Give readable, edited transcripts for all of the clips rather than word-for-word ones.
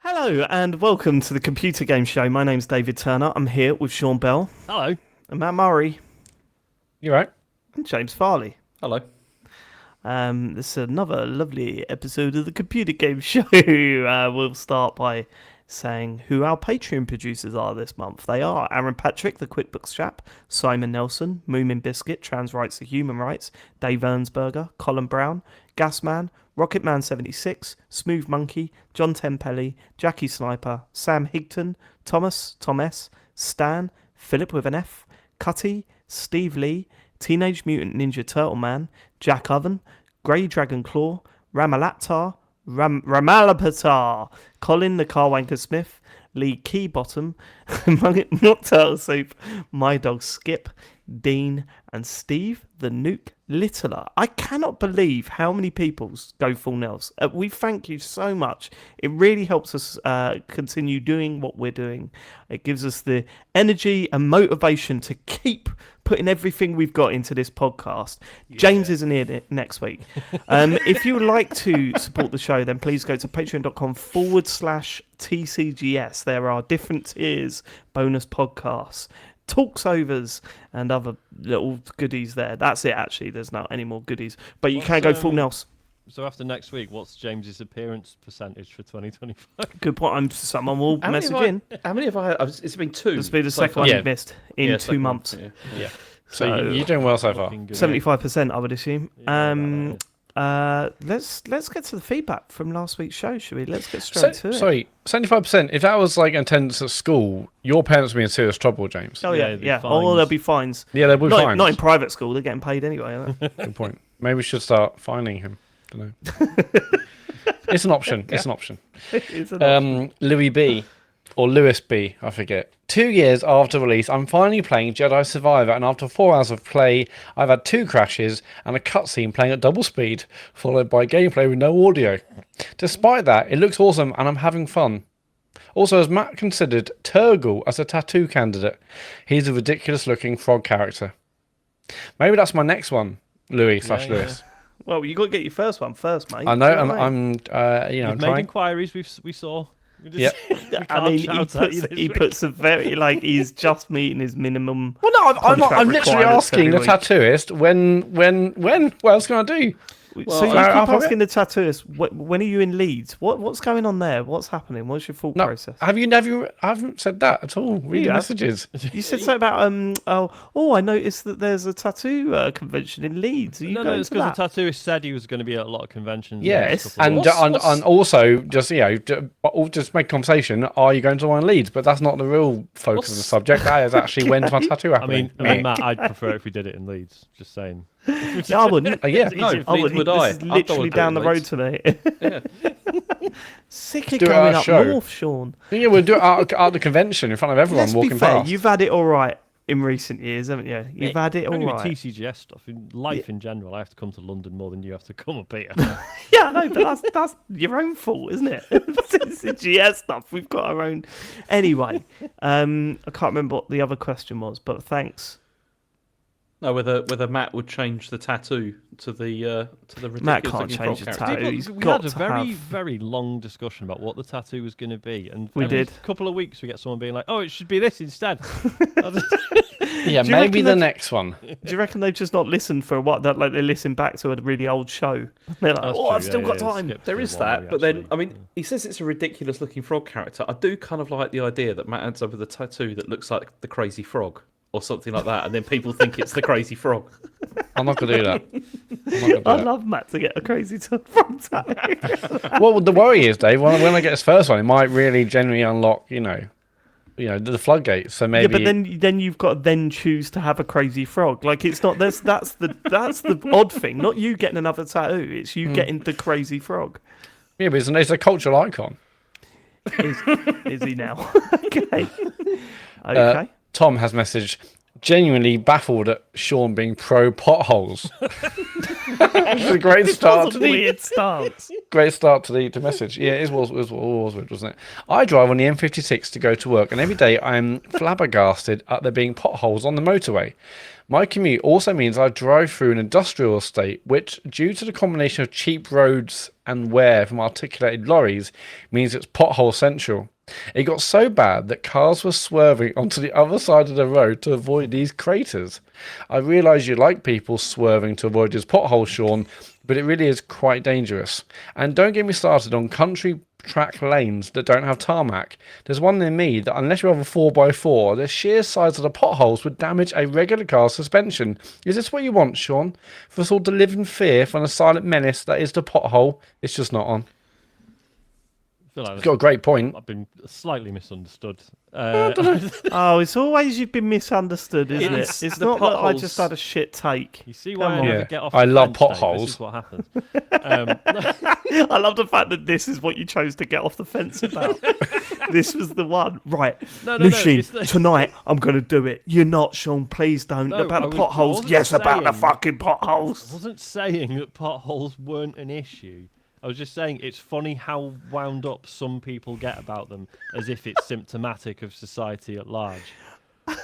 Hello and welcome to the Computer Game Show. My name's David Turner. I'm here with Sean Bell. Hello. And Matt Murray. You right? And James Farley. Hello. This is another lovely episode of the Computer Game Show. We'll start by saying who our Patreon producers are this month. They are Aaron Patrick, the QuickBooks chap, Simon Nelson, Moomin Biscuit, Trans Rights to Human Rights, Dave Ernsberger, Colin Brown, Gasman, Rocketman76, Smooth Monkey, John Tempelli, Jackie Sniper, Sam Higton, Thomas, Tom S, Stan, Philip with an F, Cutty, Steve Lee, Teenage Mutant Ninja Turtle Man, Jack Oven, Grey Dragon Claw, Ramalaptar, Ramalapatar, Colin the Carwanker Smith, Lee Keybottom, Not Turtle Soup, My Dog Skip, Dean, and Steve the Nuke Littler. I cannot believe how many people go full nails. We thank you so much. It really helps us continue doing what we're doing. It gives us the energy and motivation to keep putting everything we've got into this podcast. Yeah. James isn't here next week. If you would like to support the show, then please go to patreon.com/TCGS. There are different tiers, bonus podcasts, talksovers, and other little goodies there. That's it, actually. There's not any more goodies. But you can go full nails. So after next week, what's James's appearance percentage for 2025? Good point. Someone will message in. How many have I had? It's been two. This will be the second one you've missed in 2 months. Yeah. So you're doing well so far. 75%, I would assume. Yeah, let's get to the feedback from last week's show, should we? Let's get straight to it. Sorry, 75%. If that was like attendance at school, your parents would be in serious trouble, James. Oh yeah. Oh, there'll be fines. Yeah, there'll be fines. Not in private school. They're getting paid anyway, aren't they? Good point. Maybe we should start fining him. Don't know. It's an option. It's an option. It's an option. Louis B. Or Lewis B, I forget. 2 years after release, I'm finally playing Jedi Survivor, and after 4 hours of play, I've had 2 crashes and a cutscene playing at double speed, followed by gameplay with no audio. Despite that, it looks awesome and I'm having fun. Also, has Matt considered Turgle as a tattoo candidate? He's a ridiculous looking frog character. Maybe that's my next one, Louis/Lewis. Yeah. Well, you got to get your first one first, mate. I know, I'm We've made inquiries, we saw. Yeah, I mean, he puts a very he's just meeting his minimum. Well, no, I'm literally asking the tattooist when. What else can I do? Well, so you keep asking the tattooist, when are you in Leeds? What's going on there? What's happening? What's your thought process? I haven't said that at all. Read the messages. You said something about I noticed that there's a tattoo convention in Leeds. No, it's because the tattooist said he was going to be at a lot of conventions. Yes, and also just make conversation. Are you going to one in Leeds? But that's not the real focus of the subject. That is actually when's my tattoo happening. I mean, Matt, I'd prefer if we did it in Leeds. Just saying. No, I wouldn't. I wouldn't. This is literally down the road to me. Yeah. Sick of going up north, Sean. Yeah, we'll do it at the convention in front of everyone walking past. You've had it all right in recent years, haven't you? You've had it all right. With TCGS stuff, in life in general, I have to come to London more than you have to come up here. Yeah, I know, but that's your own fault, isn't it? TCGS stuff, we've got our own. Anyway, I can't remember what the other question was, but thanks. No, whether Matt would change the tattoo to the ridiculous Matt can't change the tattoo. We had a very long discussion about what the tattoo was going to be, and we did. A couple of weeks we get someone being like, "Oh, it should be this instead." Yeah, maybe the next one. Do you reckon they've just not listened for a while? That they listen back to a really old show. They're like, I've still got time. There is that, but then he says it's a ridiculous looking frog character. I do kind of like the idea that Matt ends up with a tattoo that looks like the crazy frog. Or something like that, and then people think it's the crazy frog. I'm not going to do that. I love Matt to get a crazy frog tattoo. Well, the worry is, Dave, when I get his first one, it might really genuinely unlock, the floodgates. So maybe. Yeah, but then you've got to then choose to have a crazy frog. Like it's not that's the odd thing. Not you getting another tattoo. It's you getting the crazy frog. Yeah, but it's a cultural icon. Is he now? Okay. Tom has messaged, genuinely baffled at Sean being pro potholes. It's a great It start was to a the weird stance. great start to the message. Yeah, it was weird, wasn't it? I drive on the M56 to go to work, and every day I'm flabbergasted at there being potholes on the motorway. My commute also means I drive through an industrial estate, which, due to the combination of cheap roads and wear from articulated lorries, means it's pothole central. It got so bad that cars were swerving onto the other side of the road to avoid these craters. I realise you like people swerving to avoid these potholes, Sean, but it really is quite dangerous. And don't get me started on country track lanes that don't have tarmac. There's one near me that, unless you have a 4x4, the sheer size of the potholes would damage a regular car's suspension. Is this what you want, Sean? For us all to live in fear from the silent menace that is the pothole? It's just not on. I feel like It's got a great point. I've been slightly misunderstood. Oh, it's always you've been misunderstood, isn't It's it? It's the not that I potholes. just had a shit take. You see why I Come never on. get off I the love fence, Dave? potholes. This is what happens. I love the fact that this is what you chose to get off the fence about. This was the one. Right. No, Nushin, it's the- tonight I'm going to do it. You're not, Sean. Please don't. No, about I the was- I potholes. wasn't Yes, about the saying- fucking I potholes. wasn't saying that potholes weren't an issue. I was just saying it's funny how wound up some people get about them, as if it's symptomatic of society at large.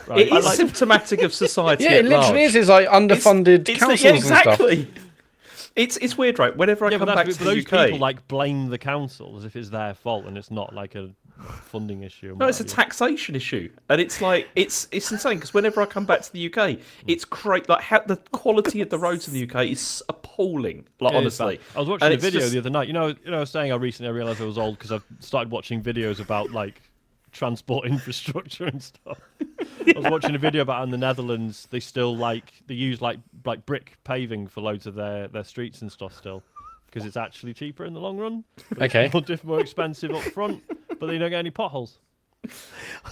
Right? It is symptomatic of society. Yeah, at it literally large. is. It's like underfunded It's councils yeah, and stuff. exactly. It's weird, right? Whenever I Yeah, come but back that's, to but the those UK, people like blame the council as if it's their fault and it's not like a funding issue. and no, it's a what have you. taxation issue, and it's like it's insane because whenever I come back to the UK, it's great. Like how the quality of the roads in the UK is appalling. Like It is honestly, bad. I was watching And a it's video just- the other night. I was saying I recently realised I was old because I've started watching videos about like transport infrastructure and stuff. I was watching a video about how in the Netherlands they still they use like brick paving for loads of their streets and stuff still because it's actually cheaper in the long run. But it's Okay. more expensive up front, but then you don't get any potholes.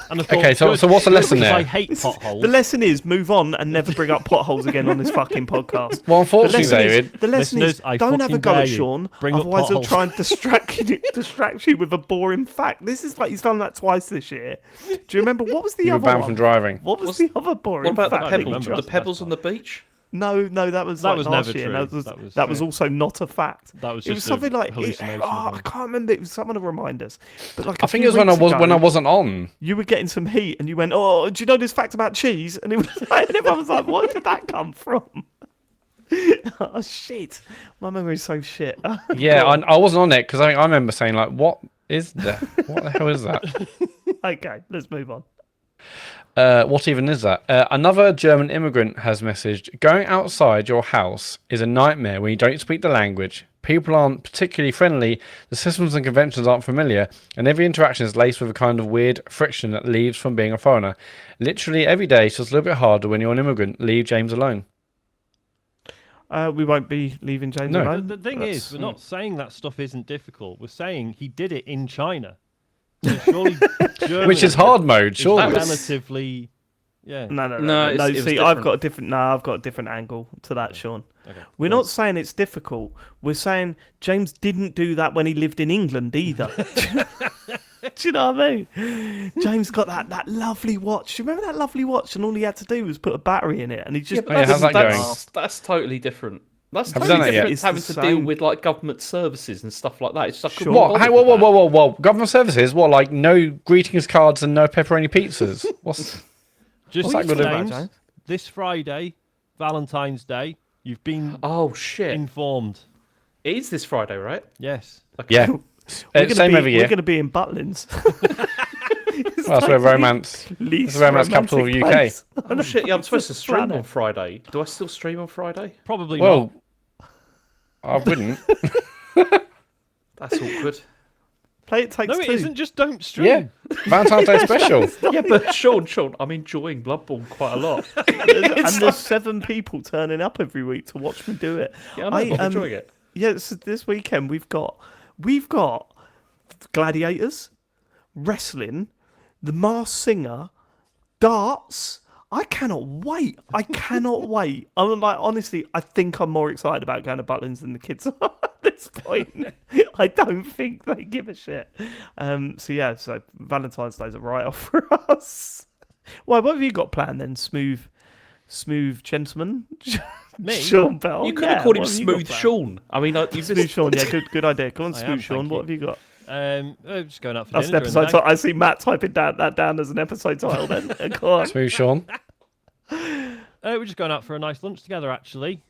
And I thought, Okay, so good, what's the good, lesson because there? I hate potholes. The lesson is move on and never bring up potholes again on this fucking podcast. Well, The unfortunately, lesson David, is, the lesson Listeners, is I don't have a fucking go dare at you. Sean, Bring up otherwise he'll potholes. try and distract you with a boring fact. This is like he's done that twice this year. Do you remember what was the you were other banned one? from driving. What was What's- the other boring what about fact? the that you remember pebbles? dropped? The pebbles on the beach? No, that was That like was last never year. true. That was also not a fact. That was It was just a something like hallucination I of mine. can't remember. It was someone to remind us. But like I think it was when I wasn't on. You were getting some heat, and you went, "Oh, do you know this fact about cheese?" And it was like, and everyone was like, "Where did that come from?" Oh shit! My memory's so shit. Yeah, I wasn't on it because I remember saying like, "What is that? What the hell is that? Okay, let's move on. What even is that?" Another German immigrant has messaged, "Going outside your house is a nightmare when you don't speak the language. People aren't particularly friendly, the systems and conventions aren't familiar, and every interaction is laced with a kind of weird friction that leaves from being a foreigner. Literally every day it's just a little bit harder when you're an immigrant. Leave James alone." We won't be leaving James No. alone. The thing That's- is, we're not saying that stuff isn't difficult. We're saying he did it in China. So surely Germany Which is hard mode, is surely. relatively, yeah. No. it was See, I've different. got a different. No, I've got a different angle to that, Sean. Okay. We're not saying it's difficult. We're saying James didn't do that when he lived in England either. Do you know what I mean? James got that lovely watch. Do you remember that lovely watch? And all he had to do was put a battery in it, and he just. Oh, yeah, how's that going? That's totally different. That's Have you totally done that yet? different. It's Having the to deal same. with like government services and stuff like that. It's just Sure. What? Hey, whoa! Government services? What? Like no greetings cards and no pepperoni pizzas? What's Just What's that good about, James, James? this Friday, Valentine's Day, you've been Oh shit! informed. It is this Friday, right? Yes. Okay. yeah? Same every We're year. going to be in Butlins. Well, that's where romance. Least the romance capital of romantic UK. place. Oh shit! Yeah, I'm supposed to stream Planet. on Friday. Do I still stream on Friday? Probably Well, I wouldn't. That's awkward. Play It Takes not. No, Two. it isn't. Just don't stream. Yeah, Valentine's Day special. Yeah, but Sean, I'm enjoying Bloodborne quite a lot. And there's 7 people turning up every week to watch me do it. Yeah, I know, I'm enjoying it. Yeah, so this weekend we've got gladiators, wrestling, the Masked Singer, darts. I cannot wait. I cannot wait. I'm like, honestly, I think I'm more excited about going to Butlins than the kids are at this point. I don't think they give a shit. So Valentine's Day's a write-off for us. Why? What have you got planned then? Smooth gentleman. Me? Sean Bell. You could have called him what have you got Smooth planned? Sean. I mean, you've Smooth just... Sean. Yeah, good idea. Go on, I Smooth am, Sean. thank What you. have you got? Just going out for That's an dinner during the episode day. title. I see Matt typing that down as an episode title. Then go on. Smooth Sean. We're just going out for a nice lunch together, actually.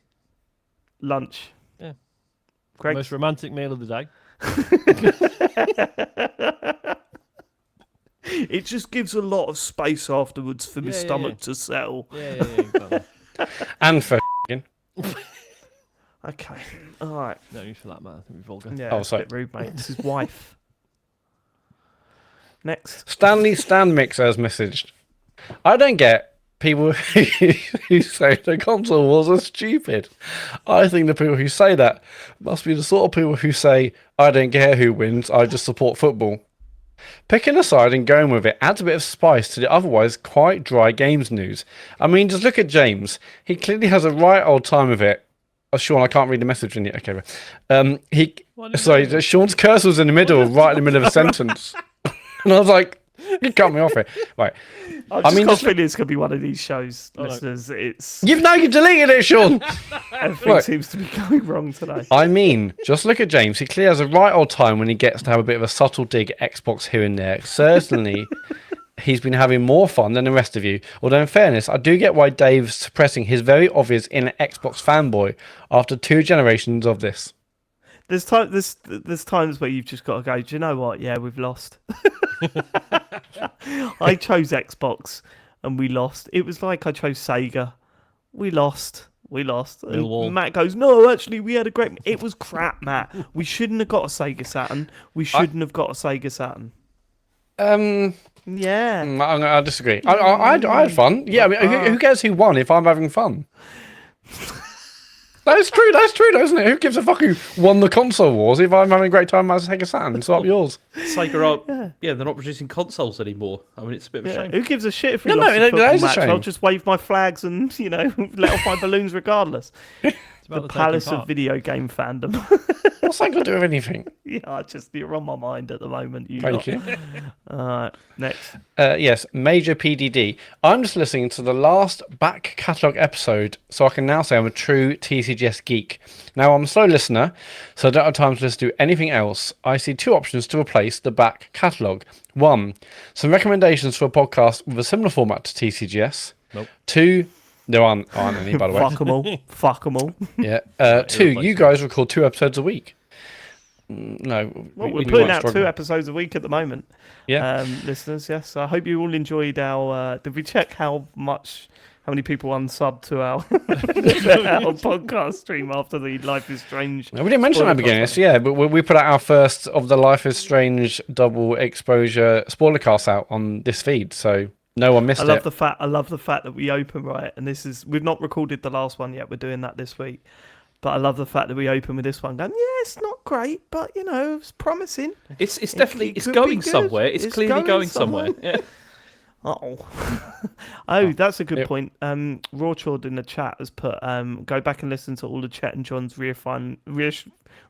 Lunch. Yeah. Greg. Most romantic meal of the day. It just gives a lot of space afterwards for my Yeah, stomach to settle. Yeah. Exactly. And for Okay. All right. No need for that, man. I think we've all got. Yeah. Oh, it's a sorry. bit rude, mate. It's his wife. Next. Stanley Stan Mixer has messaged. I don't get people who say the console wars are stupid. I think the people who say that must be the sort of people who say, I don't care who wins, I just support football. Picking a side and going with it adds a bit of spice to the otherwise quite dry games news. I mean, just look at James. He clearly has a right old time with it. Oh, Sean, I can't read the message in yet. Okay, What sorry, did you do? Sean's cursor was in the middle, right in the middle of a sentence. And I was like, you cut me off it. Right. I've just mean, got a just look- feeling it's going to be one of these shows, Oh, no. listeners. It's You've deleted it, Sean. everything Look. seems to be going wrong today. I mean, just look at James. He clearly has a right old time when he gets to have a bit of a subtle dig at Xbox here and there. Certainly, he's been having more fun than the rest of you. Although, in fairness, I do get why Dave's suppressing his very obvious inner Xbox fanboy after 2 generations of this. There's times where you've just got to go, do you know what? Yeah, we've lost. I chose Xbox and we lost. It was like I chose Sega. We lost. And Millwall. Matt goes, no, actually, we had a great... It was crap, Matt. We shouldn't have got a Sega Saturn. Yeah. I disagree. I had fun. Yeah, I mean, who cares who won if I'm having fun? That's true, though, isn't it? Who gives a fuck who won the console wars if I'm having a great time as Sega Saturn? It's up yours. Sega are, yeah, they're not producing consoles anymore. I mean, it's a bit of a Yeah. shame. Who gives a shit if we No, lost a that football is a match? shame. I'll just wave my flags and, let off my balloons regardless. It's The about palace taking of part. video game fandom. What's that got to do with anything? Yeah, you're on my mind at the moment. Thank you. Next. Yes, major PDD. I'm just listening to the last back catalogue episode, so I can now say I'm a true TCGS geek. Now, I'm a slow listener, so I don't have time to listen to anything else. I see 2 options to replace the back catalogue. 1, some recommendations for a podcast with a similar format to TCGS. Nope. 2, there aren't any, by the way. Fuck them all. Yeah. 2, you guys record 2 episodes a week. No, Well, we we're putting might out struggle. 2 episodes a week at the moment. Yeah. Listeners, yes. I hope you all enjoyed our... did we check how many people unsubbed to our, our podcast stream after the Life is Strange? No, we didn't mention that at the beginning. So yeah, but we put out our first of the Life is Strange double exposure spoiler cast out on this feed, so no one missed I it. love the fact that we open right, and we've not recorded the last one yet. We're doing that this week, but I love the fact that we open with this one. Going, yeah, it's not great, but it's promising. It's definitely it it's could be going good. somewhere. It's clearly going somewhere. somewhere. Yeah. Oh, that's a good Yep. point. Rawchord in the chat has put, go back and listen to all of Chet and John's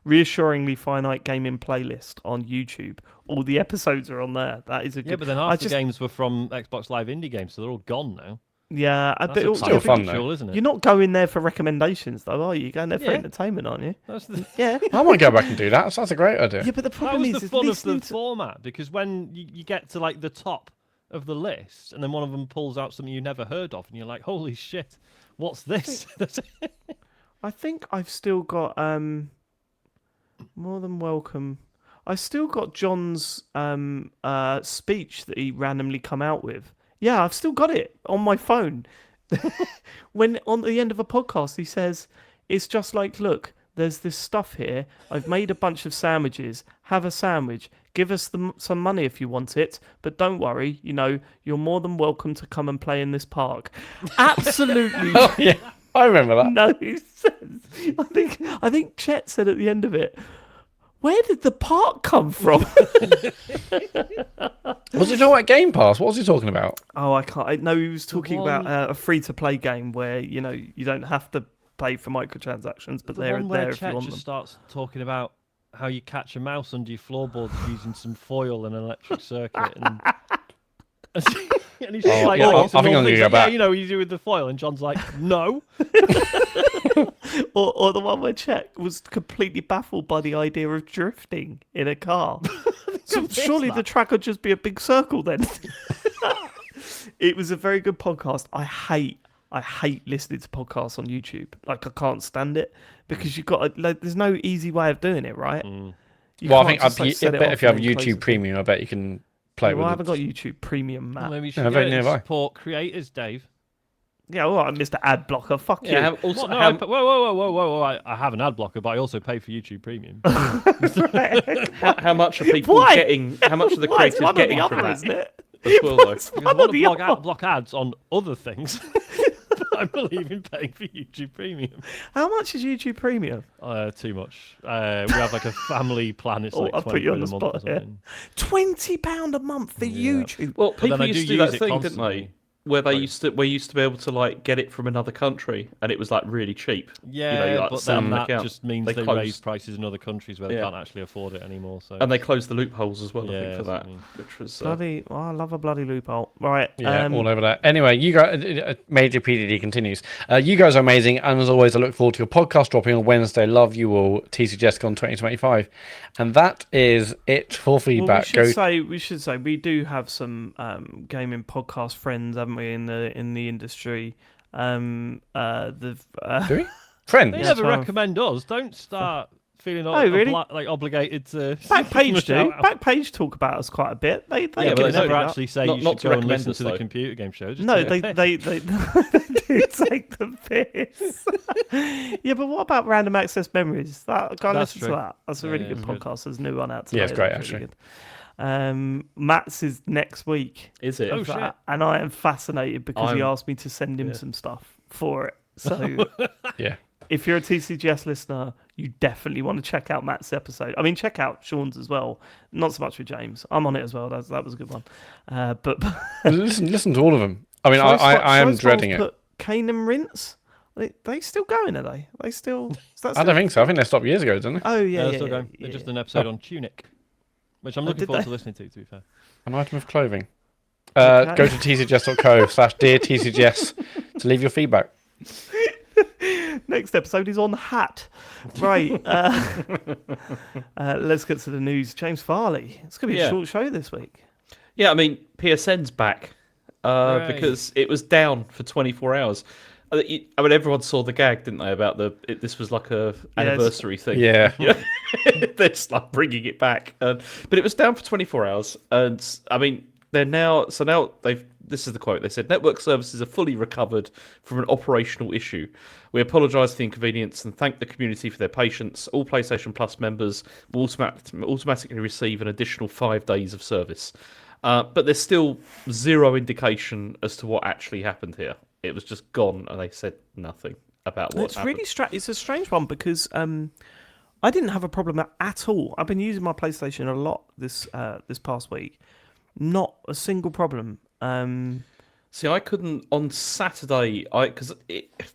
reassuringly finite gaming playlist on YouTube. All the episodes are on there. That is a good. Yeah, but then half the games were from Xbox Live Indie games, so they're all gone now. Yeah, That's but still fun, though. Cool, isn't it? You're not going there for recommendations, though, are you? You're going there for Yeah. entertainment, aren't you? That's the, Yeah. I might go back and do that. So that's a great idea. Yeah, but the that problem was is, the is fun of listening the to... format, because when you get to like the top of the list, and then one of them pulls out something you never heard of, and you're like, "Holy shit, what's this?" I think I've still got more than welcome. I still got John's speech that he randomly come out with. Yeah, I've still got it on my phone. When on the end of a podcast he says, "It's just like, look, there's this stuff here. I've made a bunch of sandwiches. Have a sandwich. Give us some money if you want it, but don't worry. You're more than welcome to come and play in this park." Absolutely. Oh, yeah, I remember that. No sense. I think Chet said at the end of it, "Where did the park come from?" Was he talking about Game Pass? What was he talking about? Oh, I can't. No, he was talking one- about a free-to-play game where you don't have to pay for microtransactions, but the they're one there where if you Chet want just them. starts talking about how you catch a mouse under your floorboards using some foil and an electric circuit, and And he's just like, yeah, oh, I think I'm gonna go yeah, back. you know, you do with the foil, and John's like, no. or the one where Chet was completely baffled by the idea of drifting in a car. So surely the track would just be a big circle then. It was a very good podcast. I hate listening to podcasts on YouTube. Like, I can't stand it because you've got to, like, there's no easy way of doing it, right? You Well, I can't think just, like, I set it bet off if you have and then close YouTube it. Premium, I bet you can play Well, I with haven't it. got YouTube Premium, Matt. Well, maybe you Yeah, should very get it and nearby. support creators, Dave. Yeah, all right, Mr. Ad Blocker. Fuck you. Yeah, also, Well, no, how, whoa! I have an ad blocker, but I also pay for YouTube Premium. how much are people Why? getting? How much are the Why? It's creators one or getting the from other, that isn't it? as well, though? It's Because one I or want the to other. block ads on other things. But I believe in paying for YouTube Premium. How much is YouTube Premium? Too much. We have like a family plan. It's Oh, like I'll put you on £20 the a month or spot here. something. £20 a month for Yeah. YouTube. Well, But people then I used do to do use that it thing, didn't constantly. they? Where they Right. used to be able to like get it from another country, and it was like really cheap. Yeah, you like, but set up then an that account. just means They they closed- raise prices in other countries where they Yeah. can't actually afford it anymore. So And they closed the loopholes as well, I Yeah, think, for that's what that, I mean. which was Bloody, well, I love a bloody loophole. Right. Yeah, all over that. Anyway, you guys, Major PDD continues. You guys are amazing, and as always, I look forward to your podcast dropping on Wednesday. Love you all, TCGESCON 2025, and that is it for Well, feedback. we should say we do have some gaming podcast friends, haven't we, in the industry? Do we? they Friends. Yeah, never fine. recommend us. Don't start feeling really? like obligated to. Backpage shout do. out. Backpage talk about us quite a bit. They Yeah, Yeah, but but give they us never a big up. actually say Not- you not should to go and recommend listen us, to the though. computer game show. Just No, to they get paid. they do take the piss. Yeah, but what about Random Access Memories? That go and That's listen true. to that. That's a Yeah, really yeah, good it's good. podcast. There's a new one out today. Yeah, it's great, That's really actually. good. Matt's is next week. is it? Oh, of shit. that, and I am fascinated because he I'm- asked me to send him yeah. some stuff for it. So Yeah. if you're a TCGS listener, you definitely want to check out Matt's episode. I mean, check out Sean's as well. Not so much with James. I'm on it as well. That was a good one. But listen to all of them. I mean, I am dreading it. Put Kane and Rinse. They still going? Are they? They still? Is that I still- don't think so. I think they stopped years ago, didn't they? Oh yeah, they're yeah, still yeah, going. yeah. They're just an episode on Tunic, which I'm looking did forward they? to listening to be fair. An item of clothing. Okay. Go to tcgs.co/dear-tcgs to leave your feedback. Next episode is on hat. Right. Let's get to the news. James Farley. It's gonna be a Yeah. short show this week. Yeah, I mean, PSN's back Hooray. because it was down for 24 hours. I mean, everyone saw the gag, didn't they? About this was like a anniversary thing. Yeah. They're just like bringing it back, but it was down for 24 hours, and I mean, they're now. So now they've. This is the quote. They said, "Network services are fully recovered from an operational issue. We apologise for the inconvenience and thank the community for their patience. All PlayStation Plus members will automatically receive an additional 5 days of service." But there's still zero indication as to what actually happened here. It was just gone, and they said nothing about what It's happened. really it's a strange one because I didn't have a problem at all. I've been using my PlayStation a lot this past week. Not a single problem. See, I couldn't on Saturday. Because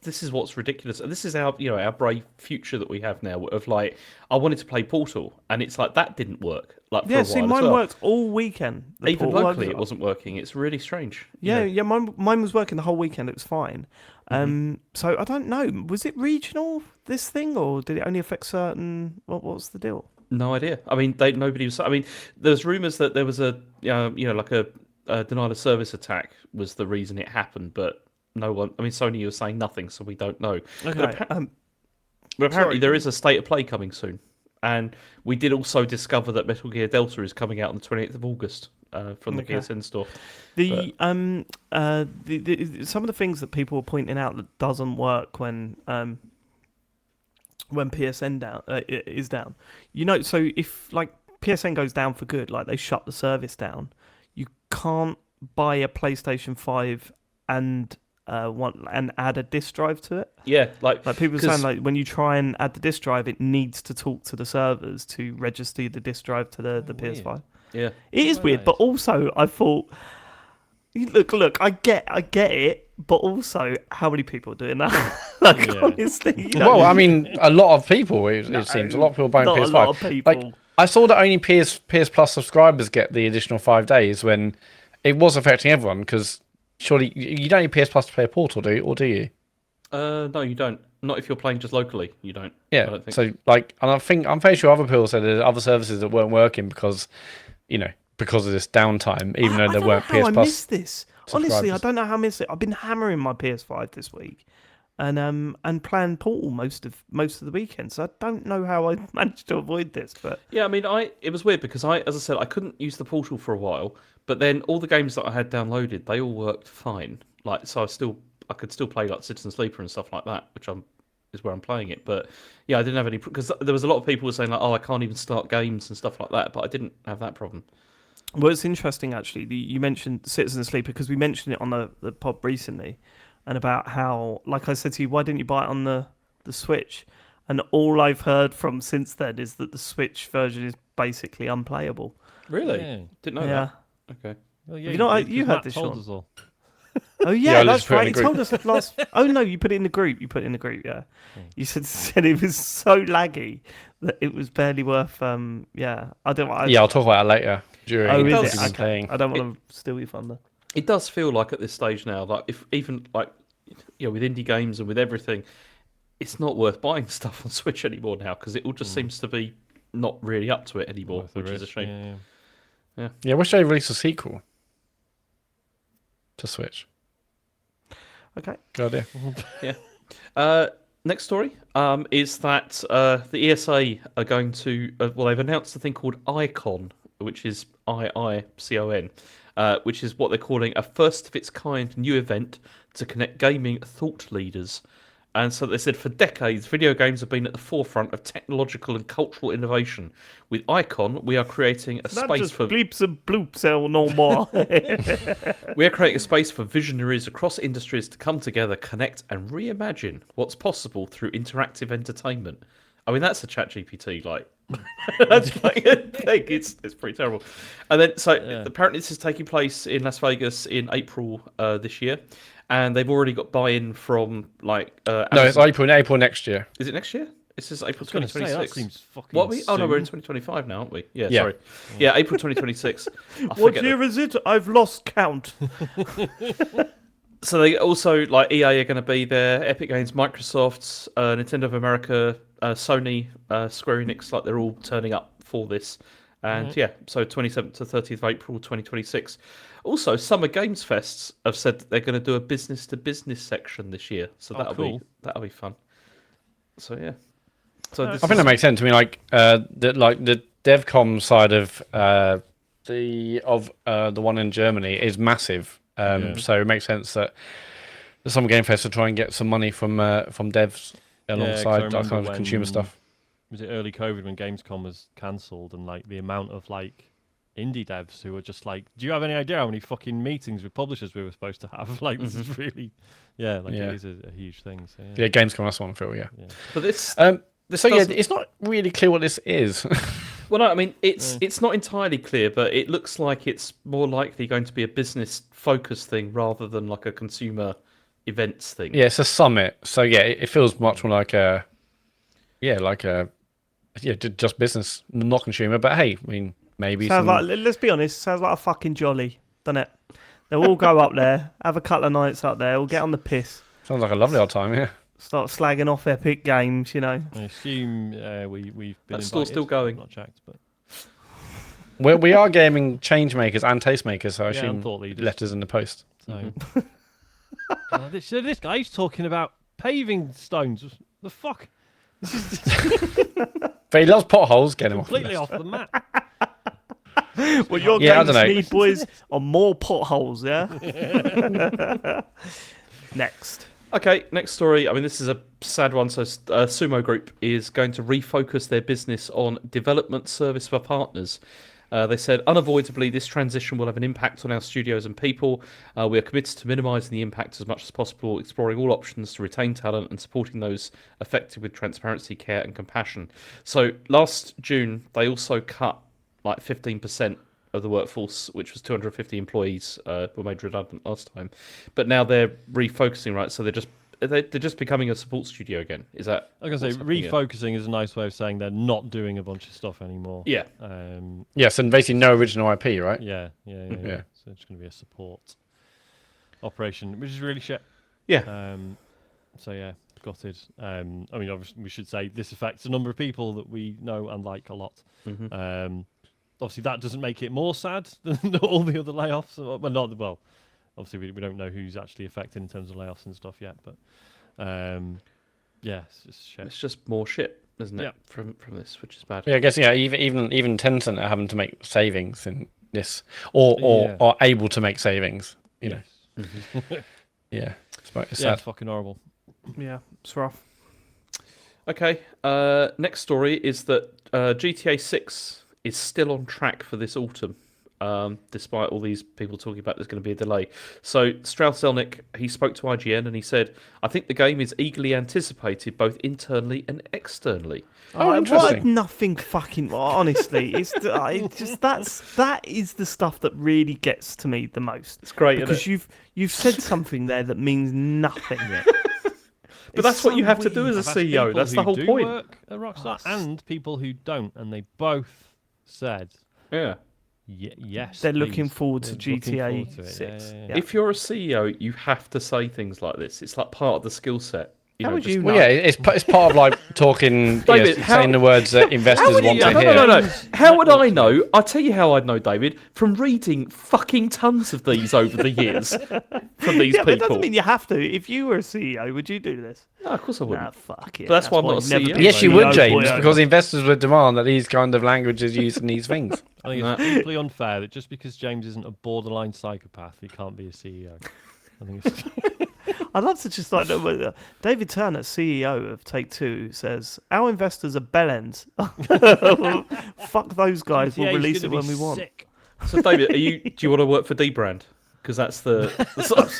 this is what's ridiculous, and this is our brave future that we have now. Of like, I wanted to play Portal, and it's like that didn't work. Like, for Yeah, a see, while mine as well. worked all weekend. The Even Portal- locally, it wasn't working. It's really strange. you Yeah, know. yeah, mine was working the whole weekend. It was fine. So I don't know. Was it regional this thing, or did it only affect certain? What's the deal? No idea. I mean, nobody was. I mean, there's rumours that there was a like a denial of service attack was the reason it happened, but no one. I mean, Sony was saying nothing, so we don't know. Okay. But apparently, Sorry. there is a state of play coming soon, and we did also discover that Metal Gear Delta is coming out on the 28th of August from the Okay. PSN store. The some of the things that people were pointing out that doesn't work when PSN is down. You know, so if like PSN goes down for good, like they shut the service down, you can't buy a PlayStation 5 and add a disk drive to it. Yeah, like Like people are 'cause- saying, like when you try and add the disk drive, it needs to talk to the servers to register the disk drive to the PS5. yeah. It is weird, but also I thought, look, I get it, but also how many people are doing that? Like Yeah. honestly, you know, Well, I mean, a lot of people. It seems a lot of people buying not PS5. a lot of people. Like, I saw that only PS Plus subscribers get the additional 5 days when it was affecting everyone because surely you don't need PS Plus to play a Portal, do you? Or do you? No, you don't. Not if you're playing just locally. You don't. I Yeah. don't think. So like, and I'm pretty sure other people said there's other services that weren't working because, because of this downtime, even though I there don't know weren't how PS I Plus. missed this. Honestly, I subscribers. don't know how I missed it. I've been hammering my PS5 this week, and playing Portal most of the weekend. So I don't know how I managed to avoid this, but Yeah, I mean, it was weird because as I said, I couldn't use the Portal for a while, but then all the games that I had downloaded, they all worked fine. Like, so I could still play like Citizen Sleeper and stuff like that, is where I'm playing it. But yeah, I didn't have any because there was a lot of people were saying like, oh, I can't even start games and stuff like that, but I didn't have that problem. well, it's interesting actually. You mentioned Citizen Sleeper because we mentioned it on the pod recently, and about how, like I said to you, why didn't you buy it on the Switch? And all I've heard from since then is that the Switch version is basically unplayable. Really? Yeah. Didn't know Yeah. that. Okay. Well, yeah, You know, did, 'cause you heard Matt this, told Sean. us all. Oh Yeah, yeah, I that's just put it in right. the He group. told us last. Oh no, you put it in the group. You put it in the group. Yeah, you said it was so laggy that it was barely worth. Yeah, I don't. Yeah, I'll talk about it later during Oh, is what it? you've been Okay. playing. I don't want to steal your thunder. It does feel like at this stage now, like if even like with indie games and with everything, it's not worth buying stuff on Switch anymore now because it all just seems to be not really up to it anymore, Worth the which is a risk, shame. yeah. Yeah, I wish they released a sequel to Switch. Okay. Good idea. Next story is that the ESA are going to they've announced a thing called iicon, which is IICON, which is what they're calling a first of its kind new event to connect gaming thought leaders. And so they said for decades, video games have been at the forefront of technological and cultural innovation. With Icon, we are creating a Not space just for bleeps and bloops or no more. we are creating a space for visionaries across industries to come together, connect, and reimagine what's possible through interactive entertainment. I mean, that's a chat GPT, like that's like a thing. It's pretty terrible. And then apparently this is taking place in Las Vegas in April this year. And they've already got buy-in from like. No, it's April next year. Is it next year? This is April Gonna say, 2026. that seems fucking What are we? Oh no, we're in soon. 2025 now, aren't we? Yeah, Yeah. sorry. Yeah, April 2026. What year is it? I've lost count. So they also like EA are going to be there, Epic Games, Microsoft, Nintendo of America, Sony, Square Enix, like they're all turning up for this. And yeah, so 27th to 30th of April 2026. Also, Summer Games Fests have said that they're going to do a business to business section this year, so cool. that'll be fun. So yeah, so I think that makes sense. I mean, like the DevCom side of the one in Germany is massive. So it makes sense that the Summer Game Fest will try and get some money from devs 'cause I alongside that remember kind of consumer when- stuff. Was it early COVID when Gamescom was cancelled and like the amount of like indie devs who were just like, do you have any idea how many fucking meetings with publishers we were supposed to have? Like this is really, it is a huge thing. So Yeah, Gamescom, that's one, Phil. Yeah. But this So yeah, doesn't- it's not really clear what this is. Well, no, I mean it's not entirely clear, but it looks like it's more likely going to be a business focused thing rather than like a consumer events thing. Yeah, it's a summit. So yeah, it feels much more like just business, not consumer. But hey, I mean, maybe Sounds some... like, let's be honest, sounds like a fucking jolly, doesn't it? They'll all go up there, have a couple of nights up there, we'll get on the piss, sounds like a lovely old time. Yeah. start slagging off Epic Games, you know. I assume we've been That invited. store's still going. I've not checked, but We are gaming change makers and taste makers, so I Yeah, and assume thought leaders. letters in the post. so. This guy's talking about paving stones. The fuck? But he loves potholes. Get him off. the Completely list. off the map. Well, your Yeah, I games dunno. need, boys, are more potholes, yeah? Next. Okay, next story. I mean, this is a sad one. So, Sumo Group is going to refocus their business on development service for partners. They said, unavoidably, this transition will have an impact on our studios and people. We are committed to minimising the impact as much as possible, exploring all options to retain talent and supporting those affected with transparency, care and compassion. So last June, they also cut like 15% of the workforce, which was 250 employees were made redundant last time. But now they're refocusing, right? So they're just becoming a support studio again. Is that? I was gonna say refocusing is a nice way of saying they're not doing a bunch of stuff anymore. Yeah. Yes, and basically no original IP, right? Yeah. So it's going to be a support operation, which is really shit. Yeah. So yeah, gutted. I mean, obviously, we should say this affects a number of people that we know and like a lot. Obviously, that doesn't make it more sad than all the other layoffs. Well, obviously, we don't know who's actually affected in terms of layoffs and stuff yet. But yeah, it's just shit. It's just more shit, isn't it? Yeah. From this, which is bad. Yeah, I guess even Tencent are having to make savings in this, or are able to make savings. You know. Yeah, it's sad. It's fucking horrible. Yeah, it's rough. Okay. Next story is that GTA 6 is still on track for this autumn, despite all these people talking about there's going to be a delay. So Strauss-Zelnick, he spoke to IGN and he said, "I think the game is eagerly anticipated both internally and externally." Oh, interesting. What nothing fucking honestly, it's just that is the stuff that really gets to me the most. It's great, because isn't it? you've said something there that means nothing. But that's what you have to do as a CEO. That's the whole point. Work at Rockstar and people who don't, and they both said, Yeah. yes, They're looking please." forward to They're looking GTA forward to it. 6. Yeah. Yeah. If you're a CEO, you have to say things like this. It's like part of the skill set. How would just- you Well, yeah, it's part of like talking, David, saying the words that investors want to hear. No. How would I know? I'll tell you how I'd know, David, from reading fucking tons of these over the years from these Yeah, but it people. doesn't mean you have to. If you were a CEO, would you do this? No, of course I wouldn't. Nah, fuck it. But that's why I'm not a you've never CEO. been Yes, you CEO, would, James, boy. because investors would demand that these kind of languages used in these things. I think it's deeply unfair that just because James isn't a borderline psychopath, he can't be a CEO. I think it's I'd love to just like David Turner, CEO of Take-Two, says our investors are bellends. Fuck those guys. We'll Yeah, he's release it gonna when be we want. sick. So, David, do you want to work for D-Brand? Because that's the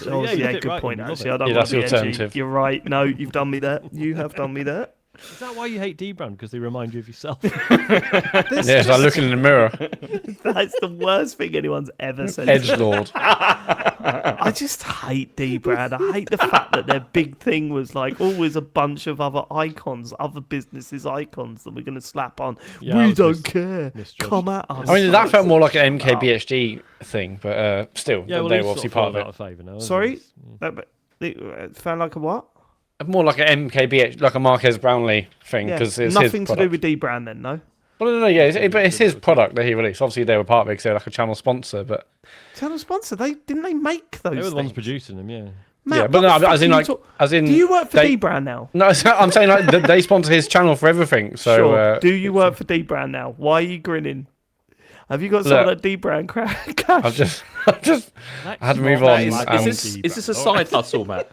Oh, Yeah, you yeah, fit good right point. in, love Actually, it. I don't Yeah, want that's to be the edgy. alternative. You're right. No, you've done me that. You have done me that. Is that why you hate D-Brand? Because they remind you of yourself? Yeah, it's like looking in the mirror. That's the worst thing anyone's ever said. Edgelord. I just hate D-Brand. I hate the fact that their big thing was like always a bunch of other icons, other businesses' icons that we're going to slap on. Yeah, I We was don't care. misjudged. Come at us. I mean, that felt more like an MKBHD thing, but still, Yeah, well, they he's were obviously sort part fallen of out of favour now. isn't Sorry? he? It found like a what? it. More like an MKBH, like a Marquez Brownlee thing, Yeah. because it's Nothing his to do product. with D-Brand then, no? Well, no, yeah, but it's his product that he released. Obviously, they were part of it because they're like a channel sponsor, but Channel sponsor. Didn't they make those They were the ones things? producing them, yeah. Matt, yeah, but what the no, fuck as in are you like, talk- as in. Do you work for they- D-Brand now? No, I'm saying like they sponsor his channel for everything. So Sure. Do you work for D-Brand now? Why are you grinning? Have you got some of Look, that D-Brand cash? I've just, I had to move on. Is this a side hustle, Matt?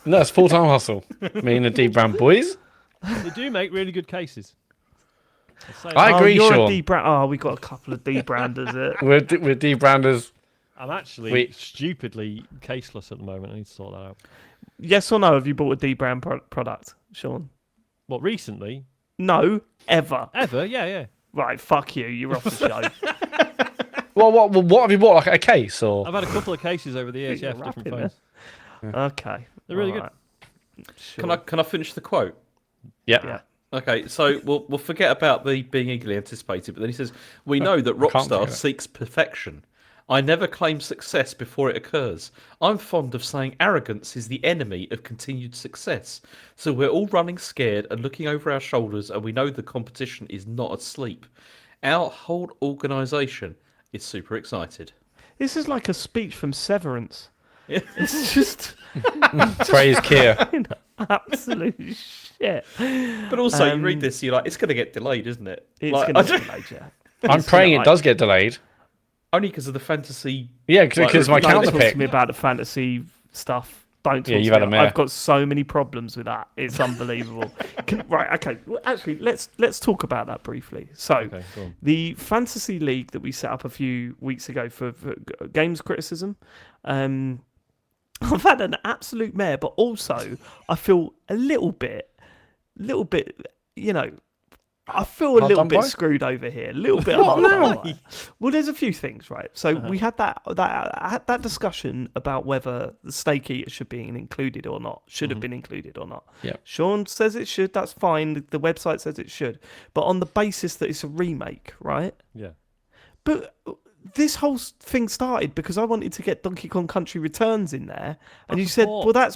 No, it's full time hustle. Me and the D Brand boys. They do make really good cases. I'll say I that. agree, you're Sean. a D-Brand. Oh, we got a couple of D-Branders. We're D Branders. I'm actually Wait. stupidly caseless at the moment. I need to sort that out. Yes or no? Have you bought a D-Brand product, Sean? What, recently? No, ever. Ever? Yeah. Right, fuck you. You're off the show. Well, what have you bought? Like a case or? I've had a couple of cases over the years, You're yeah, for different rapping phones. Okay. They're really alright. Sure. Can I finish the quote? Yeah. Okay, so we'll forget about the being eagerly anticipated, but then he says, "We know that can't Rockstar forget it. seeks perfection. I never claim success before it occurs. I'm fond of saying arrogance is the enemy of continued success. So we're all running scared and looking over our shoulders, and we know the competition is not asleep. Our whole organisation is super excited." This is like a speech from Severance. It's just Praise Kia. absolute shit. But also, you read this, you're like, it's going to get delayed, isn't it? It's Like, going I to don't- be delayed, yeah. I'm praying it does get delayed. only because of the fantasy. Yeah, because my Don't counter talk to pick. me about the fantasy stuff. Don't talk Yeah, to you've me. had a mare. I've got so many problems with that. It's unbelievable. Right, okay. Well, actually, let's talk about that briefly. So, Okay, go on. the fantasy league that we set up a few weeks ago for games criticism, I've had an absolute mare, but also I feel a little bit, you know, I feel a Hard little done bit by? screwed over here. A little bit. What hard done now? by. Well, there's a few things, right? So we had that discussion about whether the Steak Eater should be included or not, should have been included or not. Yep. Sean says it should. That's fine. The website says it should, but on the basis that it's a remake, right? Yeah. But this whole thing started because I wanted to get Donkey Kong Country Returns in there, and That's you a said, port. "Well,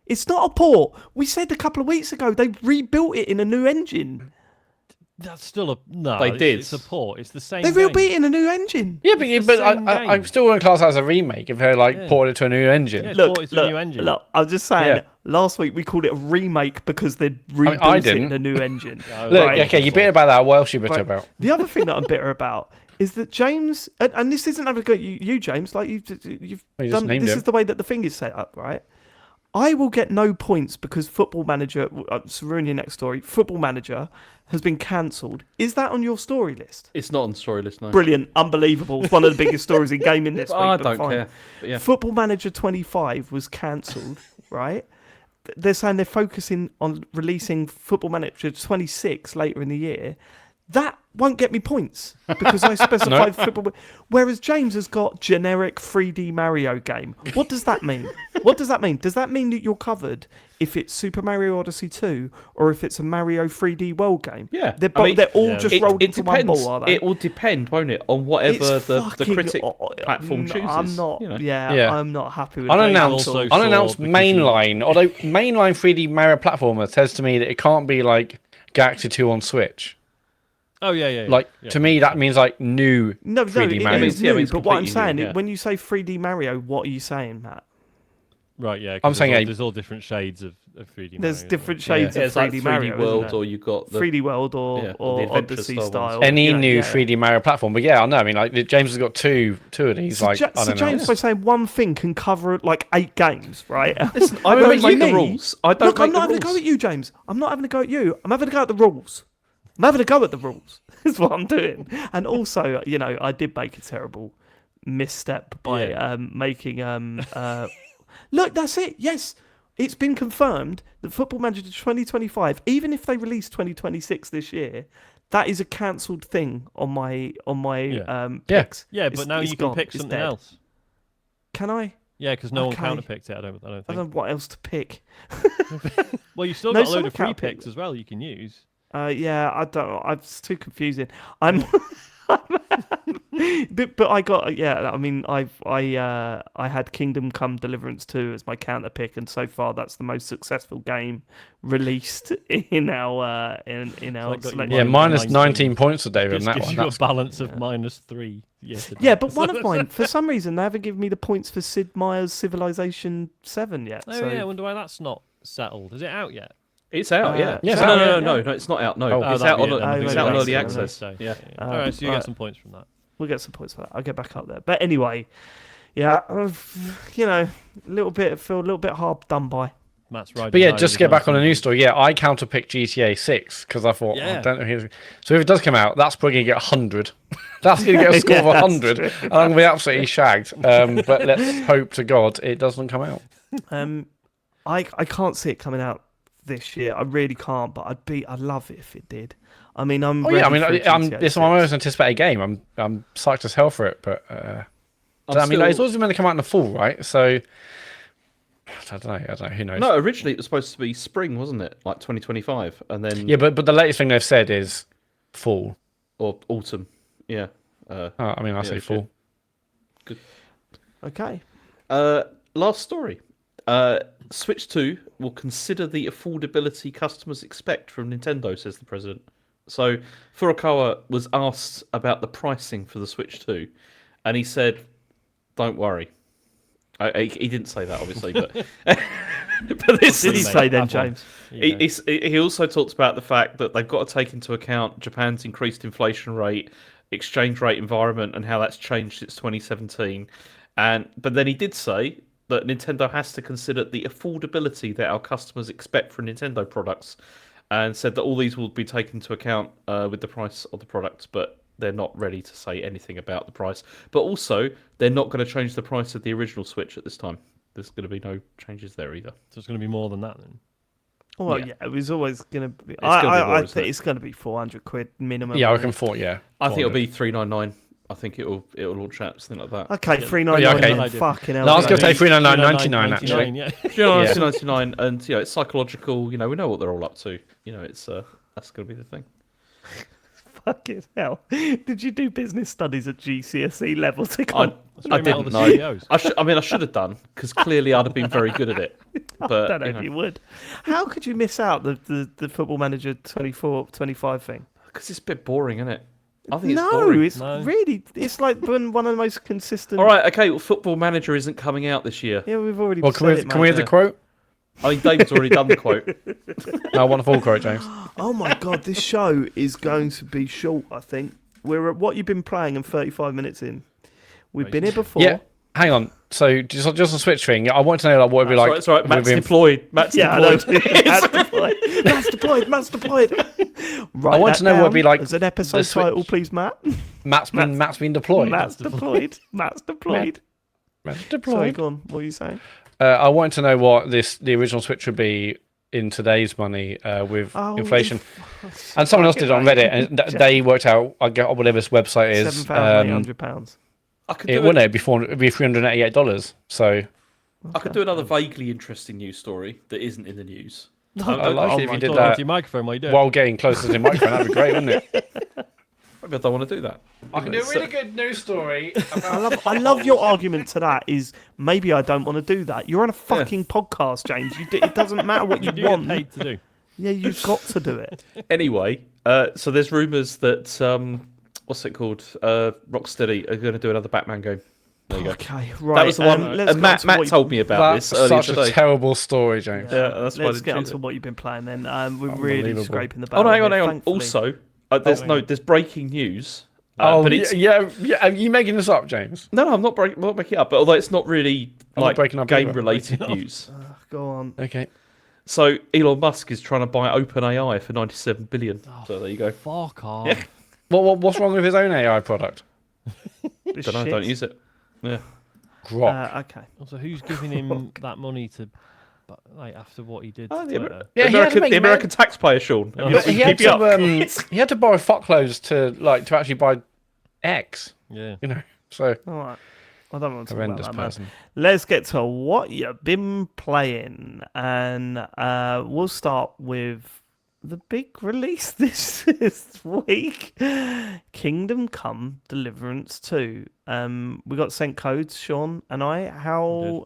it's not a port." We said a couple of weeks ago they rebuilt it in a new engine. That's still a no. They did. It's a port. It's the same. They game. rebuilt it in a new engine. Yeah, It's the but same I game. still wouldn't class that as a remake if they Yeah. ported it to a new engine. Yeah. Look, It's a new engine. look, I'm just saying. Yeah. Last week we called it a remake because they'd rebuilt I it in didn't. a new engine. No, Look, Right. okay, you're bitter about that. What else are you bitter Right. about? The other thing that I'm bitter about is that James, and this isn't having a go at you, James, like you've You just done. named This him. is the way that the thing is set up, right? I will get no points because Football Manager, it's ruining your next story. Football Manager has been cancelled. Is that on your story list? It's not on the story list, no. Brilliant, unbelievable. It's one of the biggest stories in gaming this week. I but don't fine. care. But yeah. Football Manager 25 was cancelled, right? They're saying they're focusing on releasing Football Manager 26 later in the year. That won't get me points because I specified football. Whereas James has got generic 3D Mario game. What does that mean? What does that mean? Does that mean that you're covered if it's Super Mario Odyssey 2 or if it's a Mario 3D World game? Yeah. They're, I mean, they're all Yeah. just rolled into one ball, are they? It will depend, won't it, on whatever It's the fucking- critic platform chooses. I'm not. you know. Yeah. I'm not happy with Unannounced, that. also- unannounced saw because mainline. Although mainline 3D Mario platformer says to me that it can't be like Galaxy 2 on Switch. Oh yeah. Like Yeah. to me, that means like new No, 3D it Mario. means Yeah, it new, means but what I'm completely new, saying, yeah. when you say 3D Mario, what are you saying, Matt? Right, yeah. 'cause I'm saying there's all different shades of 3D. There's Mario, different isn't there? shades Yeah, of it's like 3D 3D Mario, World, isn't it? or you've got the 3D World or, yeah, or the or adventure Odyssey style style. ones. Any you know, new yeah. 3D Mario platform. But yeah, I know. I mean, like James has got two of these. So, Like so unannounced. James, by saying one thing can cover like 8 games, right? Listen, I Whereas don't make the me- rules. I don't Look, make I'm not the having a go rules. at you, James. I'm not having a go at you. I'm having a go at the rules. I'm having a go at the rules. That's what I'm doing. And also, you know, I did make a terrible misstep by making Look, that's it. Yes. It's been confirmed that Football Manager 2025, even if they release 2026 this year, that is a cancelled thing on my Yeah. picks. Yeah, but It's- now it's you can gone. pick It's something dead. else. Can I? Yeah, because no Okay. one counterpicked it. I don't I think. don't know what else to pick. Well, you've still No, got a load someone of free counterpicked picks it. as well. You can use. Yeah, I don't. It's too confusing. I'm. but I got I mean I had Kingdom Come Deliverance 2 as my counter pick, and so far that's the most successful game released in our in our got you selection. Yeah, minus 19 19 points today on Gives, that gives one. you a That's, balance of -3. Yeah, but one of mine, for some reason, they haven't given me the points for Sid Meier's Civilization 7 yet. Oh so yeah, I wonder why that's not settled. Is it out yet? It's out, yeah. Yeah, it's no, out, no, yeah. no, it's not out. No, Oh. it's that'd out be on, it then. Oh, it's maybe out on that's early it, access. So, Yeah. All right, so you but get some points from that. we'll get some points for that. I'll get back up there. But anyway, yeah, you know, feel a little bit hard done by. Matt's riding. but yeah, high just to with get back on the Valentine. news story. Yeah, I counterpicked GTA 6 because I thought, Yeah. I don't know. So if it does come out, that's probably going to get 100. That's going to get a score Yeah, of that's 100. true. And I'm going to be absolutely shagged. But let's hope to God it doesn't come out. I can't see it coming out this year. I really can't. But I'd love it if it did. I mean, I'm. Oh yeah, I ready mean, for a GTA it's my 6. most anticipated game. I'm psyched as hell for it. But I mean, it's always meant to come out in the fall, right? So I don't know. Who knows? No, originally it was supposed to be spring, wasn't it? Like 2025, and then Yeah, but the latest thing they've said is fall. or autumn. Yeah. I mean, I say it fall. Okay. Last story. Switch 2 will consider the affordability customers expect from Nintendo, says the president. So Furukawa was asked about the pricing for the Switch 2, and he said, "Don't worry." He didn't say that, obviously, but but this Did he is, say then, Have one. James? he also talks about the fact that they've got to take into account Japan's increased inflation rate, exchange rate environment, and how that's changed since 2017. But then he did say that Nintendo has to consider the affordability that our customers expect from Nintendo products, and said that all these will be taken into account with the price of the products, but they're not ready to say anything about the price. But also, they're not going to change the price of the original Switch at this time. There's going to be no changes there either. So it's going to be more than that then. Well, Yeah. yeah, it was always going to be. gonna be more, I isn't think it? it's going to be 400 quid minimum. Yeah, I reckon fall. Yeah, I think it'll 400. be 399. I think it'll launch out something like that. Okay, Yeah. 399. Yeah, okay. Fucking hell. No, I was going to say James. 399.99 actually. Yeah. 399, and it's psychological. We know what they're all up to. It's that's going to be the thing. Fucking hell! Did you do business studies at GCSE level to I, come? I Metal didn't the know. CEOs. I should have done because clearly I'd have been very good at it. I But don't know if you would. How could you miss out the Football Manager 24, 25 thing? because it's a bit boring, isn't it? I think it's No, boring. it's No. really. It's like one of the most consistent. All right, okay. Well, Football Manager isn't coming out this year. Yeah, we've already. Well, said it, can we mate. have the quote? I mean, David's already done the quote. No, I want a full quote, James. Oh my god, this show is going to be short. I think we're at what you've been playing and 35 minutes in. We've been here before. Yeah, hang on. So just a switch thing. I want to know like what it'd be like. That's right. Matt's within- deployed. Matt's Yeah, I know. deployed. Matt's deployed. Matt's deployed. Write I want that to know what it'd be down like as an episode the Switch. title, please, Matt. Matt's been deployed. Matt's deployed. Matt's deployed. Matt's Sorry, deployed. go on. What are you saying? I wanted to know what the original Switch would be in today's money with inflation. And someone else did it on Reddit, and they worked out. I get whatever this website is. £7,800. I could It do wouldn't. It'd be $388. So I could do another vaguely interesting news story that isn't in the news. I like it if you did Talk that into your microphone while you do it. while getting closer to the microphone. That'd be great, wouldn't it? Maybe I don't want to do that. I can do a really good news story. I love your argument to that is maybe I don't want to do that. You're on a fucking podcast, James. It doesn't matter what you do get want. paid to do. Yeah, you've got to do it. Anyway, so there's rumours that what's it called? Rocksteady are going to do another Batman game. There you go. Okay, right. That was the one. let's And get on Matt to what you- told me about That's this earlier such a today. terrible story, James. Yeah, that's why Let's they get on choose to it. what you've been playing then. We're really Unbelievable. scraping the Oh barrel. no, hang on, here, hang on. thankfully. Also, there's breaking news. But it's yeah. Are you making this up, James? no, I'm not making it up. But although it's not really I'm not like breaking up either. game-related news. Go on. Okay. So Elon Musk is trying to buy OpenAI for 97 billion. So there you go. Fuck off. Yeah. What's wrong with his own AI product? This Don't know. shit. Don't use it. Yeah. Grok. Okay. Also, who's giving him that money to, like, after what he did to The Twitter? Yeah, he had to make the American taxpayer, Sean. Have you not But he been had keeping up? to he had to borrow fuckloads to actually buy X. Yeah. You know, so All right. I don't want to talk about horrendous that, man. person. Let's get to what you've been playing, and we'll start with the big release this week: Kingdom Come: Deliverance 2. We got sent codes, Sean and I. How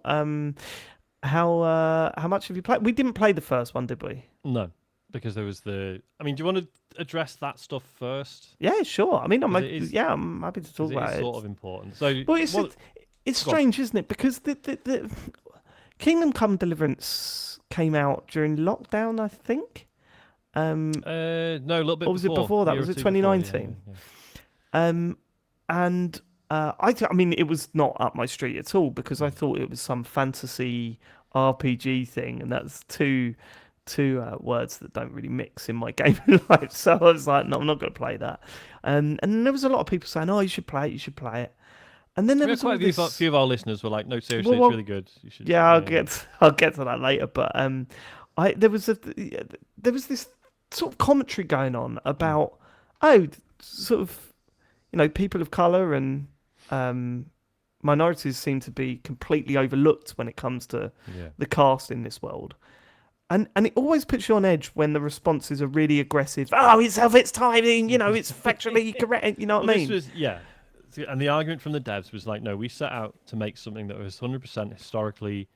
much have you played? We didn't play the first one, did we? No, because there was the. I mean, do you want to address that stuff first? Yeah, sure. I mean, I'm 'Cause it is- I'm happy to 'Cause talk it about is it. sort of important. So, Well, it's what- it's Go on. strange, isn't it? Because the Kingdom Come Deliverance came out during lockdown, I think. no, a little bit. Or was it before that? a year Was or it two before, yeah, 2019? yeah. And I mean, it was not up my street at all because I thought it was some fantasy RPG thing, and that's two words that don't really mix in my gaming life. So I was like, no, I'm not going to play that. And there was a lot of people saying, oh, you should play it, you should play it. And then there We had was all quite a this... few of our listeners were like, "No, seriously, Well, it's really good. You should." Yeah, I'll get to that later. But there was this sort of commentary going on about sort of people of color and minorities seem to be completely overlooked when it comes to Yeah. the cast in this world. And it always puts you on edge when the responses are really aggressive. Oh, it's of its timing, it's factually correct. You know what I mean? This was, yeah. And the argument from the devs was like, no, we set out to make something that was 100% historically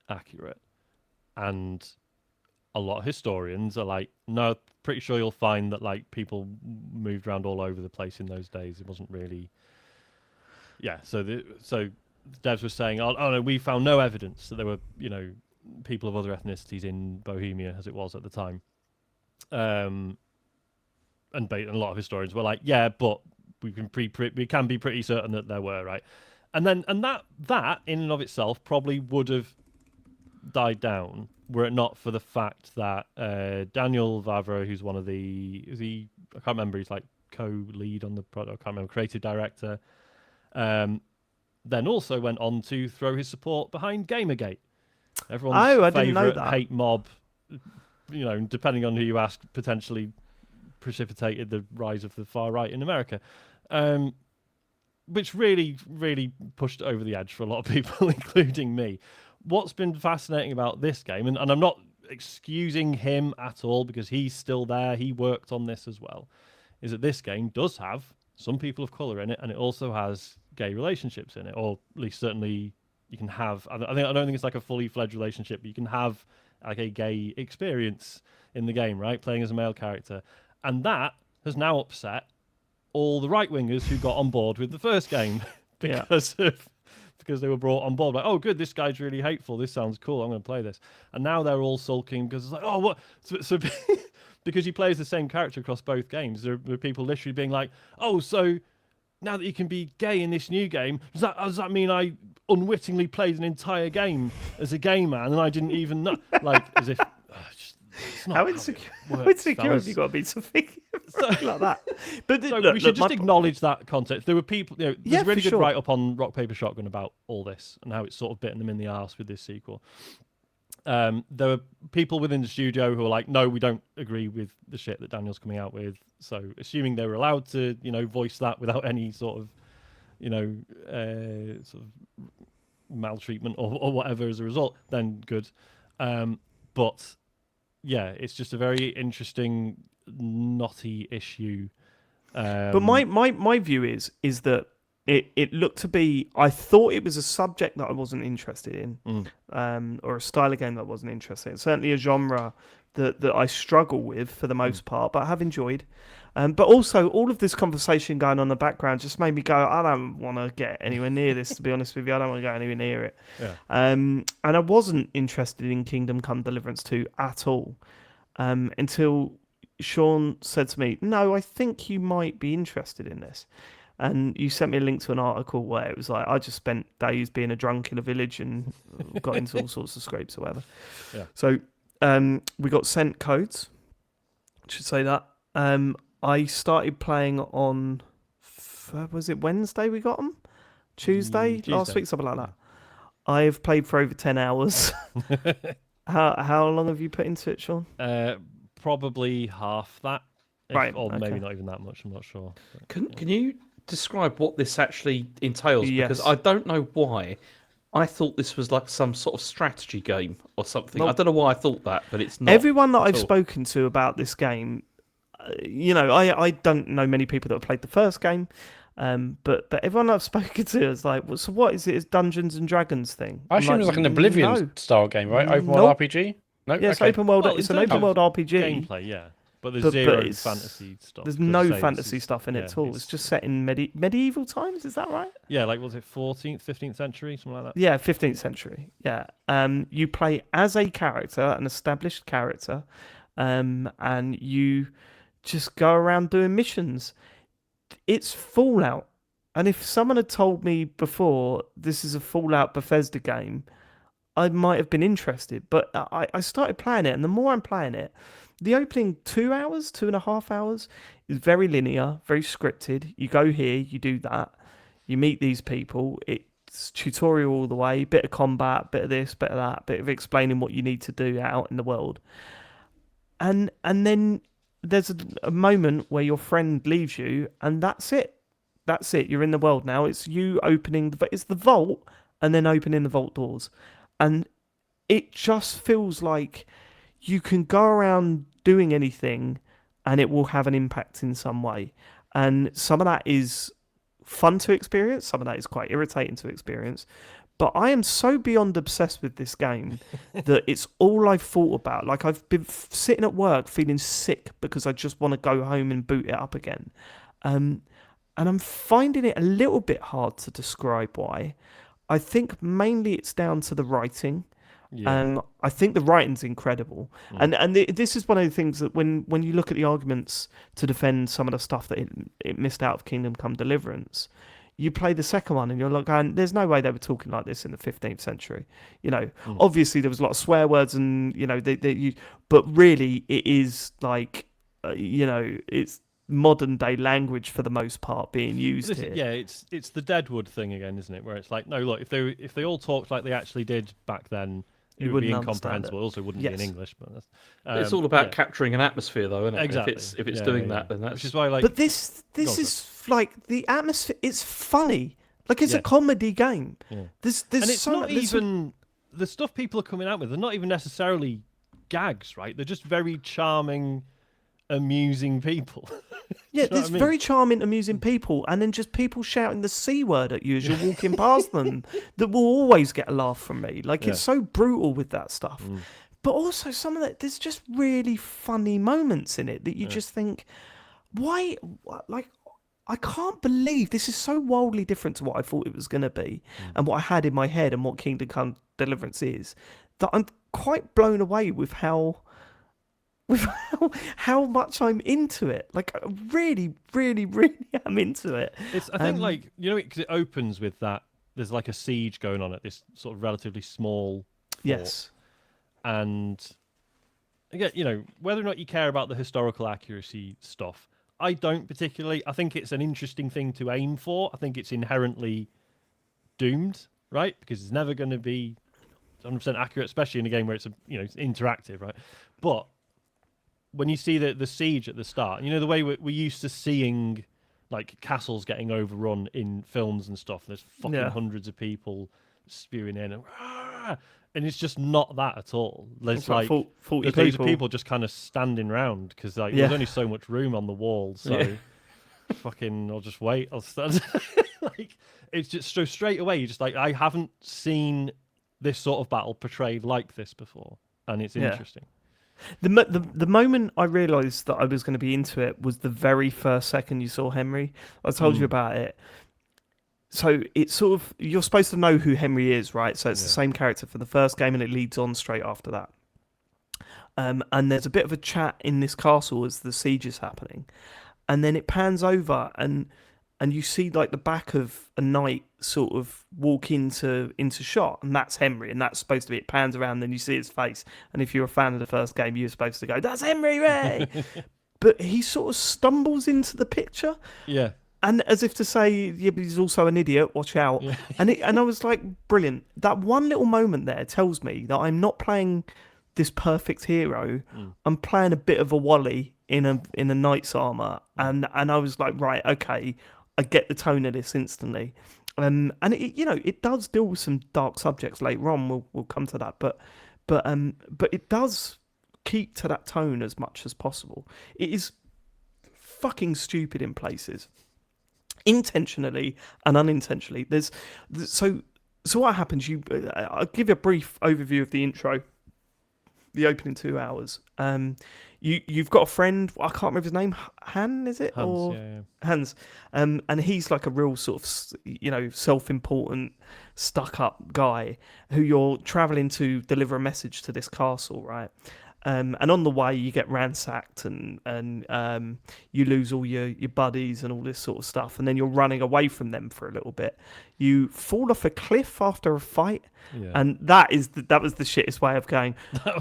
accurate. And a lot of historians are like, no, pretty sure you'll find that like people moved around all over the place in those days. It wasn't really. Yeah. So the devs were saying, oh no, we found no evidence that there were, people of other ethnicities in Bohemia as it was at the time. And a lot of historians were like, yeah, but we can be pretty certain that there were, right? And that in and of itself probably would have died down were it not for the fact that Daniel Vavra, who's one of I can't remember, he's like co-lead on the product, I can't remember, creative director, then also went on to throw his support behind Gamergate. Everyone's I didn't know favourite that. hate mob, depending on who you ask, potentially precipitated the rise of the far right in America, which really, really pushed it over the edge for a lot of people, including me. What's been fascinating about this game, and I'm not excusing him at all because he's still there, he worked on this as well, is that this game does have some people of color in it, and it also has gay relationships in it, or at least certainly you can have. I don't think it's like a fully fledged relationship, but you can have like a gay experience in the game, right? Playing as a male character, and that has now upset all the right wingers who got on board with the first game because they were brought on board like, oh, good, this guy's really hateful. This sounds cool. I'm going to play this, and now they're all sulking because it's like, oh, what? So because you play as the same character across both games, there are people literally being like, oh, so now that you can be gay in this new game, does that mean I unwittingly played an entire game as a gay man and I didn't even know? Like, as if... How insecure have you got to be to think something like that? But we should just acknowledge that context. There were people... there's a really good write-up on Rock, Paper, Shotgun about all this and how it's sort of bitten them in the arse with this sequel. There were people within the studio who were like, no, we don't agree with the shit that Daniel's coming out with. So assuming they were allowed to, voice that without any sort of, sort of maltreatment or whatever as a result, then good. But yeah, it's just a very interesting, knotty issue. But my view is that it looked to be. I thought it was a subject that I wasn't interested in, or a style of game that I wasn't interested in. Certainly a genre that I struggle with for the most part, but I have enjoyed. But also, all of this conversation going on in the background just made me go, I don't want to get anywhere near this, to be honest with you. I don't want to go anywhere near it. Yeah. And I wasn't interested in Kingdom Come Deliverance 2 at all until Sean said to me, no, I think you might be interested in this. And you sent me a link to an article where it was like, I just spent days being a drunk in a village and got into all sorts of scrapes or whatever. Yeah. So we got sent codes. I should say that. I started playing on, was it Wednesday we got them? Tuesday last week, something like that. I've played for over 10 hours. How long have you put into it, Sean? Probably half that. Right. Or maybe not even that much, I'm not sure. But, Can you describe what this actually entails? Yes. Because I don't know why. I thought this was like some sort of strategy game or something. I don't know why I thought that, but it's not. Everyone that I've spoken to about this game, I don't know many people that have played the first game, but everyone I've spoken to is like, well, so what is it? Is Dungeons and Dragons thing? I assume it was like an Oblivion style game, right? Open world RPG? No, yes, okay. open world. Well, it's an open world RPG. Gameplay, yeah. But there's zero fantasy stuff. There's no fantasy stuff in it at all. It's just set in medieval times. Is that right? Yeah, like was it 14th, 15th century, something like that? Yeah, 15th century. Yeah. You play as a character, an established character, and you just go around doing missions. It's Fallout. And if someone had told me before this is a Fallout Bethesda game, I might have been interested. But I started playing it, and the more I'm playing it, the opening 2.5 hours, is very linear, very scripted. You go here, you do that, you meet these people. It's tutorial all the way, bit of combat, bit of this, bit of that, bit of explaining what you need to do out in the world. And then there's a moment where your friend leaves you, and that's it. That's it. You're in the world now. It's you opening it's the vault and then opening the vault doors. And it just feels like you can go around doing anything and it will have an impact in some way. And some of that is fun to experience. Some of that is quite irritating to experience. But I am so beyond obsessed with this game that it's all I've thought about. Like, I've been sitting at work feeling sick because I just want to go home and boot it up again. And I'm finding it a little bit hard to describe why. I think mainly it's down to the writing. Yeah. I think the writing's incredible. And this is one of the things that when you look at the arguments to defend some of the stuff that it missed out of Kingdom Come Deliverance, you play the second one and you're like, going, there's no way they were talking like this in the 15th century. Obviously there was a lot of swear words and, but really it is like, it's modern day language for the most part being used here. Yeah, it's the Deadwood thing again, isn't it? Where it's like, no, look, if they all talked like they actually did back then, it would be incomprehensible. It also wouldn't be in English. But it's all about capturing an atmosphere, though, isn't it? Exactly. If it's doing that, then that's which is why, like. But this is like the atmosphere. It's funny. Like it's a comedy game. Yeah. There's and it's so not even the stuff people are coming out with. They're not even necessarily gags, right? They're just very charming amusing people. Yeah, you know there's what I mean? very charming, amusing people, and then just people shouting the C word at you as you're walking past them that will always get a laugh from me. Like, Yeah. it's so brutal with that stuff. Mm. But also, some of that, there's just really funny moments in it that you Yeah. just think, why? Like, I can't believe this is so wildly different to what I thought it was going to be and what I had in my head and what Kingdom Come Deliverance is, that I'm quite blown away with with how much I'm into it. Like, I really, really, really am into it. I think, like, you know, because it opens with that. There's like a siege going on at this sort of relatively small fort. Yes. And again, you know, whether or not you care about the historical accuracy stuff, I don't particularly. I think it's an interesting thing to aim for. I think it's inherently doomed, right? Because it's never going to be 100% accurate, especially in a game where it's it's interactive, right? But when you see the siege at the start, you know, the way we're used to seeing like castles getting overrun in films and stuff, there's fucking hundreds of people spewing in and it's just not that at all. There's It's like 40 there's loads of people just kind of standing around because like there's only so much room on the wall, so fucking I'll just wait, I'll stand. Like, it's just so straight away you're just like, I haven't seen this sort of battle portrayed like this before, and it's interesting. The moment I realised that I was going to be into it was the very first second you saw Henry. I told you about it. So it's sort of, you're supposed to know who Henry is, right? So it's the same character for the first game, and it leads on straight after that. And there's a bit of a chat in this castle as the siege is happening, and then it pans over and you see like the back of a knight sort of walk into shot, and that's Henry, and that's supposed to be, it pans around, and then you see his face, and if you're a fan of the first game, you're supposed to go, that's Henry Ray. But he sort of stumbles into the picture, and as if to say, yeah, but he's also an idiot, watch out. And I was like, brilliant. That one little moment there tells me that I'm not playing this perfect hero. I'm playing a bit of a Wally in a knight's armor, and I was like, right, okay, I get the tone of this instantly. And it, you know, it does deal with some dark subjects later on. We'll come to that, but it does keep to that tone as much as possible. It is fucking stupid in places, intentionally and unintentionally. So what happens? I'll give you a brief overview of the intro. The opening 2 hours. You've got a friend. I can't remember his name. Han, is it? Hans, Hans. And he's like a real sort of, self-important, stuck-up guy who you're traveling to deliver a message to this castle, right? And on the way you get ransacked and you lose all your buddies and all this sort of stuff, and then you're running away from them for a little bit. You fall off a cliff after a fight, and that was the shittest way of going.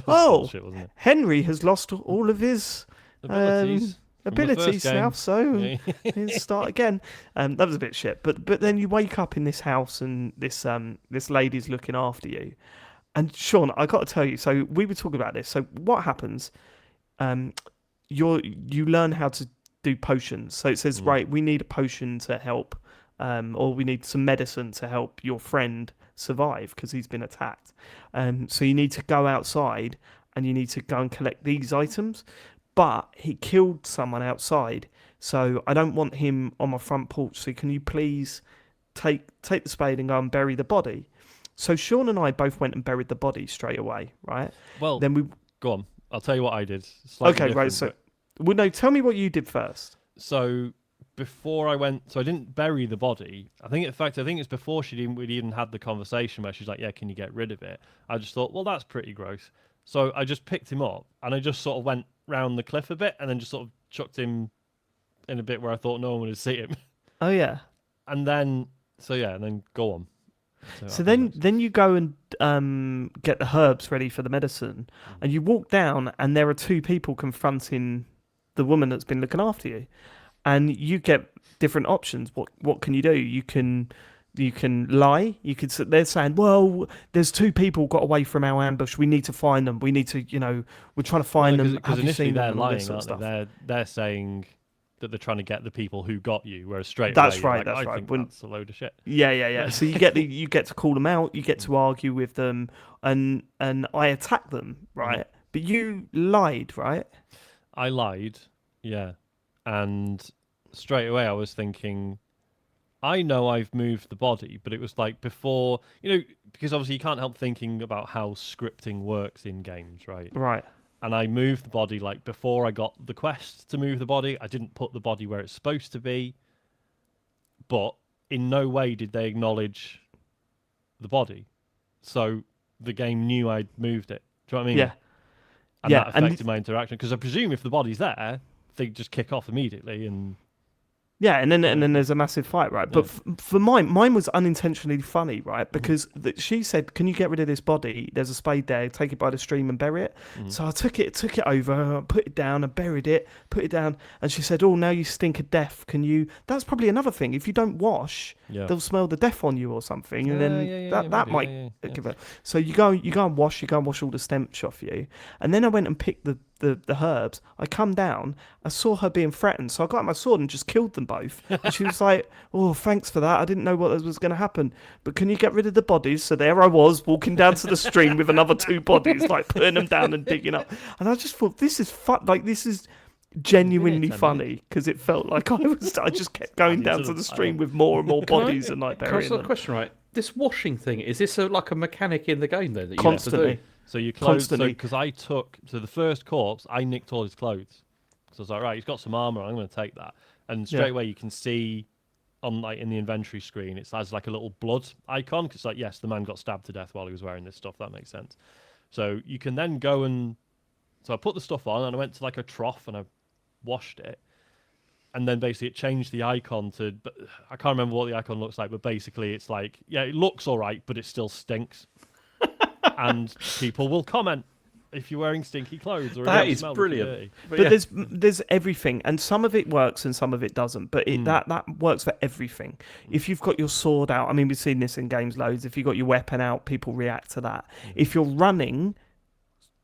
Bullshit, wasn't it? Henry has lost all of his abilities now, so he'll start again. That was a bit shit, but then you wake up in this house and this lady's looking after you. And Sean, I got to tell you, so we were talking about this. So what happens? You learn how to do potions. So it says, right, we need a potion to help, or we need some medicine to help your friend survive because he's been attacked. So you need to go outside and you need to go and collect these items. But he killed someone outside, so I don't want him on my front porch. So can you please take the spade and go and bury the body? So Sean and I both went and buried the body straight away, right? Well, then we go on. I'll tell you what I did. Slightly right. So, well, no, tell me what you did first. So before I went, so I didn't bury the body. I think it's before we'd even had the conversation where she's like, "Yeah, can you get rid of it?" I just thought, well, that's pretty gross. So I just picked him up and I just sort of went round the cliff a bit and then just sort of chucked him in a bit where I thought no one would see him. Oh yeah. And then go on. So then you go and get the herbs ready for the medicine, and you walk down, and there are two people confronting the woman that's been looking after you, and you get different options. What can you do? You can lie. You could. They're saying, well, there's two people got away from our ambush. We need to find them. We need to, we're trying to find them. Because initially they're lying, sort of aren't they? They're saying that they're trying to get the people who got you, whereas straight that's away, right. Like, that's I right. think that's a load of shit. Yeah. So you get to call them out. You get to argue with them, and I attack them, right? But you lied, right? I lied, Yeah. And straight away I was thinking, I know I've moved the body, but it was like before, because obviously you can't help thinking about how scripting works in games, right? Right. And I moved the body like before I got the quest to move the body. I didn't put the body where it's supposed to be, but in no way did they acknowledge the body. So the game knew I'd moved it. Do you know what I mean? Yeah. And Yeah. that affected my interaction because I presume if the body's there, they just kick off immediately and Yeah, and then there's a massive fight, right? But for mine was unintentionally funny, right? Because she said, "Can you get rid of this body? There's a spade there. Take it by the stream and bury it." So I took it over, put it down, and buried it. Put it down, and she said, "Oh, now you stink of death. Can you?" That's probably another thing. If you don't wash, they'll smell the death on you or something, and then that might give it. So you go and wash all the stench off you, and then I went and picked the herbs. I come down, I saw her being threatened, so I got out my sword and just killed them both. And she was like, "Oh, thanks for that. I didn't know what was going to happen, but can you get rid of the bodies?" So there I was, walking down to the stream with another 2 bodies, like putting them down and digging up. And I just thought, this is fun. Like, this is genuinely funny because it felt like I just kept going down to the stream with more and more bodies and like Can I burying ask a them. question, right? This washing thing, is this like a mechanic in the game, though, that you Constantly. have to do? So your clothes, Constantly. because I took to the first corpse, I nicked all his clothes. So I was like, right, he's got some armor. I'm going to take that. And straight away, you can see on like in the inventory screen, it has like a little blood icon because like, yes, the man got stabbed to death while he was wearing this stuff. That makes sense. So you can then go and so I put the stuff on and I went to like a trough and I washed it. And then basically it changed the icon to, I can't remember what the icon looks like, but basically it's like, yeah, it looks all right, but it still stinks. And people will comment if you're wearing stinky clothes or That if you is smell brilliant. dirty. But there's everything, and some of it works and some of it doesn't. But that works for everything. If you've got your sword out, I mean, we've seen this in games loads. If you've got your weapon out, people react to that. If you're running,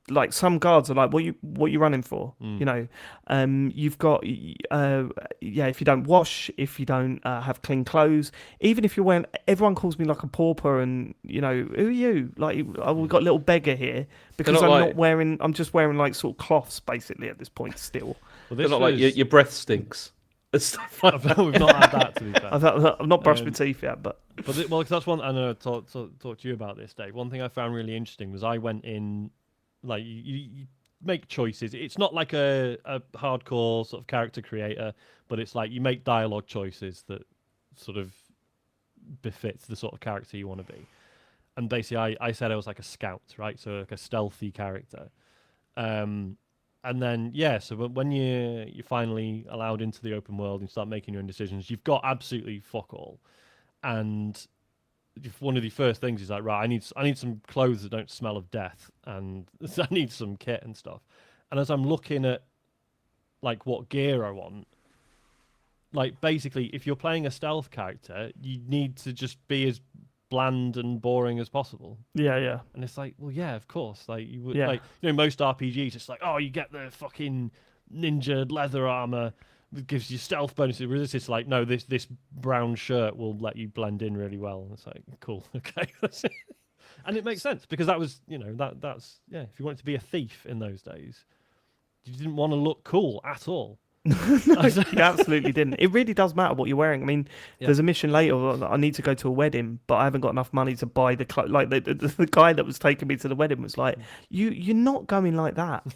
like some guards are like, what you running for? You've got if you don't wash, if you don't have clean clothes, even if you're wearing, everyone calls me like a pauper, and who are you? Like, we've got a little beggar here because I'm just wearing like sort of cloths basically at this point still. Well, They're not like your breath stinks. And stuff like that. We've not had that, to be fair. I've not brushed my teeth yet, but That's one. I know I talked to you about this, Dave. One thing I found really interesting was I went in, like you make choices. It's not like a hardcore sort of character creator, but it's like you make dialogue choices that sort of befits the sort of character you want to be. And basically, I said I was like a scout, right? So like a stealthy character. And then so when you're finally allowed into the open world and start making your own decisions, you've got absolutely fuck all. And one of the first things is like, right, I need some clothes that don't smell of death, and I need some kit and stuff. And as I'm looking at like what gear I want, like basically, if you're playing a stealth character, you need to just be as bland and boring as possible. yeah. And it's like, well, yeah, of course. Like you would, Yeah. like most RPGs, it's like, oh, you get the fucking ninja leather armor. It gives you stealth bonuses. Whereas it's like, no, this brown shirt will let you blend in really well. And it's like, cool, okay. And it makes sense because that was, that's if you wanted to be a thief in those days, you didn't want to look cool at all. No, you absolutely didn't. It really does matter what you're wearing. I mean, there's a mission later. I need to go to a wedding, but I haven't got enough money to buy the clothes. Like the guy that was taking me to the wedding was like, "You're not going like that.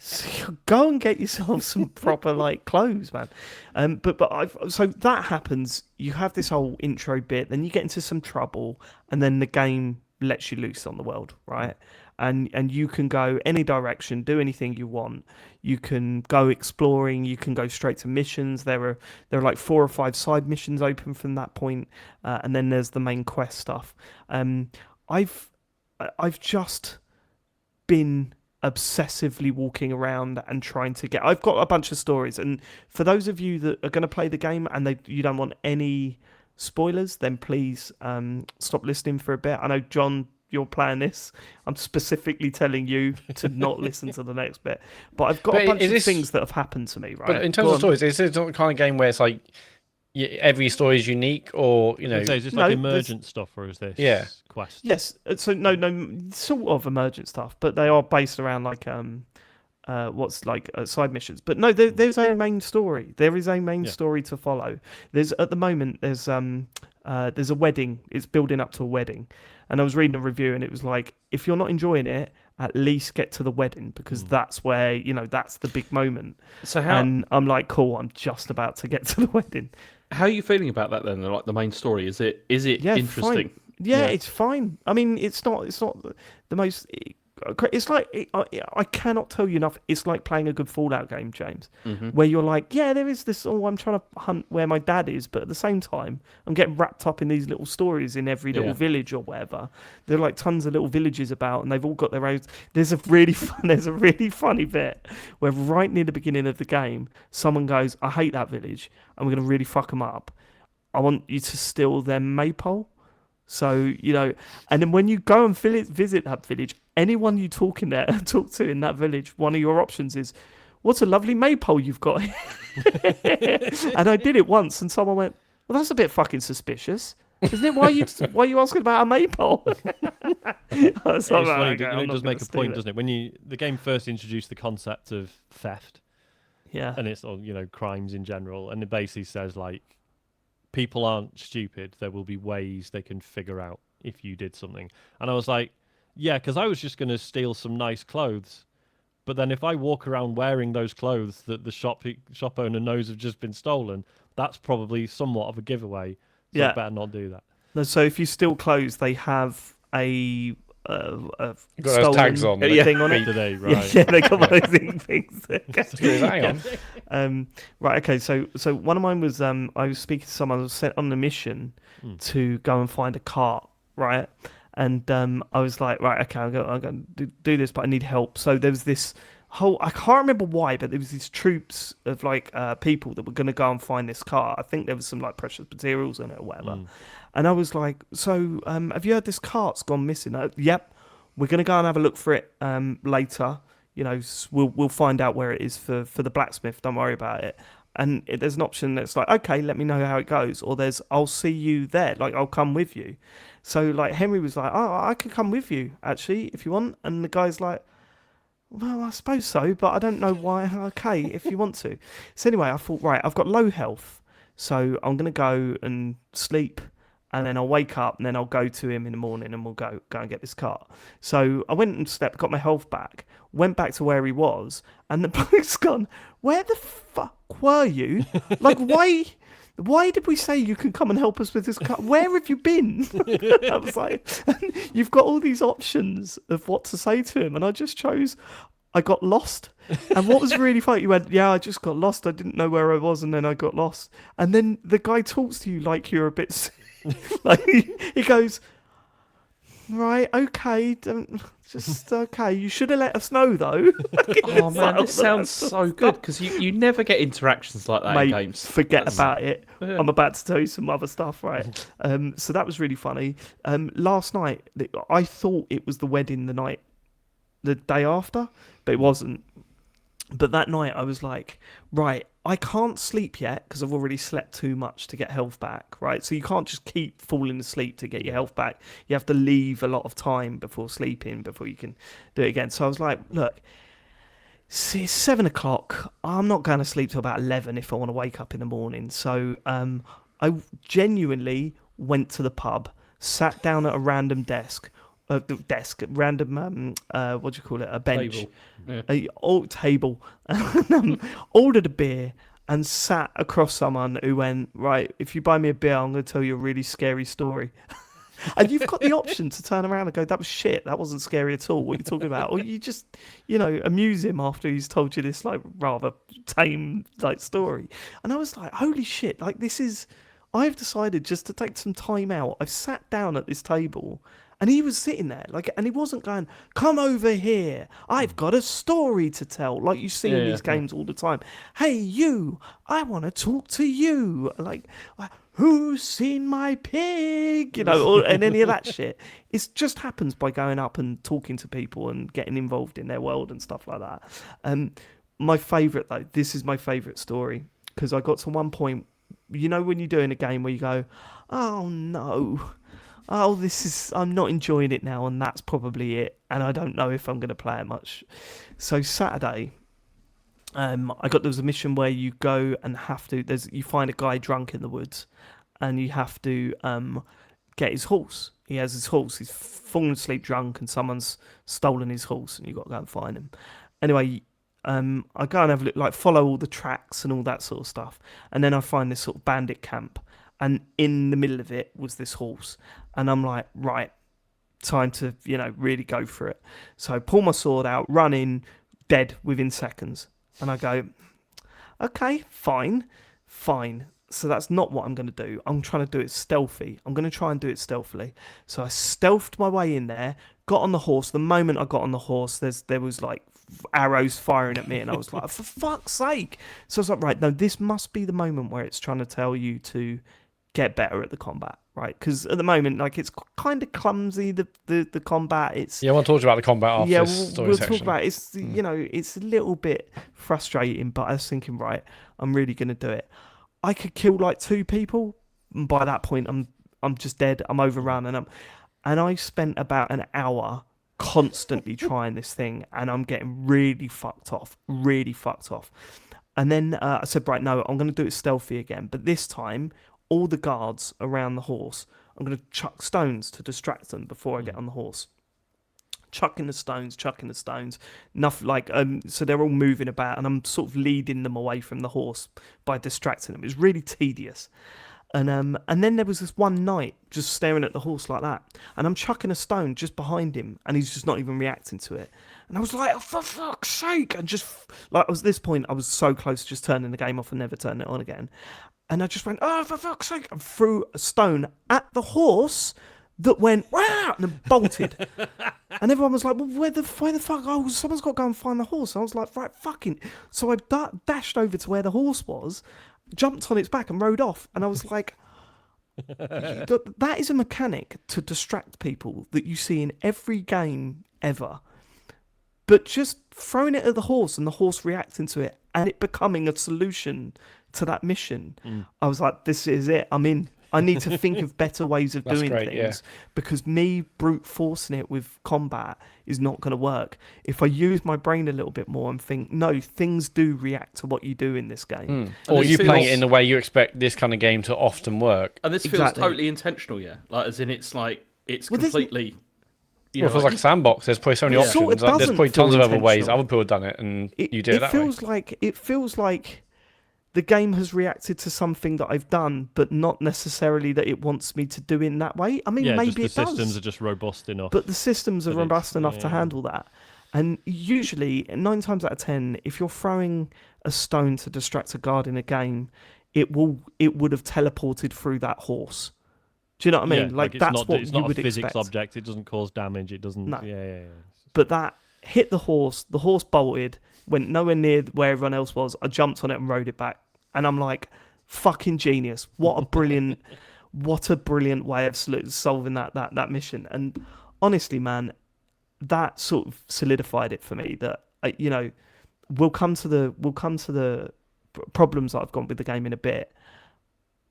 So go and get yourself some proper like clothes, man." So that happens. You have this whole intro bit, then you get into some trouble, and then the game lets you loose on the world, right? And you can go any direction, do anything you want. You can go exploring. You can go straight to missions. There are like 4 or 5 side missions open from that point, and then there's the main quest stuff. I've just been obsessively walking around and trying to get. I've got a bunch of stories, and for those of you that are going to play the game and you don't want any spoilers, then please stop listening for a bit. I know, John, you're playing this. I'm specifically telling you to not listen to the next bit. But I've got a bunch of things that have happened to me, right? But in terms of stories, is this the kind of game where it's like every story is unique, or Is this like emergent stuff, or is this quest? Yes. So no, sort of emergent stuff, but they are based around like what's like side missions. But no, there's a main story. There is a main story to follow. There's at the moment there's a wedding. It's building up to a wedding, and I was reading a review, and it was like, if you're not enjoying it, at least get to the wedding, because that's where that's the big moment. So how And I'm like, cool, I'm just about to get to the wedding. how are you feeling about that then? Like the main story, is it Yeah, interesting? fine. Yeah, it's fine. I mean, it's not the most. It's like I cannot tell you enough. It's like playing a good Fallout game, James, where you're like, yeah, there is this. Oh, I'm trying to hunt where my dad is, but at the same time, I'm getting wrapped up in these little stories in every little village or whatever. There are like tons of little villages about, and they've all got their own. There's a really funny bit where right near the beginning of the game, someone goes, "I hate that village. I'm going to really fuck them up. I want you to steal their maypole." So, and then when you go and visit that village, anyone you talk to in that village, one of your options is, "What a lovely maypole you've got." And I did it once, and someone went, "Well, that's a bit fucking suspicious, isn't it? Why are you asking about a maypole?" I was It's like, funny, "Okay, it I'm not does make gonna a point, steal it." doesn't it? When the game first introduced the concept of theft, Yeah. and it's all crimes in general, and it basically says like, people aren't stupid. There will be ways they can figure out if you did something. And I was like, yeah, because I was just going to steal some nice clothes. But then if I walk around wearing those clothes that the shop owner knows have just been stolen, that's probably somewhat of a giveaway. So I better not do that. No, so if you steal clothes, they have a got those stolen tags on. thing on it. Today, right? Yeah, they got one of those things. Hang on. Right, okay. So one of mine was I was speaking to someone. I was sent on a mission to go and find a cart, right? And I was like, right, okay, I'm going to do this, but I need help. So there was this whole, I can't remember why, but there was these troops of like people that were going to go and find this cart. I think there was some like precious materials in it or whatever. And I was like, so have you heard this cart's gone missing? Yep, we're going to go and have a look for it later. We'll find out where it is for the blacksmith. Don't worry about it. And there's an option that's like, okay, let me know how it goes. Or there's, I'll see you there. Like, I'll come with you. So like Henry was like, oh, I can come with you actually if you want. And the guy's like, well, I suppose so, but I don't know why. Okay, if you want to. So anyway, I thought, right, I've got low health, so I'm gonna go and sleep, and then I'll wake up, and then I'll go to him in the morning, and we'll go and get this cart. So I went and slept, got my health back, went back to where he was, and the bloke's gone, "Where the fuck were you? Like, why did we say you can come and help us with this cart? Where have you been?" I was like, you've got all these options of what to say to him, and I just chose, I got lost. And what was really funny, you went, yeah, I just got lost. I didn't know where I was, and then I got lost. And then the guy talks to you like you're a bit like he goes, right, okay, okay. You should have let us know though. Oh man, this sounds so good because you never get interactions like that Mate, in games. forget about it. I'm about to tell you some other stuff, right? So that was really funny. Last night, I thought it was the wedding the day after, but it wasn't. But that night I was like, right, I can't sleep yet because I've already slept too much to get health back, right? So you can't just keep falling asleep to get your health back. You have to leave a lot of time before sleeping before you can do it again. So I was like, look, it's 7 o'clock. I'm not going to sleep till about 11 if I want to wake up in the morning. So I genuinely went to the pub, sat down at a random what do you call it? A bench, Table. Yeah. a table, and ordered a beer and sat across someone who went, right, if you buy me a beer, I'm going to tell you a really scary story. And you've got the option to turn around and go, that was shit, that wasn't scary at all, what are you talking about? Or you just, amuse him after he's told you this like rather tame like story. And I was like, holy shit, like I've decided just to take some time out. I've sat down at this table. And he was sitting there, and he wasn't going, come over here, I've got a story to tell, like you see in these games all the time. Hey, you, I want to talk to you. Like, who's seen my pig? And any of that shit. It just happens by going up and talking to people and getting involved in their world and stuff like that. My favourite, though, this is my favourite story, because I got to one point, when you're doing a game where you go, oh no, oh, I'm not enjoying it now, and that's probably it. And I don't know if I'm going to play it much. So Saturday, there was a mission where you go and you find a guy drunk in the woods, and you have to get his horse. He has his horse. He's fallen asleep drunk, and someone's stolen his horse, and you've got to go and find him. Anyway, I go and have a look, like follow all the tracks and all that sort of stuff, and then I find this sort of bandit camp, and in the middle of it was this horse, and I'm like, right, time to really go for it. So I pull my sword out, run in, dead within seconds, and I go, okay, fine. So that's not what I'm going to do. I'm trying to do it stealthy. I'm going to try and do it stealthily. So I stealthed my way in there, got on the horse. The moment I got on the horse, there was like arrows firing at me, and I was like, for fuck's sake. So I was like, right, no, this must be the moment where it's trying to tell you to get better at the combat, right? Because at the moment, like, it's kind of clumsy, the combat. It's Yeah, we'll talk about the combat after this story we'll section. talk about it. It's it's a little bit frustrating, but I was thinking, right, I'm really gonna do it. I could kill like 2 people, and by that point I'm just dead. I'm overrun, and I spent about an hour constantly trying this thing, and I'm getting really fucked off. And then I said, right, no, I'm going to do it stealthy again, but this time all the guards around the horse, I'm going to chuck stones to distract them before I get on the horse. Chucking the stones. Enough, like, so they're all moving about, and I'm sort of leading them away from the horse by distracting them. It was really tedious. And then there was this one knight just staring at the horse like that, and I'm chucking a stone just behind him, and he's just not even reacting to it. And I was like, oh, for fuck's sake! And just like, at this point, I was so close to just turning the game off and never turning it on again. And I just went, oh, for fuck's sake! And threw a stone at the horse that went, wow, and then bolted. And everyone was like, well, where the fuck? Oh, someone's got to go and find the horse. And I was like, right, fucking. So I dashed over to where the horse was, jumped on its back and rode off. And I was like, that is a mechanic to distract people that you see in every game ever. But just throwing it at the horse and the horse reacting to it and it becoming a solution to that mission, I was like, this is it. I'm in. I need to think of better ways of doing things, because me brute forcing it with combat is not going to work. If I use my brain a little bit more and think, no, things do react to what you do in this game. Or you play it in the way you expect this kind of game to often work. And this feels totally intentional, yeah. Like, as in, it's like, it's completely... Well, it feels like a sandbox. There's probably so many options. There's probably tons of other ways other people have done it, and you do it that way. It feels like the game has reacted to something that I've done, but not necessarily that it wants me to do in that way. I mean, maybe it does. The systems are just robust enough. But the systems are robust enough to handle that. And usually, 9 times out of 10, if you're throwing a stone to distract a guard in a game, it would have teleported through that horse. Do you know what I mean? Yeah, like that's what you would expect. It's not a physics object. It doesn't cause damage. It doesn't. No. Yeah. But that hit the horse. The horse bolted, went nowhere near where everyone else was. I jumped on it and rode it back. And I'm like, fucking genius! What a brilliant way of solving that mission. And honestly, man, that sort of solidified it for me. That we'll come to the problems that I've got with the game in a bit.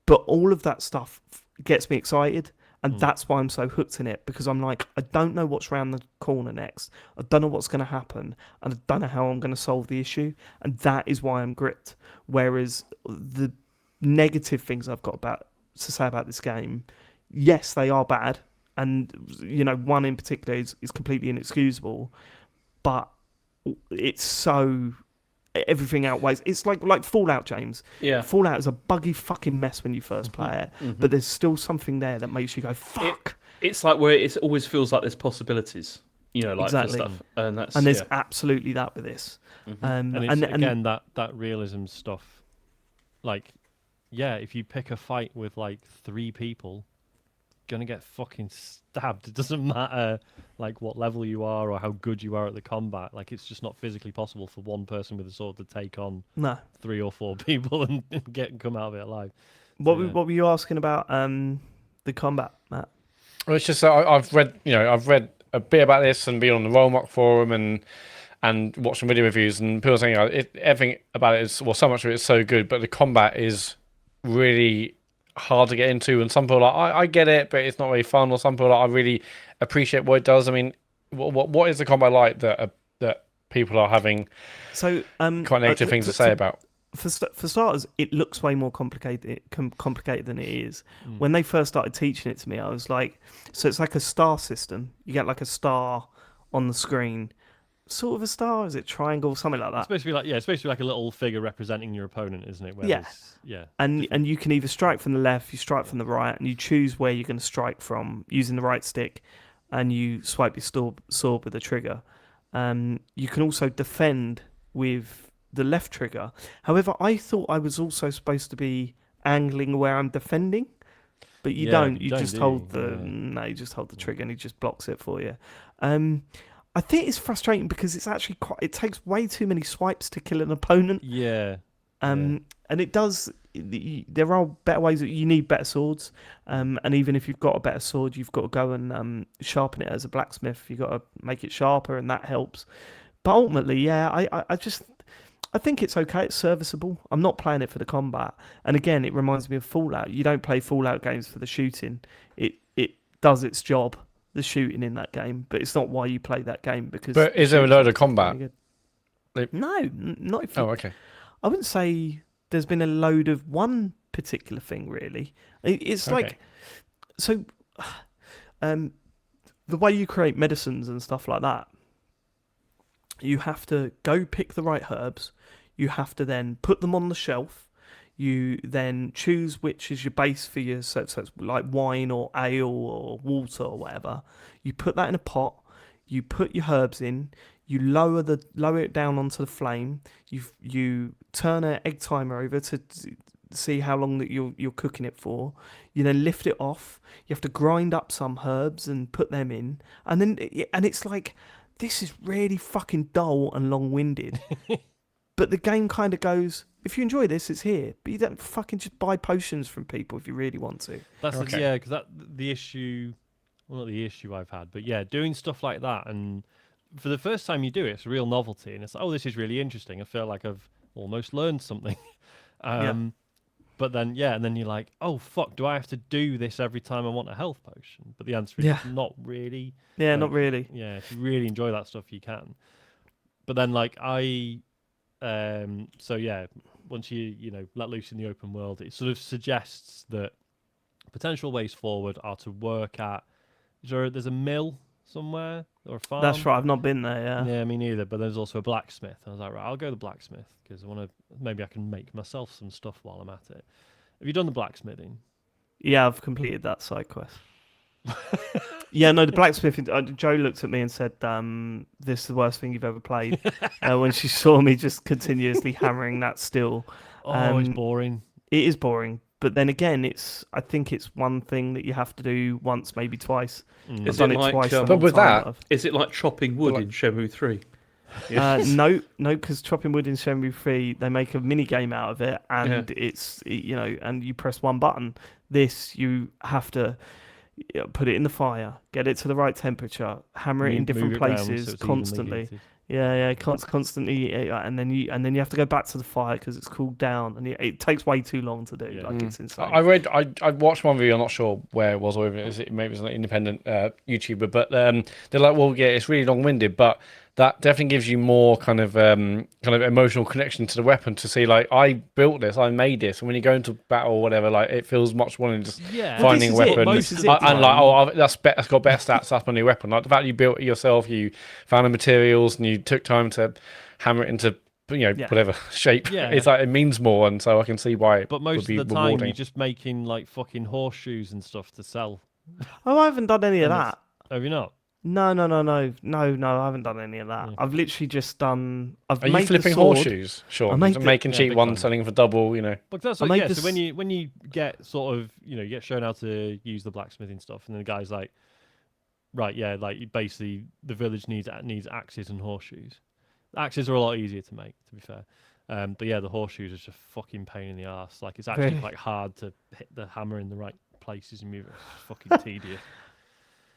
But all of that stuff gets me excited, and that's why I'm so hooked in it, because I'm like, I don't know what's around the corner next. I don't know what's going to happen, and I don't know how I'm going to solve the issue, and that is why I'm gripped. Whereas the negative things I've got to say about this game, yes, they are bad, and one in particular is completely inexcusable, but it's so... everything outweighs. It's like Fallout, James. Yeah. Fallout is a buggy fucking mess when you first play it, but there's still something there that makes you go, fuck. It's like where it always feels like there's possibilities, exactly. For stuff. And there's absolutely that with this. And it's, again, that realism stuff. Like, yeah, if you pick a fight with like 3 people, you're gonna get fucking stabbed. It doesn't matter like what level you are or how good you are at the combat. Like, it's just not physically possible for one person with a sword to take on 3 or 4 people and come out of it alive. What were you asking about the combat, Matt? Well, it's just I've read a bit about this and been on the Rollmock forum and watched some video reviews, and people are saying everything about it is, well, so much of it is so good, but the combat is really hard to get into, and some people are like, I get it, but it's not really fun, or some people are like, I really appreciate what it does. I mean, what is the combat like that people are having So, quite negative things to say about? for starters, it looks way more complicated than it is. When they first started teaching it to me, I was like, so it's like a star system. You get like a star on the screen, sort of a star. Is it triangle, something like It's that? supposed to be like it's supposed to be like a little figure representing your opponent, isn't it? Where Yeah. And different- you can either strike from the left, you strike from the right, and you choose where you're going to strike from using the right stick, and you swipe your sword with the trigger. You can also defend with the left trigger. However, I thought I was also supposed to be angling where I'm defending, but you don't. You just hold the no, you just hold the trigger, and he just blocks it for you. I think it's frustrating because it's actually it takes way too many swipes to kill an opponent. Yeah. And it does. There are better ways that you need better swords. And even if you've got a better sword, you've got to go and sharpen it as a blacksmith. You've got to make it sharper, and that helps. But ultimately, yeah, I think it's okay. It's serviceable. I'm not playing it for the combat. And again, it reminds me of Fallout. You don't play Fallout games for the shooting. It does its job, the shooting in that game, but it's not why you play that game. Because But is there a load of combat? No, not if you, Oh, okay. I wouldn't say there's been a load of one particular thing really. It's Okay. like so the way you create medicines and stuff like that, you have to go pick the right herbs, you have to then put them on the shelf, you then choose which is your base for your so it's like wine or ale or water or whatever. You put that in a pot, you put your herbs in, you lower it down onto the flame, you turn an egg timer over to see how long that you're cooking it for. You then lift it off, you have to grind up some herbs and put them in, and it's like, this is really fucking dull and long-winded. But the game kind of goes, if you enjoy this, it's here. But you don't fucking just buy potions from people if you really want to. That's Okay. because that the issue, well, not the issue I've had, but yeah, doing stuff like that, and for the first time you do it, it's a real novelty, and it's like, oh, this is really interesting. I feel like I've almost learned something. But then and then you're like, oh fuck, do I have to do this every time I want a health potion? But the answer is not really. Yeah, not really. Yeah, if you really enjoy that stuff, you can. But then like so yeah, once you let loose in the open world, it sort of suggests that potential ways forward are to work at. There's a mill somewhere or a farm? That's right. I've not been there. Yeah. Yeah, me neither. But there's also a blacksmith. I was like, right, I'll go to the blacksmith because I want to. Maybe I can make myself some stuff while I'm at it. Have you done the blacksmithing? Yeah, I've completed that side quest. Yeah, no, the blacksmith. Joe looked at me and said, "This is the worst thing you've ever played." When she saw me just continuously hammering that still. Oh, it's boring. It is boring, but then again, I think it's one thing that you have to do once, maybe twice. I've Is done it it like, twice. the but whole with time that- Is it like chopping wood in Shenmue 3? no, because chopping wood in Shenmue 3, they make a mini game out of it, and and you press one button. This, you have to put it in the fire, get it to the right temperature, hammer it in different Move it round so places it's evenly constantly. heated. Constantly, and then you have to go back to the fire because it's cooled down, and it takes way too long to do. Yeah. Like it's insane. I watched one video. I'm not sure where it was, or maybe it was an independent YouTuber, but they're like, well, yeah, it's really long-winded, but that definitely gives you more kind of emotional connection to the weapon to see, like, I built this, I made this, and when you go into battle or whatever, like, it feels much more than just finding a this is it. weapon. Most of the And time- like, oh, that's got better stats, that's my new weapon. Like the fact you built it yourself, you found the materials, and you took time to hammer it into whatever shape. Yeah. It's like, it means more, and so I can see why it But would most be of the time, rewarding. you're just making like fucking horseshoes and stuff to sell. Oh, I haven't done any of And that. Have you not? No, I haven't done any of that. Yeah. I've literally just done. I've Are you made the flipping sword. horseshoes? Sure. I made Making yeah, cheap big ones, time. selling for double, But that's I what, made yeah. this- So when you get sort of you get shown how to use the blacksmithing stuff, and then the guy's like, right, yeah, like basically the village needs axes and horseshoes. Axes are a lot easier to make, to be fair. But yeah, the horseshoes are just a fucking pain in the ass. Like it's actually Really? quite hard to hit the hammer in the right places and move it. It's fucking tedious.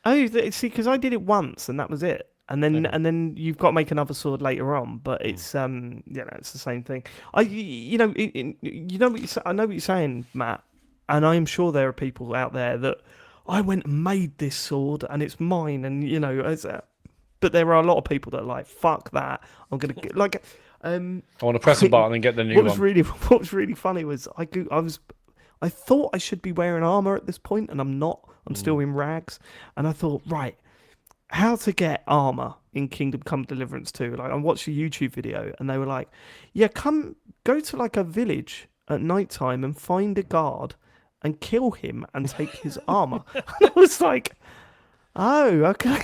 Oh, see, because I did it once and that was it, and then Okay. you've got to make another sword later on. But it's it's the same thing. I what you I know what you're saying, Matt. And I am sure there are people out there that I went and made this sword and it's mine, and but there are a lot of people that are like, fuck that. I'm gonna get like. I want to press a button and get the new one. What was really funny was I thought I should be wearing armor at this point, and I'm not. I'm still in rags, and I thought, right, how to get armor in Kingdom Come Deliverance 2. Like, I watched a YouTube video, and they were like, yeah, go to like a village at nighttime and find a guard and kill him and take his armor. And I was like, oh, okay.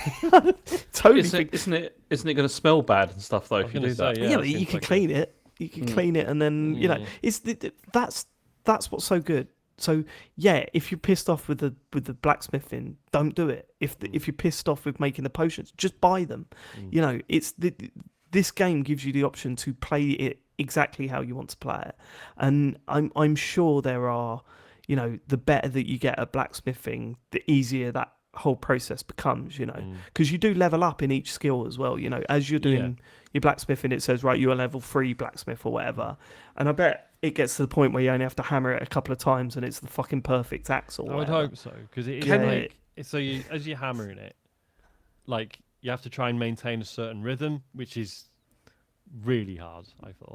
Totally. Isn't it going to smell bad and stuff though if you do that? Yeah, but you can clean it. You can clean it, and then that's what's so good. So yeah, if you're pissed off with the blacksmithing, don't do it. If you're pissed off with making the potions, just buy them. This game gives you the option to play it exactly how you want to play it, and I'm sure there are, the better that you get at blacksmithing, the easier that whole process becomes, because you do level up in each skill as well. As you're doing your blacksmithing, it says, right, you're a level 3 blacksmith or whatever, and I bet it gets to the point where you only have to hammer it a couple of times and it's the fucking perfect axe or whatever. I would hope so, because it is so as you're hammering it, like, you have to try and maintain a certain rhythm, which is really hard.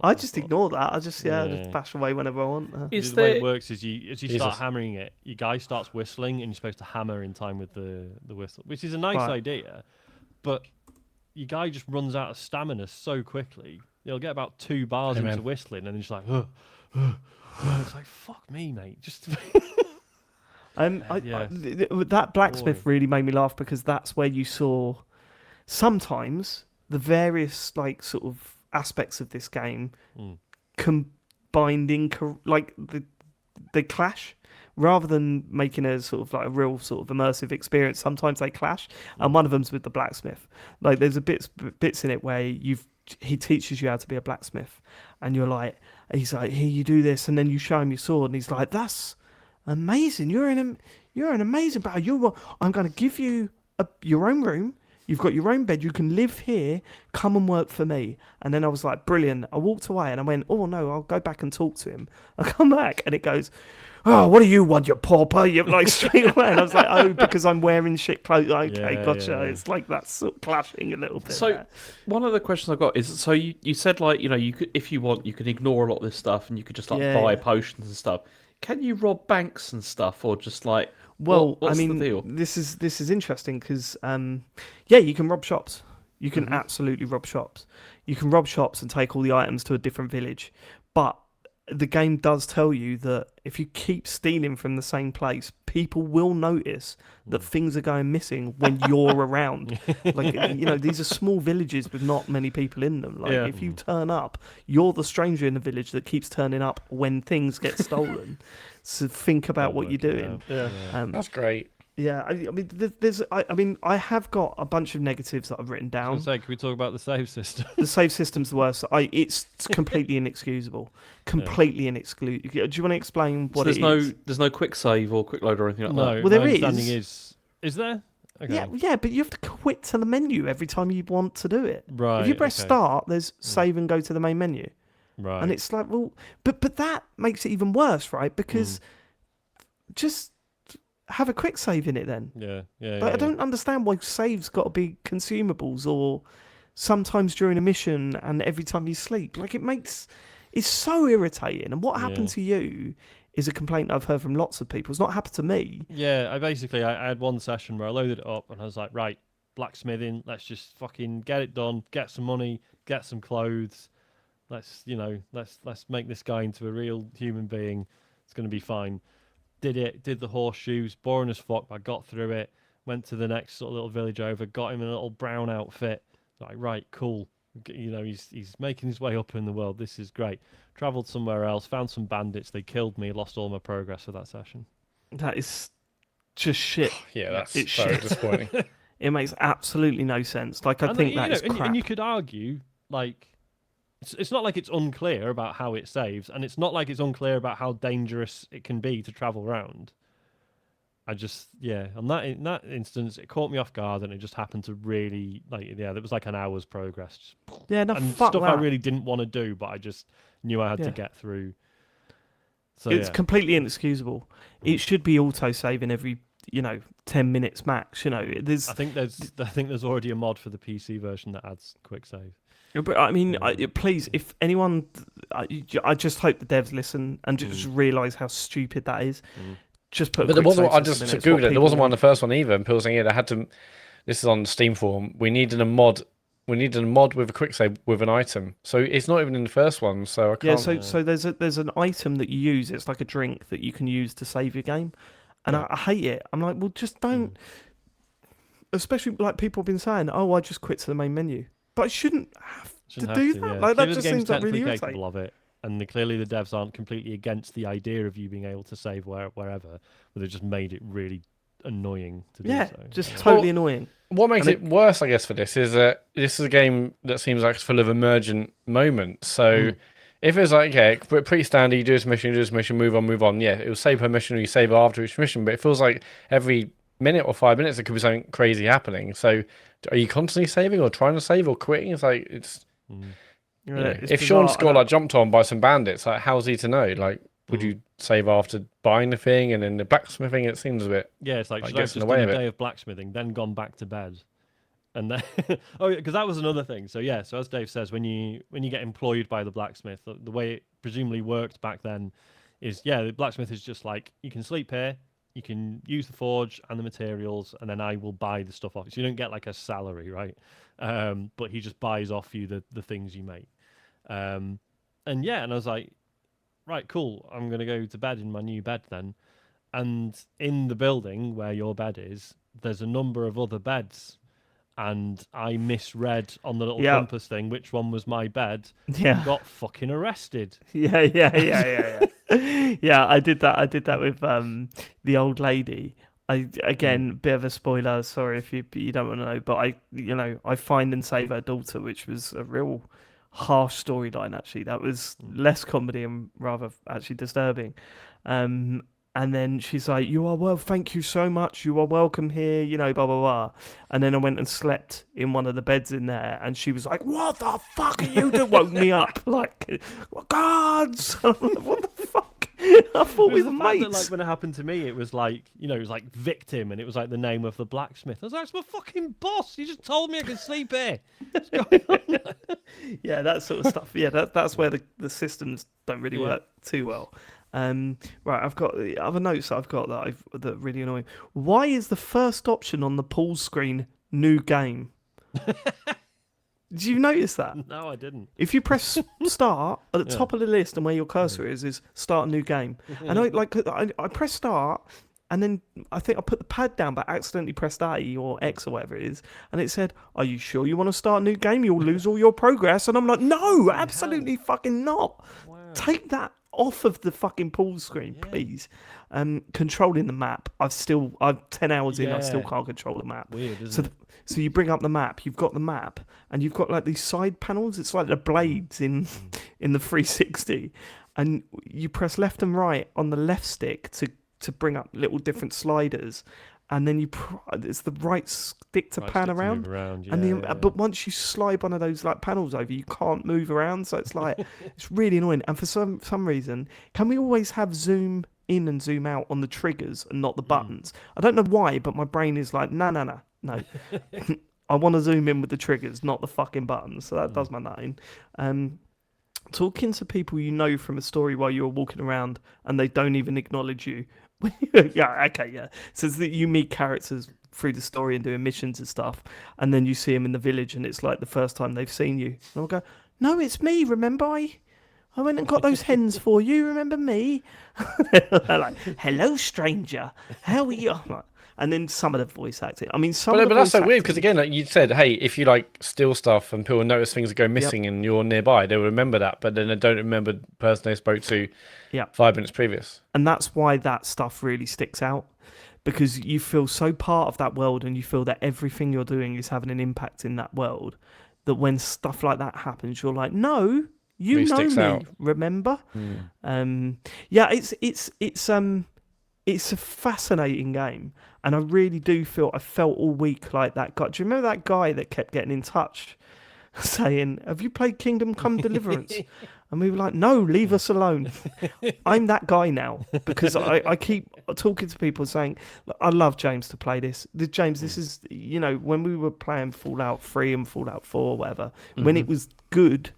I just ignore that. I just bash away whenever I want. The way it works is as you start hammering it, your guy starts whistling, and you're supposed to hammer in time with the whistle, which is a nice idea, but your guy just runs out of stamina so quickly. He'll get about 2 bars into whistling, and then he's like, it's like, fuck me, mate. Just that blacksmith really made me laugh, because that's where you saw sometimes the various like sort of aspects of this game combined in like they clash. Rather than making a sort of like a real sort of immersive experience, sometimes they clash, and one of them's with the blacksmith. Like, there's bits in it where he teaches you how to be a blacksmith, and he's like, here, you do this, and then you show him your sword, and he's like, that's amazing. You're an amazing bro. I'm going to give you your own room. You've got your own bed. You can live here. Come and work for me. And then I was like, brilliant. I walked away and I went, oh no, I'll go back and talk to him. I come back and it goes, oh, what do you want, you pauper? You're like, straight away. And I was like, oh, because I'm wearing shit clothes. Okay, gotcha. Yeah. It's like that's sort of clashing a little bit. So one of the questions I've got is, so you said, like, you could, if you want, you can ignore a lot of this stuff and you could just like buy potions and stuff. Can you rob banks and stuff, or just like, what's the deal? This is interesting because you can rob shops. You can absolutely rob shops. You can rob shops and take all the items to a different village, but the game does tell you that if you keep stealing from the same place, people will notice that things are going missing when you're around. Like, these are small villages with not many people in them. Like, if you turn up, you're the stranger in the village that keeps turning up when things get stolen. So think about what you're doing. That's great. Yeah, I mean, I have got a bunch of negatives that I've written down. I was gonna say, can we talk about the save system? The save system's the worst. It's completely inexcusable. Completely inexcusable. Do you want to explain what it is? There's no quick save or quick load or anything like that. Well, there is. Is there? Okay. Yeah, but you have to quit to the menu every time you want to do it. Right. If you press start, there's save and go to the main menu. Right. And it's like, well, but that makes it even worse, right? Because just have a quick save in it then. I don't understand why saves got to be consumables, or sometimes during a mission and every time you sleep. Like, it's so irritating. And what happened to you is a complaint I've heard from lots of people. It's not happened to me. Yeah, I had one session where I loaded it up and I was like, right, blacksmithing, let's just fucking get it done, get some money, get some clothes. Let's make this guy into a real human being. It's going to be fine. Did the horseshoes, boring as fuck, but I got through it. Went to the next sort of little village over, got him in a little brown outfit. Like, right, cool. He's making his way up in the world. This is great. Travelled somewhere else, found some bandits. They killed me, lost all my progress for that session. That is just shit. It's very shit. Disappointing. It makes absolutely no sense. Like, I think that is crap. And you could argue, like, it's not like it's unclear about how it saves, and it's not like it's unclear about how dangerous it can be to travel around. I just, in that instance, it caught me off guard, and it just happened to really, there was like an hour's progress. Yeah, no, and fuck stuff that. I really didn't want to do, but I just knew I had to get through. So It's yeah. completely inexcusable. It should be auto saving every 10 minutes max. There's I think there's already a mod for the PC version that adds quick save. But I mean, Yeah. please, if anyone, I just hope the devs listen and just realise how stupid that is. Just put. But there wasn't. I just googled it. There wasn't one on the first one either. And people saying, "Yeah, they had to." This is on the Steam forum. We needed a mod. We needed a mod with a quick save with an item. So it's not even in the first one. So I can't. Yeah, so there's an item that you use. It's like a drink that you can use to save your game, and I hate it. I'm like, well, just don't. Especially like people have been saying, oh, I just quit to the main menu, but I shouldn't have to do that. Yeah. Like that Clearly just the game's seems like really technically irritating. capable of it, and clearly the devs aren't completely against the idea of you being able to save wherever, but they just made it really annoying to do so. Just totally annoying. What makes it worse, I guess, for this is that this is a game that seems like it's full of emergent moments. So if it's like, okay, pretty standard, you do this mission, move on. Yeah, it will save per mission or you save after each mission, but it feels like every minute or 5 minutes there could be something crazy happening. So are you constantly saving or trying to save or quitting? It's like, it's... if Sean's got like jumped on by some bandits, like how's he to know? Like, would you save after buying the thing and then the blacksmithing? It seems a bit. Yeah, it's like should I have gets in just the way done of a it. day of blacksmithing, then gone back to bed, and then because that was another thing. So yeah, so as Dave says, when you get employed by the blacksmith, the way it presumably worked back then is the blacksmith is just like you can sleep here, you can use the forge and the materials, and then I will buy the stuff off. So you don't get like a salary, right? But he just buys off you the things you make. And I was like, right, cool. I'm going to go to bed in my new bed then. And in the building where your bed is, there's a number of other beds. And I misread on the little compass thing which one was my bed. Yeah. Got fucking arrested. Yeah. Yeah, I did that with the old lady. Bit of a spoiler. Sorry if you don't want to know, but I find and save her daughter, which was a real harsh storyline. Actually, that was less comedy and rather actually disturbing. And then she's like, "You are well. Thank you so much. You are welcome here. Blah blah blah." And then I went and slept in one of the beds in there, and she was like, "What the fuck are you doing?" Woke me up like, "Guards!" I'm like, what the fuck? I thought we were mates. That, like when it happened to me, it was like it was like victim, and it was like the name of the blacksmith. I was like, "It's my fucking boss. You just told me I could sleep here." What's going on? Yeah, that sort of stuff. Yeah, that's where the systems don't really work too well. Right, I've got the other notes that I've got that really annoying. Why is the first option on the pool screen new game? Did you notice that? No, I didn't. If you press start at the top of the list and where your cursor is start a new game. And I press start, and then I think I put the pad down but accidentally pressed A or X or whatever it is, and it said, "Are you sure you want to start a new game? You'll lose all your progress." And I'm like, "No, absolutely fucking not. Wow. Take that off of the fucking pool screen, please." Controlling the map, I'm 10 hours in, I still can't control the map. Weird, isn't it? So you bring up the map, you've got the map, and you've got like these side panels. It's like the blades in the 360, and you press left and right on the left stick to bring up little different sliders, and then it's the right stick to pan around. But once you slide one of those like panels over, you can't move around. So it's like it's really annoying. And for some reason, can we always have zoom in and zoom out on the triggers and not the buttons? I don't know why, but my brain is like, no. I want to zoom in with the triggers, not the fucking buttons. So that does my nutting. Talking to people you know from a story while you're walking around and they don't even acknowledge you. So that you meet characters through the story and doing missions and stuff, and then you see them in the village and it's like the first time they've seen you. And I'll go, "No, it's me, remember? I went and got those hens for you, remember me?" They're like, "Hello, stranger. How are you?" I'm like, and then some of the voice acting. I mean, but that's so weird because again, like you said, hey, if you like steal stuff and people notice things go missing and you're nearby, they will remember that, but then they don't remember the person they spoke to 5 minutes previous. And that's why that stuff really sticks out, because you feel so part of that world and you feel that everything you're doing is having an impact in that world, that when stuff like that happens, you're like, "No, you know me, out. Remember?" It's a fascinating game, and I really do feel I felt all week like that guy. Do you remember that guy that kept getting in touch, saying, "Have you played Kingdom Come Deliverance?" And we were like, no, leave us alone. I'm that guy now because I keep talking to people saying, "Look, I love James to play this. James, this is, when we were playing Fallout 3 and Fallout 4 or whatever, when it was good,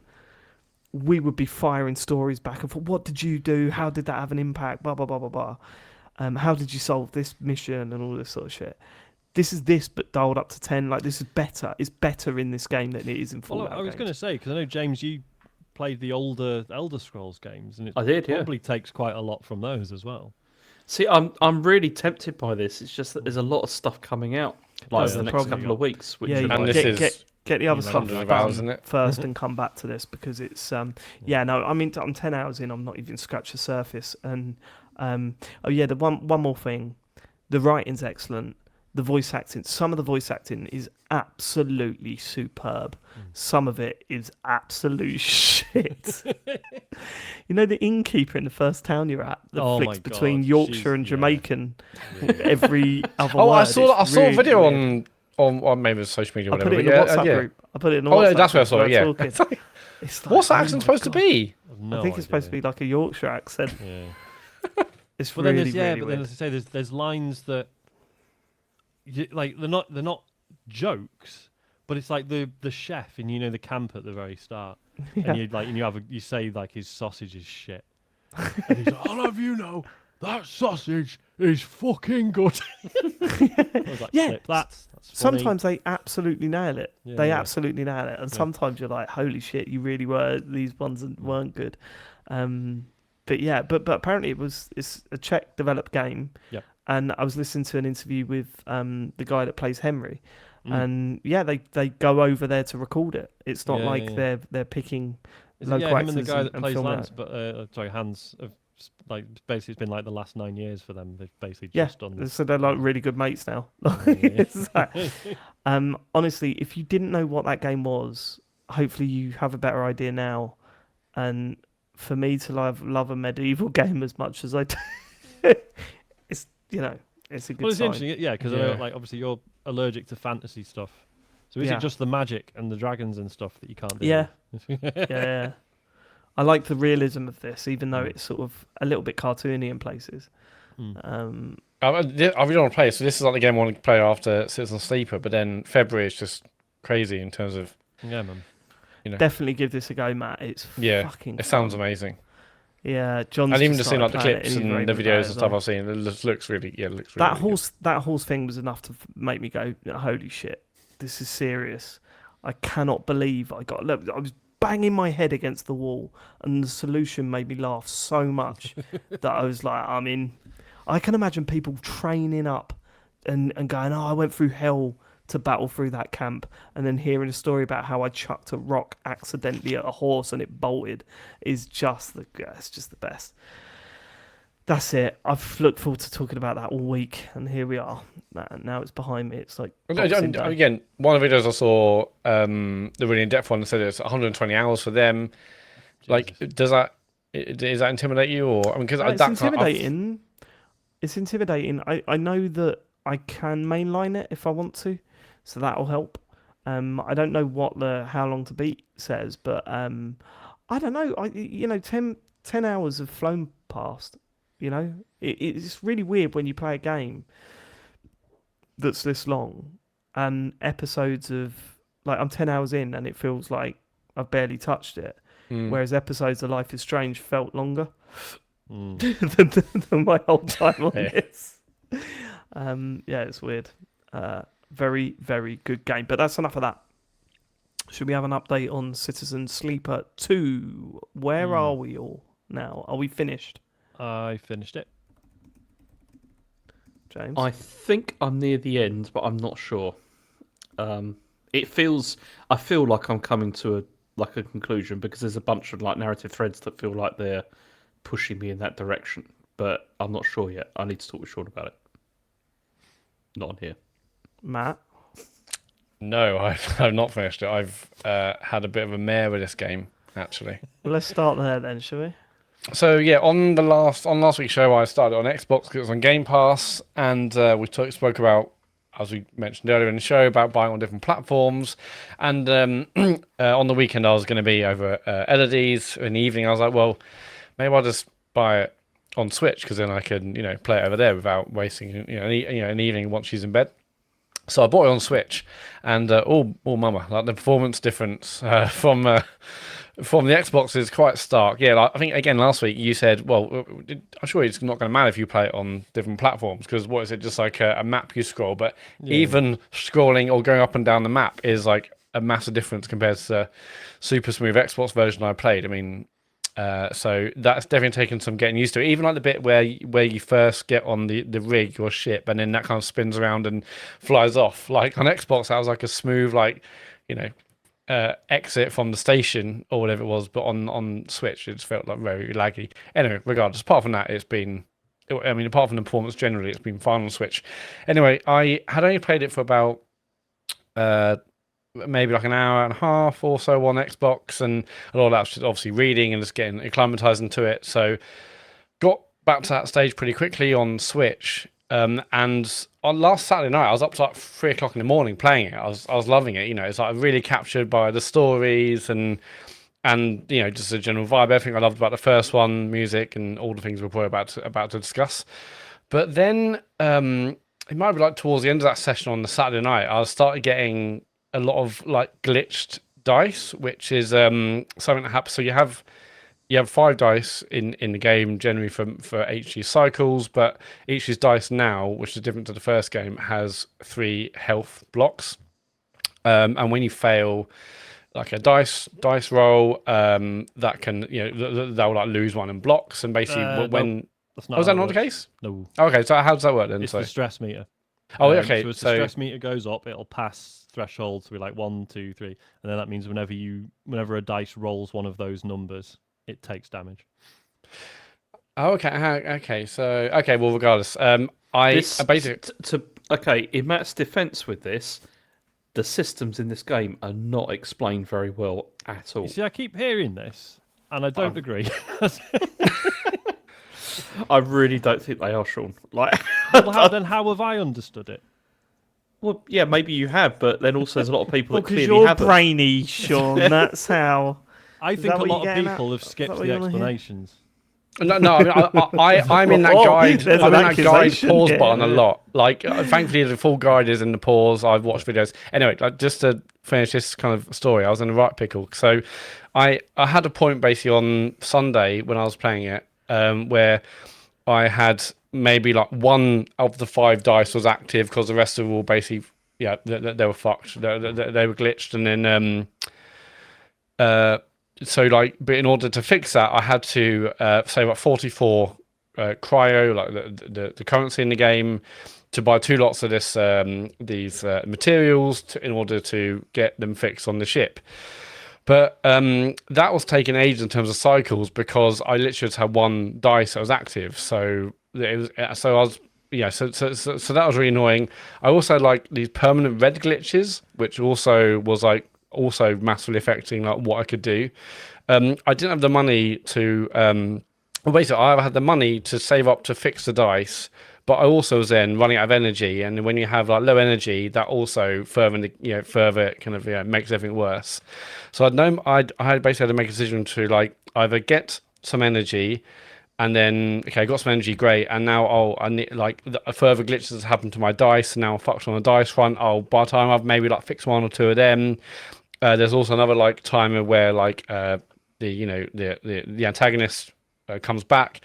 we would be firing stories back and forth. What did you do? How did that have an impact? Blah, blah, blah, blah, blah. How did you solve this mission and all this sort of shit? This is this, but dialed up to 10. Like, this is better. It's better in this game than it is in Fallout. Well, I was going to say, because I know, James, you played the older Elder Scrolls games, and it I did, probably takes quite a lot from those as well. See, I'm really tempted by this. It's just that there's a lot of stuff coming out That's the the next problem. couple of weeks. Which Yeah, are And like- this get the other stuff hundreds of hours, isn't it? first and come back to this because it's no, I mean, I'm 10 hours in, I'm not even scratched the surface. And the one more thing, the writing's excellent, the voice acting, some of the voice acting is absolutely superb, some of it is absolute shit. The innkeeper in the first town you're at that Oh flicks my between God, Yorkshire she's- and yeah. Jamaican every other Oh, word. I saw It's a really video weird. on maybe social media or I whatever. put it in but the WhatsApp yeah. group. I put it in the Oh, WhatsApp yeah, that's where I group saw it, when yeah. we're talking. It's like, What's that oh accent my supposed to God. be? I've no I think it's supposed to idea. be like a Yorkshire accent. Yeah. It's But really, then there's really but weird. then as I say, there's lines that they're not jokes, but it's like the chef and the camp at the very start, Yeah. and you say like his sausage is shit, and he's like, I'll have you know that sausage is fucking good. I was like, Yeah. "Flip, that's funny." Sometimes they absolutely nail it. Yeah, They yeah. absolutely nail it. And Yeah. sometimes you're like, holy shit, you really were. These ones weren't good. But apparently it's a Czech developed game. Yep. And I was listening to an interview with the guy that plays Henry. Mm. And yeah, they go over there to record it. It's not Yeah, like yeah. they're picking Is local it, him and the actors guy that and plays filming Lance, it. but Hans, have basically it's been like the last 9 years for them. They've basically Yeah, just done this. so they're like really good mates now. Yeah. It's like- honestly, if you didn't know what that game was, hopefully you have a better idea now. And for me to love a medieval game as much as I do, it's it's a good Well, it's sign. interesting, yeah, because Yeah. obviously you're allergic to fantasy stuff. So is Yeah. it just the magic and the dragons and stuff that you can't do? Yeah. Yeah, I like the realism of this, even though Mm. it's sort of a little bit cartoony in places. Mm. I really want to play. So this is like the game I want to play after Citizen Sleeper, but then February is just crazy in terms of Yeah, man. Definitely give this a go, Matt. It's fucking. It sounds fun. amazing. Yeah, John's And even just just seeing like started the playing it clips he's and raving the about it videos and as stuff well. I've seen, it looks really good. That horse thing was enough to make me go, holy shit, this is serious. I cannot believe I was banging my head against the wall and the solution made me laugh so much that I was like, I can imagine people training up and going, I went through hell to battle through that camp, and then hearing a story about how I chucked a rock accidentally at a horse and it bolted is just it's just the best. That's it. I've looked forward to talking about that all week, and here we are. Now it's behind me. It's like Boxing Day. Again, one of the videos I saw, the really in-depth one, said it's 120 hours for them. Like, does that intimidate you, or because It's intimidating. It's intimidating. I know that I can mainline it if I want to, so that'll help. I don't know what how long to beat says, but I don't know. 10 hours have flown past. It's really weird when you play a game that's this long and episodes of like I'm 10 hours in and it feels like I've barely touched it, whereas episodes of Life is Strange felt longer than my whole time on this. It's weird. Very, very good game. But that's enough of that. Should we have an update on Citizen Sleeper 2? Where are we all now? Are we finished, I finished it. James? I think I'm near the end, but I'm not sure. I feel like I'm coming to a conclusion because there's a bunch of like narrative threads that feel like they're pushing me in that direction, but I'm not sure yet. I need to talk with Sean about it. Not on here. Matt? No, I've not finished it. I've had a bit of a mare with this game, actually. Well, let's start there then, shall we? So yeah, on last week's show, I started on Xbox because it was on Game Pass, and we spoke about as we mentioned earlier in the show, about buying on different platforms. And on the weekend, I was going to be over at Elodie's. In the evening, I was like, well, maybe I'll just buy it on Switch, because then I can, play it over there without wasting, an evening once she's in bed. So I bought it on Switch, and mama, like the performance difference from the Xbox is quite stark. Yeah, like, I think again last week you said, well, I'm sure it's not going to matter if you play it on different platforms, because what is it, just like a map you scroll? But even scrolling or going up and down the map is like a massive difference compared to the super smooth Xbox version I played. I mean, so that's definitely taken some getting used to. Even like the bit where you first get on the rig or ship, and then that kind of spins around and flies off. Like on Xbox, that was like a smooth, like, exit from the station or whatever it was. But on Switch, it just felt like very laggy. Anyway, regardless, apart from that, apart from the performance generally, it's been fine on Switch. Anyway, I had only played it for about maybe like an hour and a half or so on Xbox, and a lot of that was just obviously reading and just getting acclimatized into it. So got back to that stage pretty quickly on Switch. And on last Saturday night, I was up to like 3 o'clock in the morning playing it. I was loving it. It's like really captured by the stories and just the general vibe. Everything I loved about the first one, music, and all the things we're about to discuss. But then it might be like towards the end of that session on the Saturday night, I started getting a lot of like glitched dice, which is something that happens. So you have 5 dice in the game generally for HG cycles, but each of these dice now, which is different to the first game, has 3 health blocks. And when you fail like a dice roll, that can they'll like lose one in blocks. And basically when that's not was that not the case? No. Okay, so how does that work then? It's the stress meter. Oh, okay. So as the stress meter goes up, it'll pass thresholds to be like 1, 2, 3, and then that means whenever a dice rolls one of those numbers, it takes damage. Oh, okay. So well, regardless, in Matt's defense with this, the systems in this game are not explained very well at all. You see, I keep hearing this, and I don't agree. I really don't think they are, Sean. Like, then how have I understood it? Well, yeah, maybe you have, but then also there's a lot of people that because clearly you're haven't. brainy, Sean. That's how. I think a lot of people have skipped the explanations. No, I mean, I'm in that guide. I'm in that guide pause button a lot. Like, thankfully, the full guide is in the pause. I've watched videos. Anyway, like, just to finish this kind of story, I was in the right pickle. So, I had a point basically on Sunday when I was playing it, where I had maybe like 1 of the 5 dice was active because the rest of them were basically, they were fucked. They were glitched, and then so like, but in order to fix that, I had to save up 44 cryo, like the currency in the game, to buy 2 lots of these materials in order to get them fixed on the ship. But that was taking ages in terms of cycles, because I literally just had 1 dice that was active. So it was, so I was, so that was really annoying. I also had like these permanent red glitches, which also was like also massively affecting like what I could do. I didn't have the money to well, basically I had the money to save up to fix the dice, but I also was then running out of energy, and when you have like low energy, that also further kind of makes everything worse. So I had basically had to make a decision to like either get some energy, and then I got some energy, great, and now I need like further glitches has happened to my dice, and now I'm fucked on the dice front. By the time I've maybe like fixed 1 or 2 of them, there's also another like timer where like the antagonist comes back.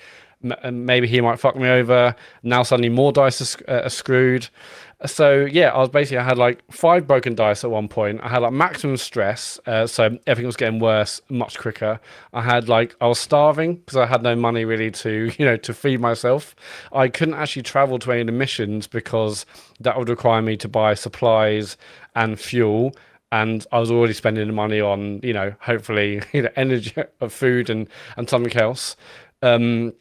Maybe he might fuck me over. Now suddenly more dice are screwed. So yeah, I had like 5 broken dice at one point. I had like maximum stress, so everything was getting worse much quicker. I was starving because I had no money really to to feed myself. I couldn't actually travel to any of the missions because that would require me to buy supplies and fuel. And I was already spending the money on, hopefully, energy, food and something else. And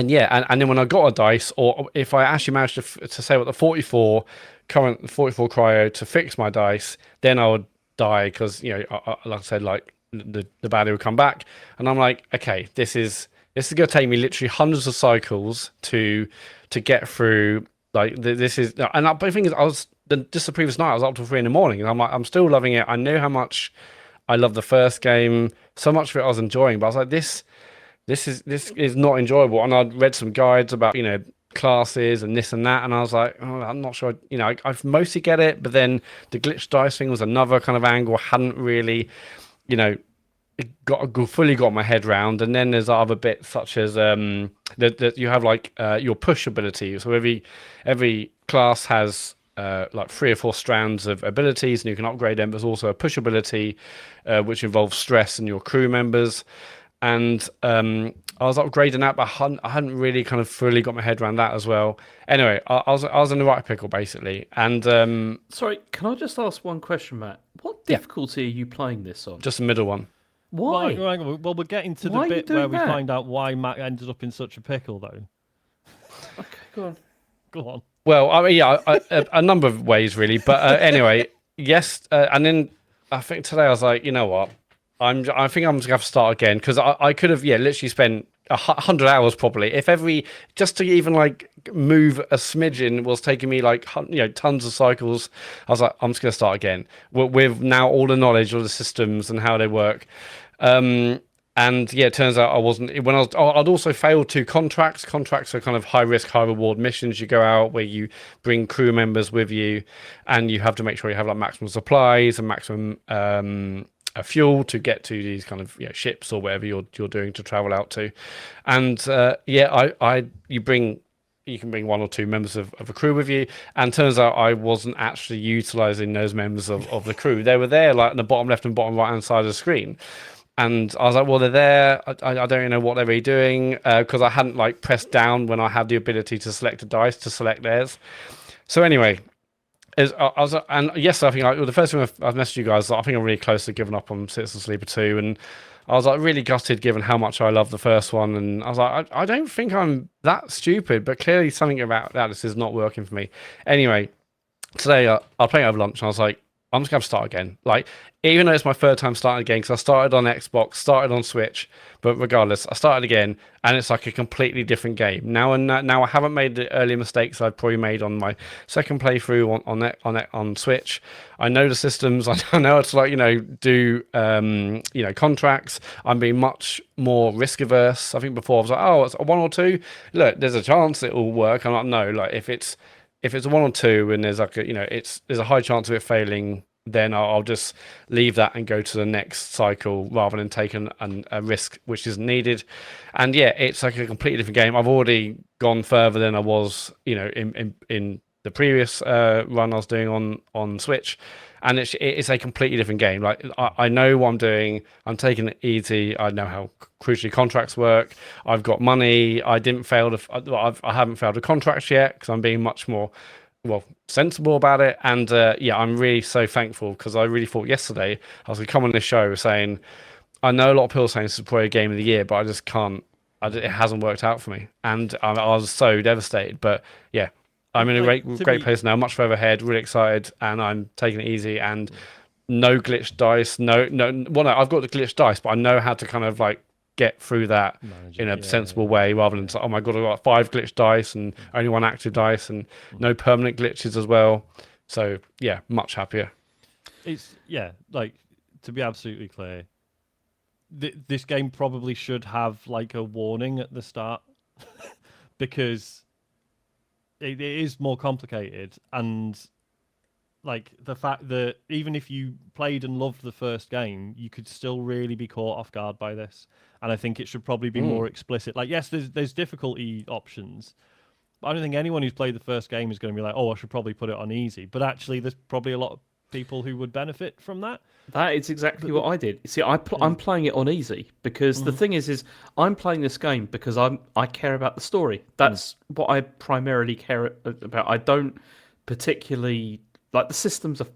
then when I got a dice, or if I actually managed to save up the 44 cryo to fix my dice, then I would die because, like I said, like the baddie would come back. And I'm like, okay, this is going to take me literally hundreds of cycles to get through. Like this is, but the thing is, just the previous night I was up till 3 in the morning, and I'm like, I'm still loving it. I knew how much I loved the first game, so much of it I was enjoying, but I was like, this is not enjoyable. And I'd read some guides about, classes and this and that, and I was like, oh, I'm not sure. I mostly get it, but then the glitch dice thing was another kind of angle I hadn't really, fully got my head round. And then there's other bits such as that you have like your push ability. So every class has like 3 or 4 strands of abilities, and you can upgrade them. There's also a push ability, which involves stress in your crew members. And I was upgrading that, but I hadn't really kind of fully got my head around that as well. Anyway, I was in the right pickle basically. And Sorry, can I just ask one question, Matt? What difficulty are you playing this on? just the middle one. Why? Well, we're getting to Why the are you bit where doing we that? find out why Matt ended up in such a pickle, though. Okay, go on. Go on. Well, I mean, yeah, a number of ways really, but anyway, yes. And then I think today I was like, you know what? I think I'm just gonna have to start again, because I could have literally spent 100 hours probably, if just to even like move a smidgen was taking me like tons of cycles. I was like, I'm just gonna start again with now all the knowledge of the systems and how they work. And yeah, it turns out I wasn't. I'd also failed 2 contracts. Contracts are kind of high risk, high reward missions. You go out where you bring crew members with you, and you have to make sure you have like maximum supplies and maximum fuel to get to these kind of ships or whatever you're doing to travel out to. And you can bring 1 or 2 members of a crew with you, and turns out I wasn't actually utilizing those members of the crew. They were there like in the bottom left and bottom right hand side of the screen. And I was like, well, they're there. I don't really know what they're really doing, because I hadn't like pressed down when I had the ability to select a dice to select theirs. So anyway, and yes, I think the first time I've messaged you guys, I think I'm really close to giving up on Citizen Sleeper 2, and I was like really gutted given how much I loved the first one, and I was like, I don't think I'm that stupid, but clearly something about that this is not working for me. Anyway, today I was playing over lunch, and I was like, I'm just going to start again. Like, even though it's my 3rd time starting again, because I started on Xbox, started on Switch, but regardless, I started again, and it's like a completely different game. Now I haven't made the earlier mistakes I'd probably made on my 2nd playthrough on Switch. I know the systems. I know how to do contracts. I'm being much more risk averse. I think before I was like, oh, it's a 1 or 2. Look, there's a chance it will work. I'm like, no, like if it's a 1 or 2 and there's like there's a high chance of it failing, then I'll just leave that and go to the next cycle rather than take a risk which isn't needed. And yeah, it's like a completely different game. I've already gone further than I was, in the previous run I was doing on Switch, and it's a completely different game. Like I know what I'm doing. I'm taking it easy. I know how crucially contracts work. I've got money. I haven't failed a contract yet because I'm being much more sensible about it. And I'm really so thankful, because I really thought yesterday I was going to come on this show saying, I know a lot of people saying this is probably a game of the year, but I just can't. It hasn't worked out for me, and I was so devastated. But yeah, I'm in a great place now, much further ahead, really excited, and I'm taking it easy. And no glitch dice, no. Well, no, I've got the glitch dice, but I know how to kind of like get through that in a sensible way, rather than oh my god, I've got 5 glitch dice and only 1 active dice, and no permanent glitches as well. So yeah, much happier. It's like, to be absolutely clear, this game probably should have like a warning at the start because it is more complicated, and like the fact that even if you played and loved the first game, you could still really be caught off guard by this. And I think it should probably be more explicit. Like, yes, there's difficulty options, but I don't think anyone who's played the first game is going to be like, oh, I should probably put it on easy. But actually, there's probably a lot of people who would benefit from that. That is exactly what I did. See, I'm playing it on easy because the thing is I'm playing this game because I care about the story. That's what I primarily care about. I don't particularly like the systems of,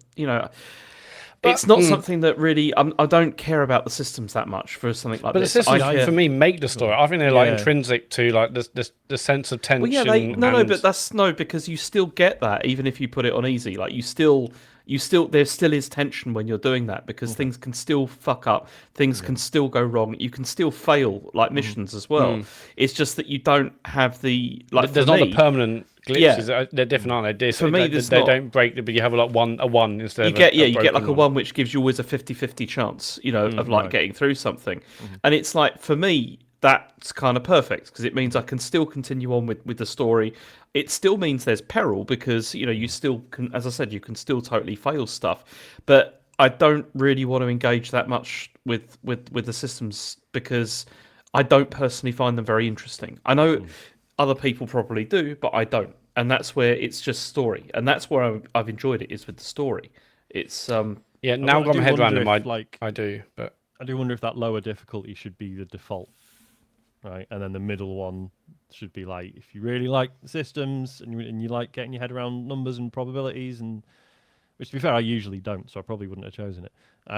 it's not something that really I don't care about the systems that much for something like this. But the systems for me make the story. I think they're like intrinsic to like the sense of tension. Well, yeah, but that's because you still get that even if you put it on easy. Like there still is tension when you're doing that, because things can still fuck up, things can still go wrong, you can still fail like missions as well. It's just that you don't have the there's not a permanent glitches. They're different, aren't they? For me, they don't break, but you have like a one instead you of get a you get like broken a one. one which gives you always a 50-50 chance, of like right. getting through something. And it's like, for me, that's kind of perfect because it means I can still continue on with the story. It still means there's peril because you still can, as I said, you can still totally fail stuff, but I don't really want to engage that much with the systems because I don't personally find them very interesting. I know other people probably do, but I don't. And that's where it's just story, and that's where I've enjoyed it, is with the story. It's Yeah, now I've got do my head around wonder them. if, I do, but I do wonder if that lower difficulty should be the default, right? And then the middle one should be like, if you really like systems and you like getting your head around numbers and probabilities, and which, to be fair, I usually don't, so I probably wouldn't have chosen it.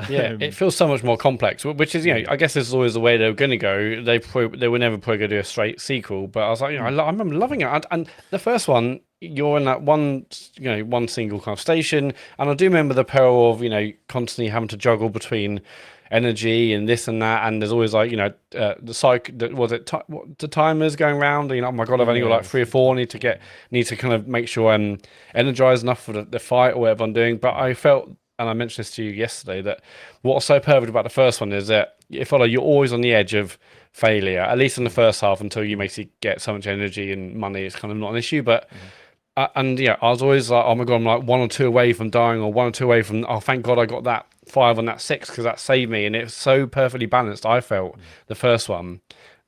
yeah, it feels so much more complex. Which is, I guess this is always the way they were going to go. They were never probably going to do a straight sequel. But I was like, I remember loving it. And the first one, you're in that one single kind of station, and I do remember the peril of constantly having to juggle between energy and this and that, and there's always like the timers going round, oh my god, I've only got like 3 or 4, need to kind of make sure I'm energized enough for the fight or whatever I'm doing. But I felt, and I mentioned this to you yesterday, that what's so perfect about the first one is that you're always on the edge of failure, at least in the first half, until you basically get so much energy and money. It's kind of not an issue. But I was always like, oh my god, I'm like 1 or 2 away from dying, or 1 or 2 away from, oh thank god I got that 5 on that 6 because that saved me. And it's so perfectly balanced. I felt the first one,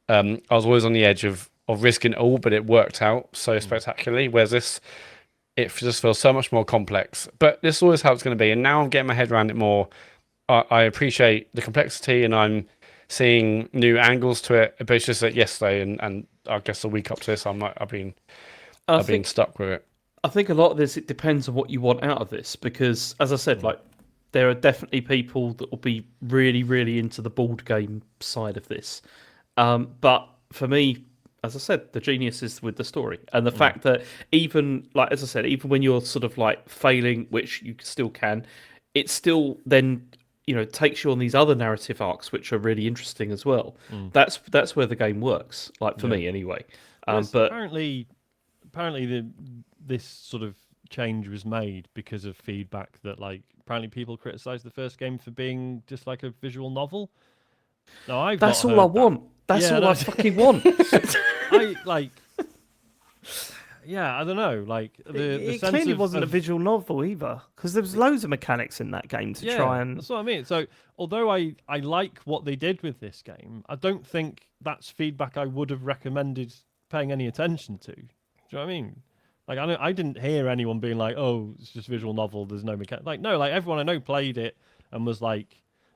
I was always on the edge of risking it all, but it worked out so spectacularly. Whereas this, it just feels so much more complex. But this is always how it's going to be. And now I'm getting my head around it more. I appreciate the complexity, and I'm seeing new angles to it. But it's just that yesterday and I guess the week up to this, I've been stuck with it. I think a lot of this, it depends on what you want out of this, because as I said, like, there are definitely people that will be really, really into the board game side of this. But for me, as I said, the genius is with the story, and the fact that even, like, as I said, even when you're sort of like failing, which you still can, it still then takes you on these other narrative arcs which are really interesting as well. That's where the game works, like, for me anyway. But apparently this sort of change was made because of feedback that, like, apparently people criticized the first game for being just like a visual novel. No, that's all I want. That's all I fucking want. I don't know. Like, it sense clearly of, wasn't a visual novel either, because there was loads of mechanics in that game to try and. That's what I mean. So, although I like what they did with this game, I don't think that's feedback I would have recommended paying any attention to. Do you know what I mean? Like, I didn't hear anyone being like, "Oh, it's just visual novel. There's no mechanic." Like, no, like, everyone I know played it and was like,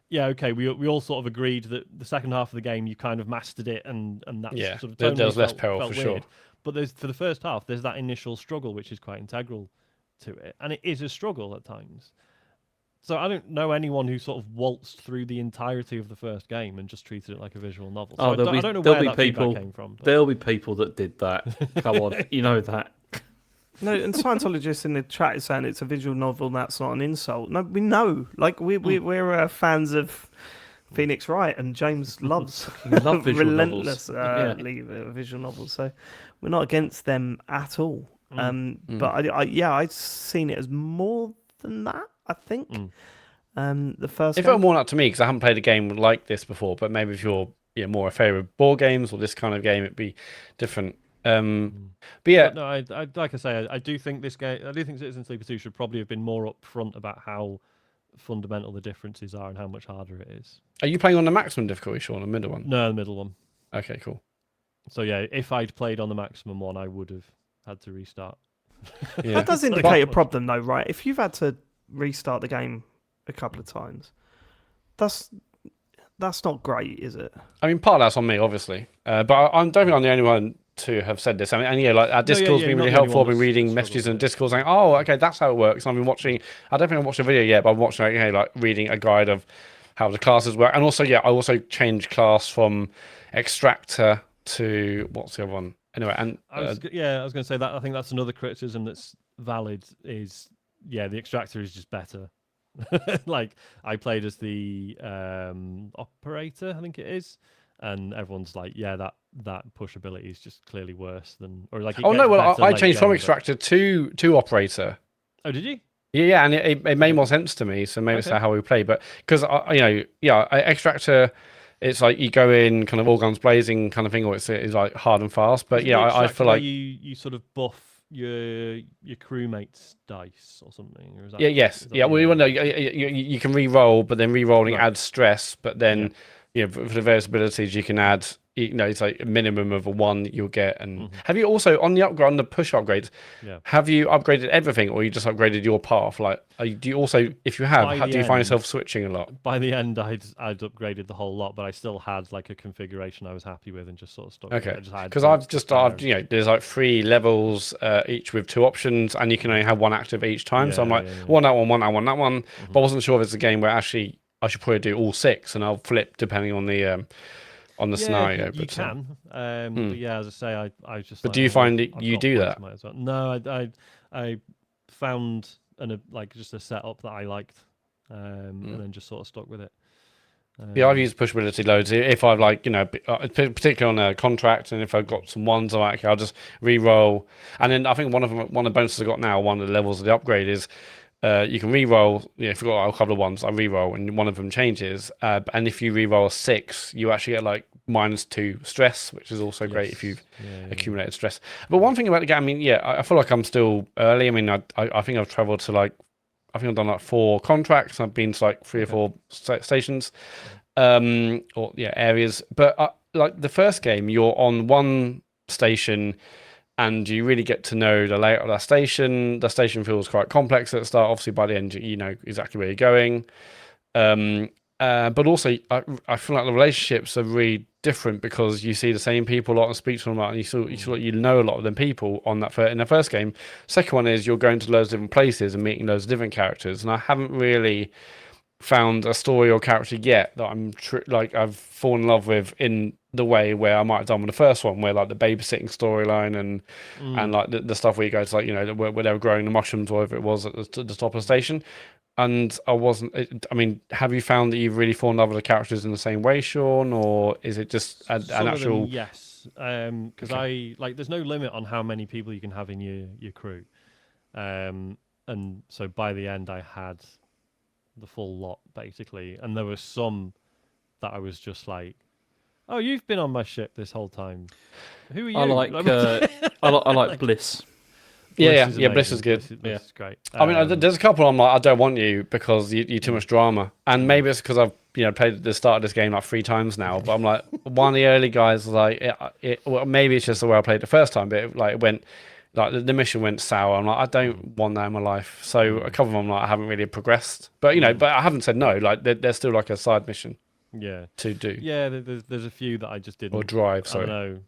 "Yeah, okay." We all sort of agreed that the second half of the game you kind of mastered it, and that's sort of tonally there was less felt peril for weird. sure. But for the first half, there's that initial struggle which is quite integral to it, and it is a struggle at times. So I don't know anyone who sort of waltzed through the entirety of the first game and just treated it like a visual novel. So I don't know where that feedback came from. But... There'll be people that did that. Come on, you know that. No, and Scientologists in the chat is saying it's a visual novel. And that's not an insult. No, we know. Like, we're fans of Phoenix Wright, and James loves love visual relentless novels. visual novels. So we're not against them at all. But I've seen it as more than that, I think. The first. It felt more up to me because I haven't played a game like this before. But maybe if you're more a favour of board games or this kind of game, it'd be different. But yeah, no, I like I say, I do think this game. I do think Citizen Sleeper 2 should probably have been more upfront about how fundamental the differences are and how much harder it is. Are you playing on the maximum difficulty, Sean, the middle one? No, the middle one. Okay, cool. So yeah, if I'd played on the maximum one, I would have had to restart. Yeah. That does indicate a problem, though, right? If you've had to restart the game a couple of times, that's not great, is it? I mean, part of that's on me, obviously, but I don't think I'm the only one to have said this. I mean, and like our Discord's been really helpful. I've been reading messages in Discord saying, "Oh, okay, that's how it works." And I've been watching. I don't think I've watched a video yet, but I'm watching like reading a guide of how the classes work. And also, I also changed class from extractor to what's the other one? Anyway, and I was going to say that I think that's another criticism that's valid. Is the extractor is just better. Like, I played as the operator, I think it is, and everyone's like, that pushability is just clearly worse than, or like it Oh gets no, well better I late changed from game, but- extractor to operator. Oh, did you? Yeah, and it made more sense to me. So maybe it's Okay. how we play. But because extractor, it's like you go in kind of all guns blazing kind of thing, or it's like hard and fast. But Is it yeah, the I extractor feel where like you sort of buff your crewmates' dice or something, or is that? yes, is that yeah. the- Well, no, you can re-roll, but then re-rolling Right. adds stress. But then Yeah. for the various abilities, you can add. It's like a minimum of a 1 you'll get. And Mhm. have you also on the push upgrades? Yeah. Have you upgraded everything, or you just upgraded your path? Like, do you also, if you have, By the do you find end- yourself switching a lot? By the end, I'd upgraded the whole lot, but I still had like a configuration I was happy with, and just sort of stuck with it. Okay, I just had because the I've just spare- there's like 3 levels each with 2 options, and you can only have 1 active each time. So I'm Yeah, like, yeah, yeah. one that one, that one, that one. But I Mhm. wasn't sure if it's a game where actually I should probably do all 6, and I'll flip depending on the scenario. You But can. But yeah, as I say, I was just. But like, do you oh, find well, that I've you got do points, that? might as well. No, I found like just a setup that I liked, and then just sort of stuck with it. Yeah, I've used pushability loads. If I've particularly on a contract, and if I've got some ones, I'm like, okay, I'll just re-roll. And then I think one of the bonuses I got now, one of the levels of the upgrade is you can re-roll. If you've got a couple of ones, I re-roll, and one of them changes. And if you re-roll a 6, you actually get like -2 stress, which is also great if you've accumulated stress. But one thing about the game, I mean, yeah, I feel like I'm still early. I mean, I think I've travelled to like. I think I've done like 4 contracts. I've been to like 3 or 4 stations, areas. But like the first game, you're on one station, and you really get to know the layout of that station. The station feels quite complex at the start. Obviously, by the end, you know exactly where you're going. But also, I feel like the relationships are really different because you see the same people a lot and speak to them a lot, and you know a lot of them people on that in the first game. Second one is you're going to loads of different places and meeting loads of different characters, and I haven't really found a story or character yet that I've fallen in love with in the way where I might have done with the first one, where like the babysitting storyline and like the stuff where you go to like where they were growing the mushrooms or whatever it was at the top of the station. And I wasn't. I mean, have you found that you've really fallen in love with the characters in the same way, Sean, or is it just an Some of actual? them, yes, because I like. There's no limit on how many people you can have in your crew, and so by the end I had the full lot basically, and there were some that I was just like, "Oh, you've been on my ship this whole time. Who are you?" I like I like Bliss. Yeah, is Bliss amazing. is good. Bliss is great. I mean, there's a couple I'm like, I don't want you because you're too much drama, and maybe it's because I've played the start of this game like 3 times now. But I'm like, one of the early guys was like, well, maybe it's just the way I played the first time, but it went like the mission went sour. I'm like, I don't want that in my life. So a couple of them like I haven't really progressed, but but I haven't said no. Like there's still like a side mission to do Yeah. There's a few that I just didn't or drive. I Sorry. don't know.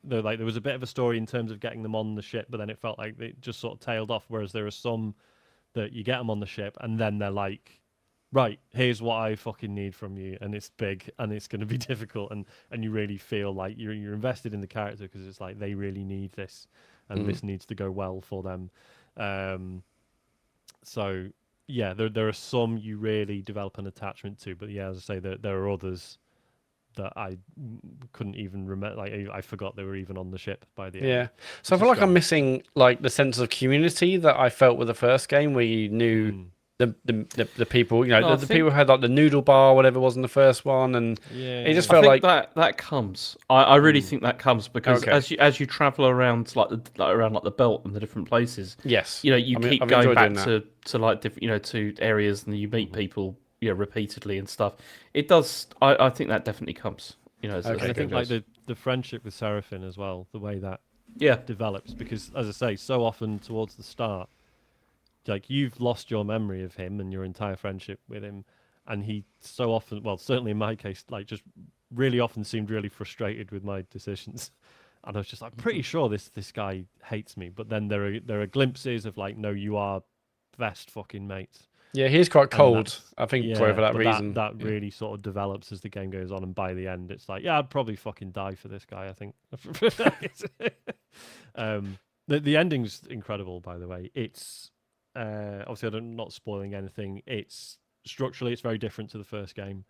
There was a bit of a story in terms of getting them on the ship, but then it felt like it just sort of tailed off. Whereas there are some that you get them on the ship, and then they're like, "Right, here's what I fucking need from you," and it's big and it's going to be difficult, and you really feel like you're invested in the character because it's like they really need this, and this needs to go well for them. So yeah, there are some you really develop an attachment to, but yeah, as I say, there are others that I couldn't even remember. Like I forgot they were even on the ship by the end. Yeah. So I feel like I'm missing like the sense of community that I felt with the first game, where you knew the people. The people who had like the noodle bar, or whatever it was in the first one, and it just felt I like think that comes. I really think that comes because as you travel around around the belt and the different places, yes, you keep I've going enjoyed back doing to like different to areas and you meet people repeatedly and stuff. It does. I think that definitely comes. As And I the game think like goes. the friendship with Seraphin as well, the way that Yeah. develops, because as I say, so often towards the start, like you've lost your memory of him and your entire friendship with him, and he so often, well, certainly in my case, like just really often seemed really frustrated with my decisions. And I was just like, pretty sure this guy hates me. But then there are glimpses of like, no, you are best fucking mates. Yeah, he's quite And cold. I think for that but reason. that really sort of develops as the game goes on, and by the end, it's like, yeah, I'd probably fucking die for this guy. I think. The ending's incredible, by the way. It's obviously I'm not spoiling anything. It's structurally it's very different to the first game,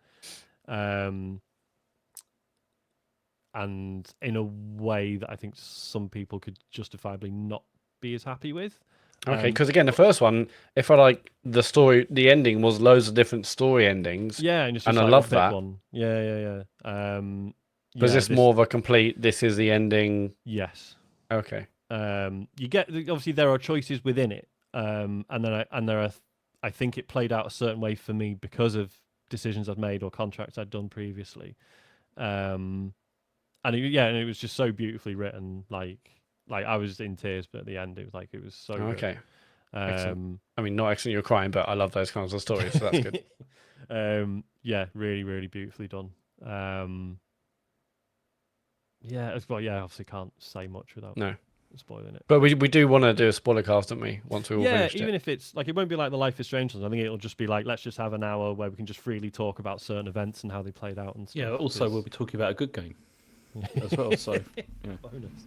and in a way that I think some people could justifiably not be as happy with. Okay, because again, the first one, it felt like the ending was loads of different story endings, Yeah, and it's and just I like love one big that. one. Yeah. Was Yeah, this more of a complete? This is the ending. yes. Okay. You get obviously there are choices within it, and there are. I think it played out a certain way for me because of decisions I'd made or contracts I'd done previously. And it was just so beautifully written. Like I was in tears, but at the end it was so good. Okay. Excellent. Um, I mean, not excellent. You're crying, but I love those kinds of stories, so that's good. yeah, really, really beautifully done. Obviously can't say much without No, spoiling it. but we do want to do a spoiler cast, don't we? Once we all Yeah, finished even it. if it's like it won't be like the Life is Strange ones. I think it'll just be like let's just have an hour where we can just freely talk about certain events and how they played out and stuff. Yeah. Also, we'll be talking about a good game as well. So, yeah. bonus.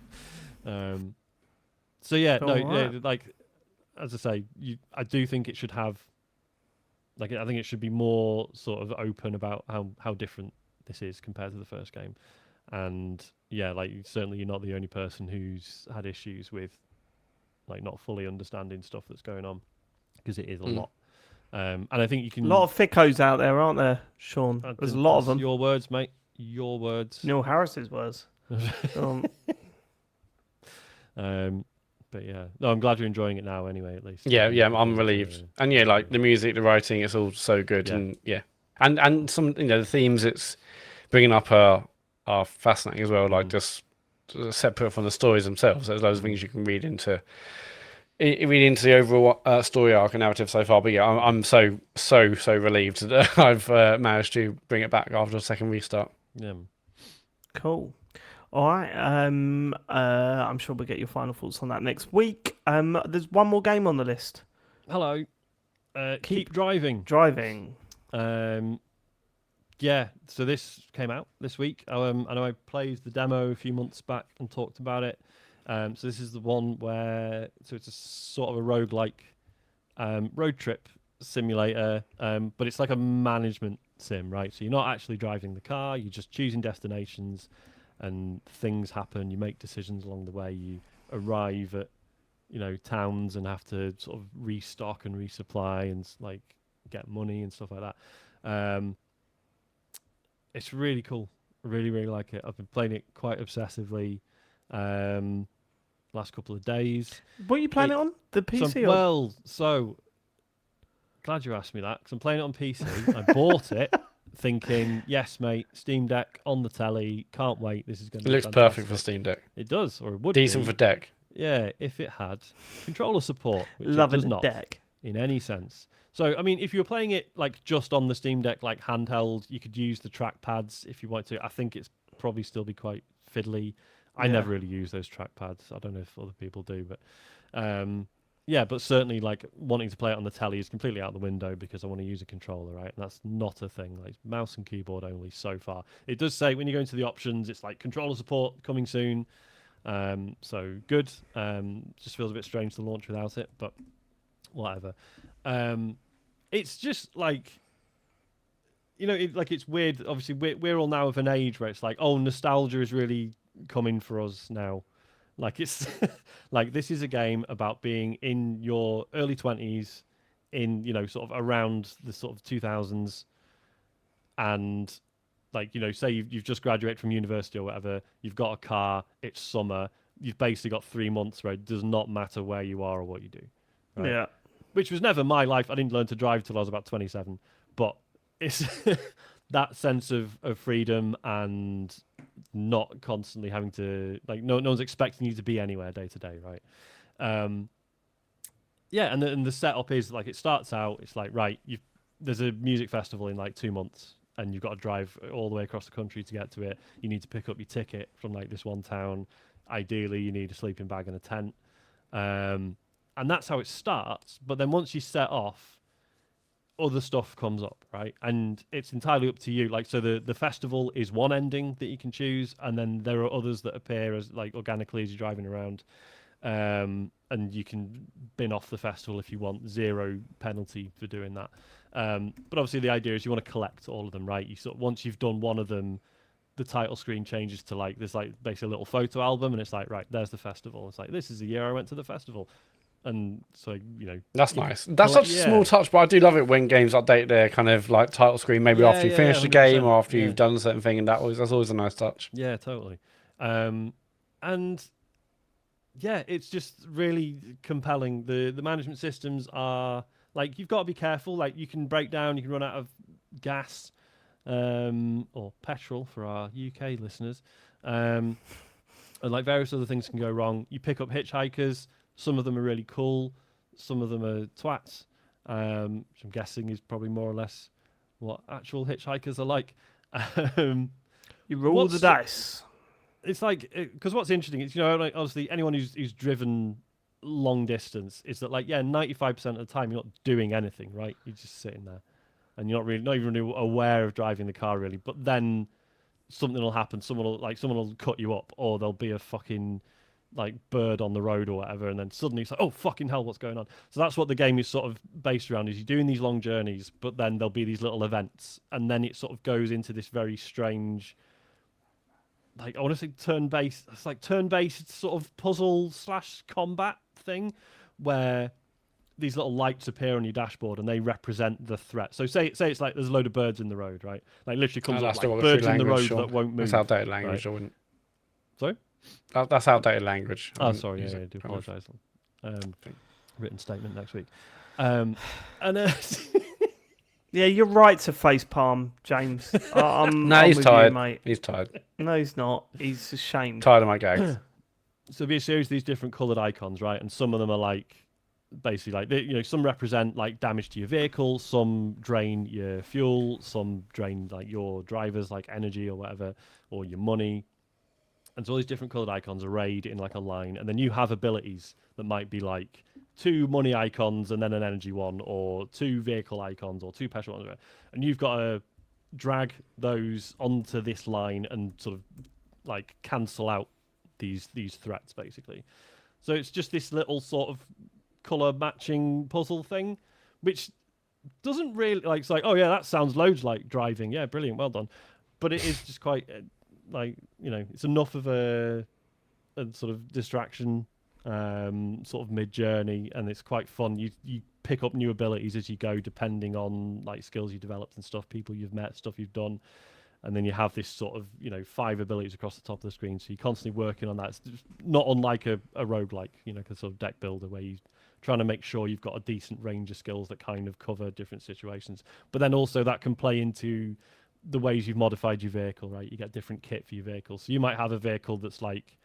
So yeah, no, Alright. yeah, like as I say, I do think it should have, like, I think it should be more sort of open about how different this is compared to the first game, and yeah, like certainly you're not the only person who's had issues with like not fully understanding stuff that's going on because it is a lot. And I think you can A lot of thickos out there, aren't there, Sean? There's a lot of them. Your words, mate. Your words. Neil Harris's words. But yeah, no, I'm glad you're enjoying it now. Anyway, at least. Yeah, Looking I'm forward to- relieved. And yeah, like the music, the writing, it's all so good, and some the themes it's bringing up are fascinating as well. Like just separate from the stories themselves. There's loads of things you can read into the overall story arc and narrative so far. But yeah, I'm so relieved that I've managed to bring it back after a second restart. Yeah. Cool. All right. I'm sure we'll get your final thoughts on that next week. There's one more game on the list. Hello. Keep driving. Driving. Yeah. So this came out this week. I know I played the demo a few months back and talked about it. So this is the one where it's a sort of a roguelike road trip simulator, but it's like a management sim, right? So you're not actually driving the car, you're just choosing destinations and things happen, you make decisions along the way, you arrive at, towns and have to sort of restock and resupply and like get money and stuff like that. It's really cool. I really, really like it. I've been playing it quite obsessively. Last couple of days. What are you playing it on? The PC? So glad you asked me that because I'm playing it on PC. I bought it thinking, yes, mate, Steam Deck on the telly. Can't wait. This is going to It be looks fantastic. perfect for Steam Deck. It does, or it would Decent be. for deck. Yeah, if it had controller support, which Loving it does the not deck. in any sense. So, I mean, if you were playing it like just on the Steam Deck, like handheld, you could use the trackpads if you want to. I think it's probably still be quite fiddly. I never really use those trackpads. I don't know if other people do, but but certainly like wanting to play it on the telly is completely out the window because I want to use a controller, right? And that's not a thing. Like mouse and keyboard only so far. It does say when you go into the options, it's like controller support coming soon. So good. Just feels a bit strange to launch without it, but whatever. It's just like, it's weird. Obviously, we're all now of an age where it's like, oh, nostalgia is really coming for us now. Like it's like this is a game about being in your early 20s, in sort of around the sort of 2000s, and like say you've just graduated from university or whatever. You've got a car. It's summer. You've basically got 3 months where it does not matter where you are or what you do. Right? Yeah. Which was never my life. I didn't learn to drive till I was about 27. But it's that sense of freedom and not constantly having to, like, no one's expecting you to be anywhere day to day, right? And the setup is, like, it starts out, it's like, right, there's a music festival in, like, 2 months, and you've got to drive all the way across the country to get to it. You need to pick up your ticket from, like, this one town. Ideally, you need a sleeping bag and a tent. And that's how it starts. But then once you set off, other stuff comes up, right? And it's entirely up to you. Like, so the festival is one ending that you can choose, and then there are others that appear as like organically as you're driving around. And you can bin off the festival if you want, 0 penalty for doing that. But obviously the idea is you want to collect all of them, right? You once you've done one of them, the title screen changes to like this, like basically a little photo album, and it's like, right, there's the festival. It's like, this is the year I went to the festival, and so That's nice. That's such a small touch, but I do love it when games update their kind of like title screen, maybe after you finish the game or after you've done a certain thing, and that's always a nice touch. Yeah, totally. And yeah, it's just really compelling. The management systems are like, you've got to be careful. Like, you can break down, you can run out of gas, or petrol for our UK listeners, and like various other things can go wrong. You pick up hitchhikers. Some of them are really cool. Some of them are twats, which I'm guessing is probably more or less what actual hitchhikers are like. You roll the dice. It's like, because what's interesting is, like, obviously anyone who's driven long distance is that, like, 95% of the time you're not doing anything, right? You're just sitting there, and you're not even really aware of driving the car, really. But then something will happen. Someone will cut you up, or there'll be a fucking like bird on the road or whatever, and then suddenly it's like, oh fucking hell, what's going on? So that's what the game is sort of based around, is you're doing these long journeys, but then there'll be these little events, and then it sort of goes into this very strange, like, I want to say turn-based. It's like turn-based sort of puzzle / combat thing, where these little lights appear on your dashboard and they represent the threat. So say it's like there's a load of birds in the road, right? Like, literally comes up like birds in the road that won't move. That's outdated language. Right? I wouldn't. Sorry? That's outdated language. Oh, sorry. Yeah, I do apologise. Written statement next week. And yeah, you're right to facepalm, James. No, he's tired, mate. He's tired. No, he's not. He's ashamed. Tired of my gags. So there'll be a series of these different coloured icons, right? And some of them are like, basically like, some represent like damage to your vehicle, some drain your fuel, some drain like your driver's like energy or whatever, or your money. And so all these different coloured icons arrayed in like a line, and then you have abilities that might be like 2 money icons and then an energy one, or 2 vehicle icons, or 2 petrol ones, and you've got to drag those onto this line and sort of like cancel out these threats, basically. So it's just this little sort of colour matching puzzle thing, which doesn't really like, it's like, oh yeah, that sounds loads like driving, yeah, brilliant, well done, but it is just quite like, it's enough of a sort of distraction, sort of mid-journey, and it's quite fun. You pick up new abilities as you go, depending on like skills you developed and stuff, people you've met, stuff you've done, and then you have this sort of 5 abilities across the top of the screen. So you're constantly working on that. It's not unlike a roguelike, sort of deck builder, where you're trying to make sure you've got a decent range of skills that kind of cover different situations. But then also that can play into the ways you've modified your vehicle, right? You get different kit for your vehicle. So you might have a vehicle that's like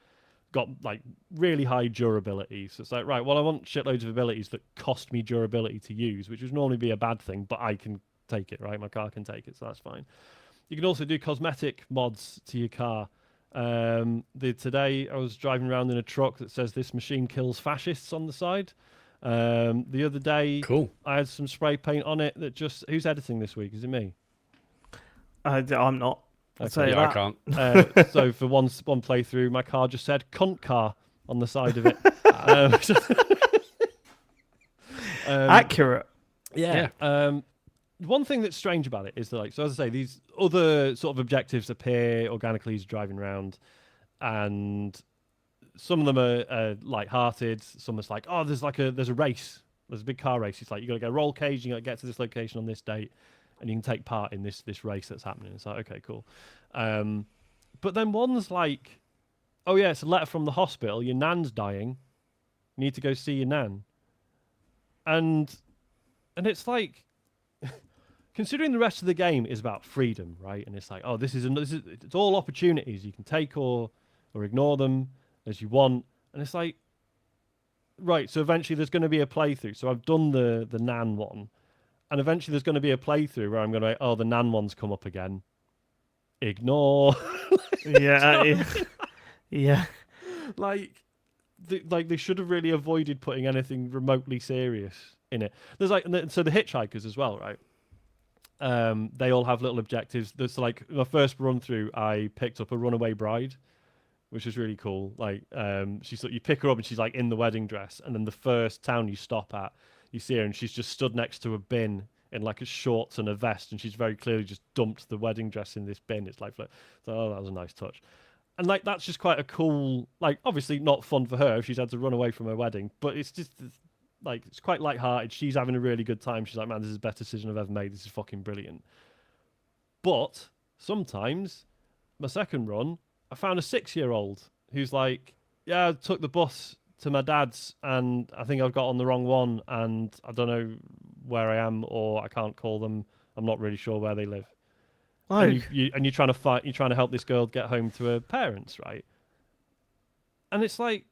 got like really high durability. So it's like, right, well, I want shitloads of abilities that cost me durability to use, which would normally be a bad thing, but I can take it, right? My car can take it, so that's fine. You can also do cosmetic mods to your car. Today I was driving around in a truck that says this machine kills fascists on the side. The other day, cool. I had some spray paint on it that just... Who's editing this week? Is it me? I'm not. Okay. I can't. So for one playthrough, my car just said "cunt car" on the side of it. Accurate. Yeah. One thing that's strange about it is that, like, so as I say, these other sort of objectives appear organically as driving around, and some of them are light-hearted. Some are like, oh, there's a race. There's a big car race. It's like, you got to go roll cage. You got to get to this location on this date, and you can take part in this race that's happening. It's like, okay, cool. But then one's like, oh yeah, it's a letter from the hospital. Your nan's dying. You need to go see your nan. And it's like, considering the rest of the game is about freedom, right? And it's like, oh, it's all opportunities. You can take or ignore them as you want. And it's like, right, so eventually there's going to be a playthrough. So I've done the nan one. And eventually there's going to be a playthrough where I'm going to, oh, the nan one's come up again. Ignore. Yeah. Like they should have really avoided putting anything remotely serious in it. There's like, so the hitchhikers as well, right? They all have little objectives. There's like, my first run through, I picked up a runaway bride, which was really cool. Like, you pick her up and she's like in the wedding dress, and then the first town you stop at, you see her and she's just stood next to a bin in like a shorts and a vest, and she's very clearly just dumped the wedding dress in this bin. It's like, oh, that was a nice touch. And like that's just quite a cool, like obviously not fun for her if she's had to run away from her wedding, but it's just like it's quite lighthearted. She's having a really good time. She's like, man, this is the best decision I've ever made. This is fucking brilliant. But sometimes, my second run, I found a 6-year-old who's like, yeah, I took the bus to my dad's and I think I've got on the wrong one and I don't know where I am or I can't call them. I'm not really sure where they live. Oh, And you're trying to fight. You're trying to help this girl get home to her parents, right? And it's like,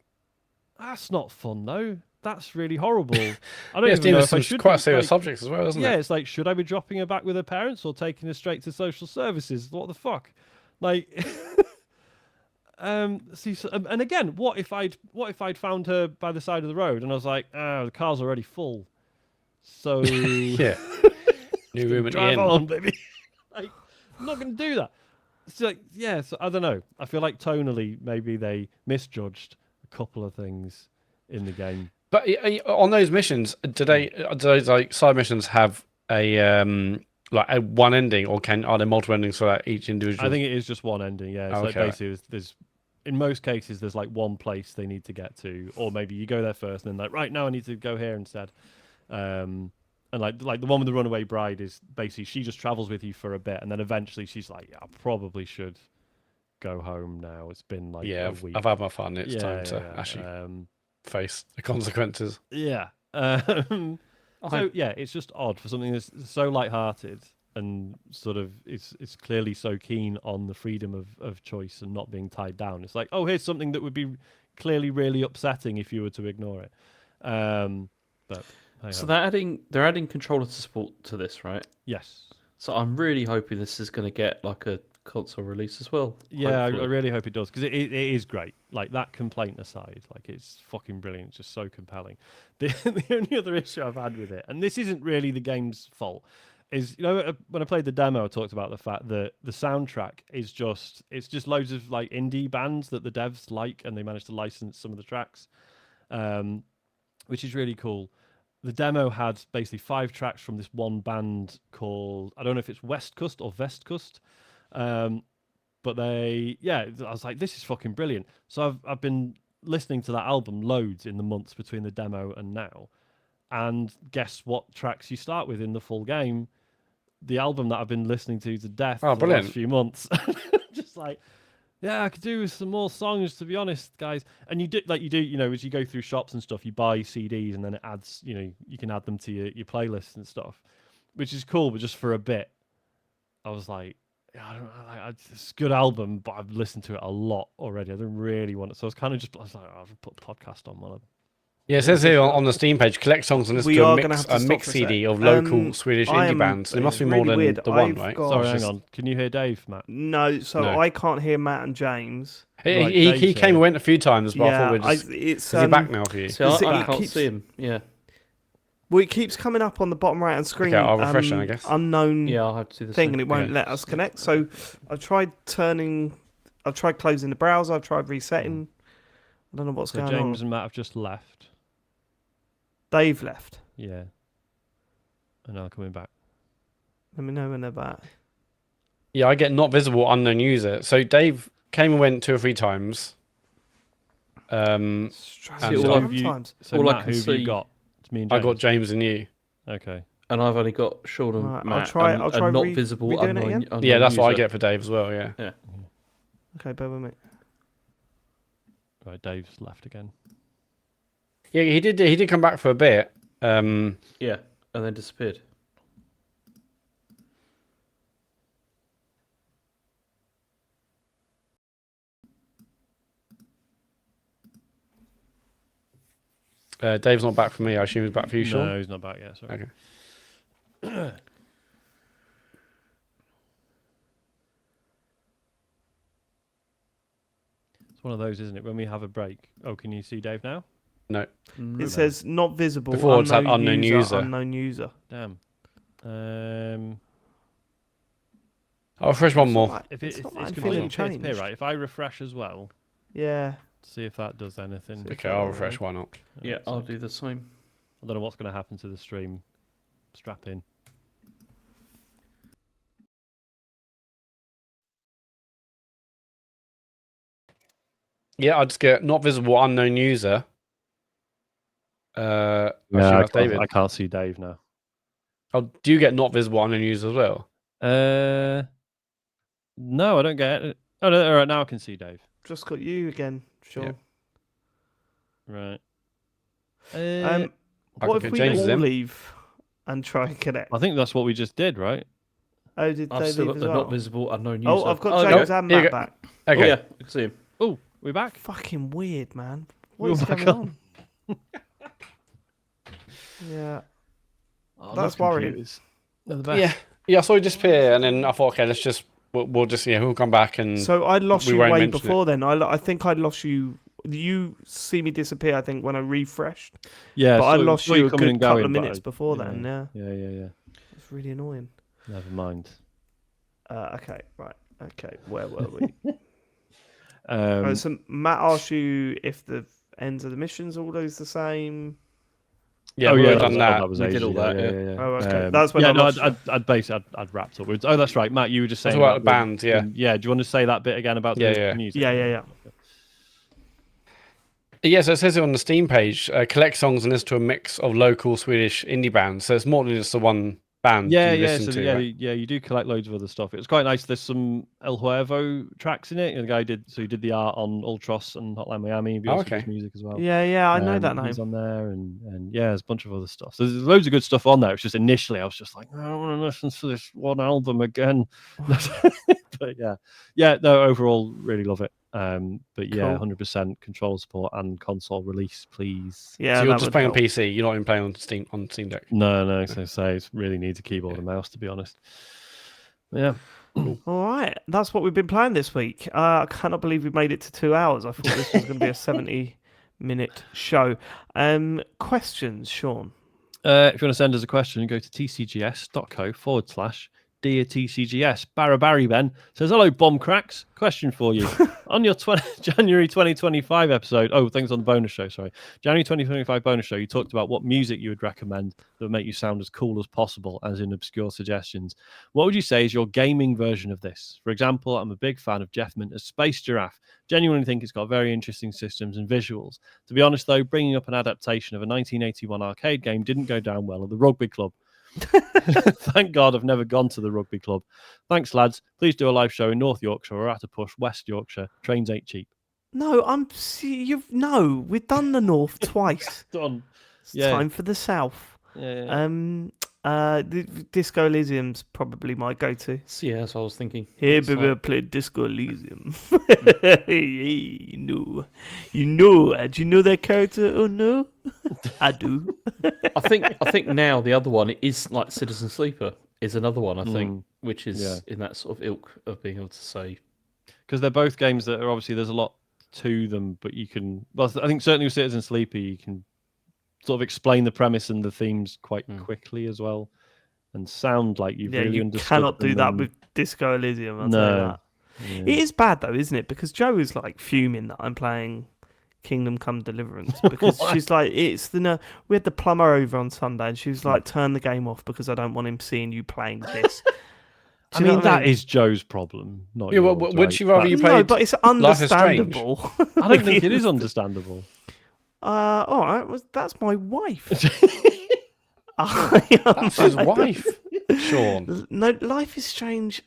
that's not fun, though. That's really horrible. I don't Yeah, it's even know dealing if I with should. some quite be, serious like, subjects as well, isn't yeah, it? it's like, should I be dropping her back with her parents or taking her straight to social services? What the fuck? Like, and again, what if I'd found her by the side of the road and I was like, oh, the car's already full, so Yeah. New room at the drive inn. on, baby. Like, I'm not going to do that. It's like, yeah, so I don't know. I feel like tonally, maybe they misjudged a couple of things in the game. But on those missions, do those like side missions have a like a one ending, or are there multiple endings for that each individual? I think it is just one ending. Yeah, it's like Okay. basically there's in most cases there's like one place they need to get to, or maybe you go there first and then like right now I need to go here instead. And like the one with the runaway bride is basically she just travels with you for a bit and then eventually she's like, yeah, I probably should go home now. It's been like a week. I've had my fun. It's time to actually face the consequences. Yeah. So yeah, it's just odd for something that's so light-hearted and sort of it's clearly so keen on the freedom of choice and not being tied down. It's like, oh, here's something that would be clearly really upsetting if you were to ignore it. But so they're adding controller support to this, right? yes. So I'm really hoping this is going to get like a console release as well. Yeah, I hopefully. really hope it does because it is great. Like that complaint aside, like it's fucking brilliant. It's just so compelling. The only other issue I've had with it, and this isn't really the game's fault, is when I played the demo, I talked about the fact that the soundtrack is just loads of like indie bands that the devs like, and they managed to license some of the tracks, which is really cool. The demo had basically 5 tracks from this one band called, I don't know if it's West Coast or Vest Coast. But I was like, this is fucking brilliant. So I've been listening to that album loads in the months between the demo and now. And guess what tracks you start with in the full game? The album that I've been listening to death for the last few months. Just like, yeah, I could do with some more songs, to be honest, guys. And you do, as you go through shops and stuff, you buy CDs and then it adds, you can add them to your playlist and stuff, which is cool. But just for a bit, I was like, yeah, I don't know, it's a good album, but I've listened to it a lot already. I don't really want it. So I was like, I'll put the podcast on while Yeah, it says here on the Steam page, collect songs and listen We to are a gonna mix, have to a stop mix for a CD sec. of local Swedish I indie am- bands. There must be it's more really than weird. the one, I've right? got- Sorry, just- hang on. Can you hear Dave, Matt? No, so No. I can't hear Matt and James. Right, He Dave's came and here. went a few times, but I thought we'd just... it's Is he back now for you? See, I It can't keeps- see him. Yeah, Well, it keeps coming up on the bottom right hand screen. Okay, I'll refresh then, I guess. Unknown yeah, I'll have to do the thing, same. and it won't Okay. let us connect. So I've tried closing the browser. I've tried resetting. I don't know what's So going James on. and Matt have just left. Dave left. Yeah. And now coming back. Let me know when they're back. Yeah, I get not visible unknown user. So Dave came and went 2 or 3 times. Strange. all I- Sometimes. So All I Matt, can who have you see- got? It's me and I James. got James and you. Okay. And I've only got Sean and Right, Matt. I'll try and not re- visible. redoing it again? Unknown Yeah, that's what I user. get for Dave as well, yeah. Okay, bear with me. Right, Dave's left again. Yeah, he did come back for a bit. Yeah, and then disappeared. Dave's not back for me. I assume he's back for you, Sean? No, he's not back yet. Sorry. Okay. It's one of those, isn't it? When we have a break. Oh, can you see Dave now? No. It says not visible. Before it's had unknown user. Unknown user. Damn. I'll refresh one more. If It's it's not like anything completely changed. peer-to-peer, right? If I refresh as well, Yeah. see if that does anything. Okay, I'll refresh one up. Yeah, I'll do the same. I don't know what's going to happen to the stream. Strap in. Yeah, I just get not visible unknown user. Actually, Yeah, that's David. I can't see Dave now. Oh, do you get not visible unknown user as well? No, I don't get it. Oh, no, all right, now I can see Dave. Just got you again, Sean. Right. I What can if put we James all in. leave and try and connect? I think that's what we just did, right? Oh, did I've they still leave got as the well? not visible unknown user. Oh, I've got there we James go. and Here you Matt go. back. Okay. Oh yeah, I can see him. Oh, we're back. Fucking weird, man. We're What is back going on. on? Yeah. Oh, That's love worrying. computers. They're the best. Yeah. Yeah, I saw you disappear, and then I thought, okay, we'll just, we'll come back and. So I lost we you won't way mention before then. I think I lost you. You see me disappear, I think, when I refreshed. Yeah, But I saw- lost saw you a coming good and couple going, of but minutes before then, yeah. Yeah. It's really annoying. Never mind. Okay, right. Okay, where were we? Um, So Matt asked you if the ends of the missions are always the same. Yeah, oh we've yeah, already done that. that was We did ages all ago, that, yeah. Oh, okay. That's when yeah, I no, lost you. I'd basically I'd wrapped up with. Oh, that's right, Matt. You were just That's saying about the the- band, yeah. Yeah, do you want to say that bit again about Yeah, the yeah. music? Yeah. Yeah, so it says it on the Steam page, collect songs and listen to a mix of local Swedish indie bands. So it's more than just the one band Yeah, you yeah. listen So to. yeah, Right? you do collect loads of other stuff. It was quite nice. There's some El Huevo tracks in it. The guy he did the art on Ultros and Hotline Miami. He Oh, also okay. does music as well. Yeah, I know that name. He's on there, and yeah, there's a bunch of other stuff. So there's loads of good stuff on there. It's just initially I was just like, I don't want to listen to this one album again. But yeah. No, overall, really love it. But yeah, Cool. 100% control support and console release, please. Yeah, So you're that just would playing help. on PC. You're not even playing on Steam Deck. No. So say it really needs a keyboard and mouse, to be honest. Yeah. All right, that's what we've been playing this week. I cannot believe we made it to 2 hours. I thought this was going to be a 70-minute show. Questions, Sean? If you want to send us a question, go to tcgs.co/Dear TCGS. Barry Ben says, hello, bomb cracks. Question for you. On your January 2025 episode, things on the bonus show, sorry. January 2025 bonus show, you talked about what music you would recommend that would make you sound as cool as possible, as in obscure suggestions. What would you say is your gaming version of this? For example, I'm a big fan of Jeff Minter's Space Giraffe. Genuinely think it's got very interesting systems and visuals. To be honest, though, bringing up an adaptation of a 1981 arcade game didn't go down well at the rugby club. Thank God I've never gone to the rugby club. Thanks, lads. Please do a live show in North Yorkshire or at a push West Yorkshire. Trains ain't cheap. No, we've done the north twice. Done. It's time for the south. Yeah. The Disco Elysium's probably my go-to. Yeah, that's what I was thinking. Hey, It's baby, I like- played Disco Elysium. Hey, you know, do you know that character? Oh no, I do. I think now the other one is like Citizen Sleeper is another one I think, which is in that sort of ilk of being able to say. Because they're both games that are obviously there's a lot to them, but you can. Well, I think certainly with Citizen Sleeper, you can sort of explain the premise and the themes quite quickly as well, and sound like you've really you understood. cannot do them that and- with Disco Elysium. I'll tell you that. Yeah. It is bad though, isn't it? Because Joe is like fuming that I'm playing Kingdom Come Deliverance because she's like, we had the plumber over on Sunday and she was like, turn the game off because I don't want him seeing you playing this. I mean, that is Joe's problem, not Yeah, yours. would right? she rather you No, played but it's Life is Strange? understandable. I don't think it is understandable. All right, well, that's my wife. That's his wife, Sean. No, Life is Strange.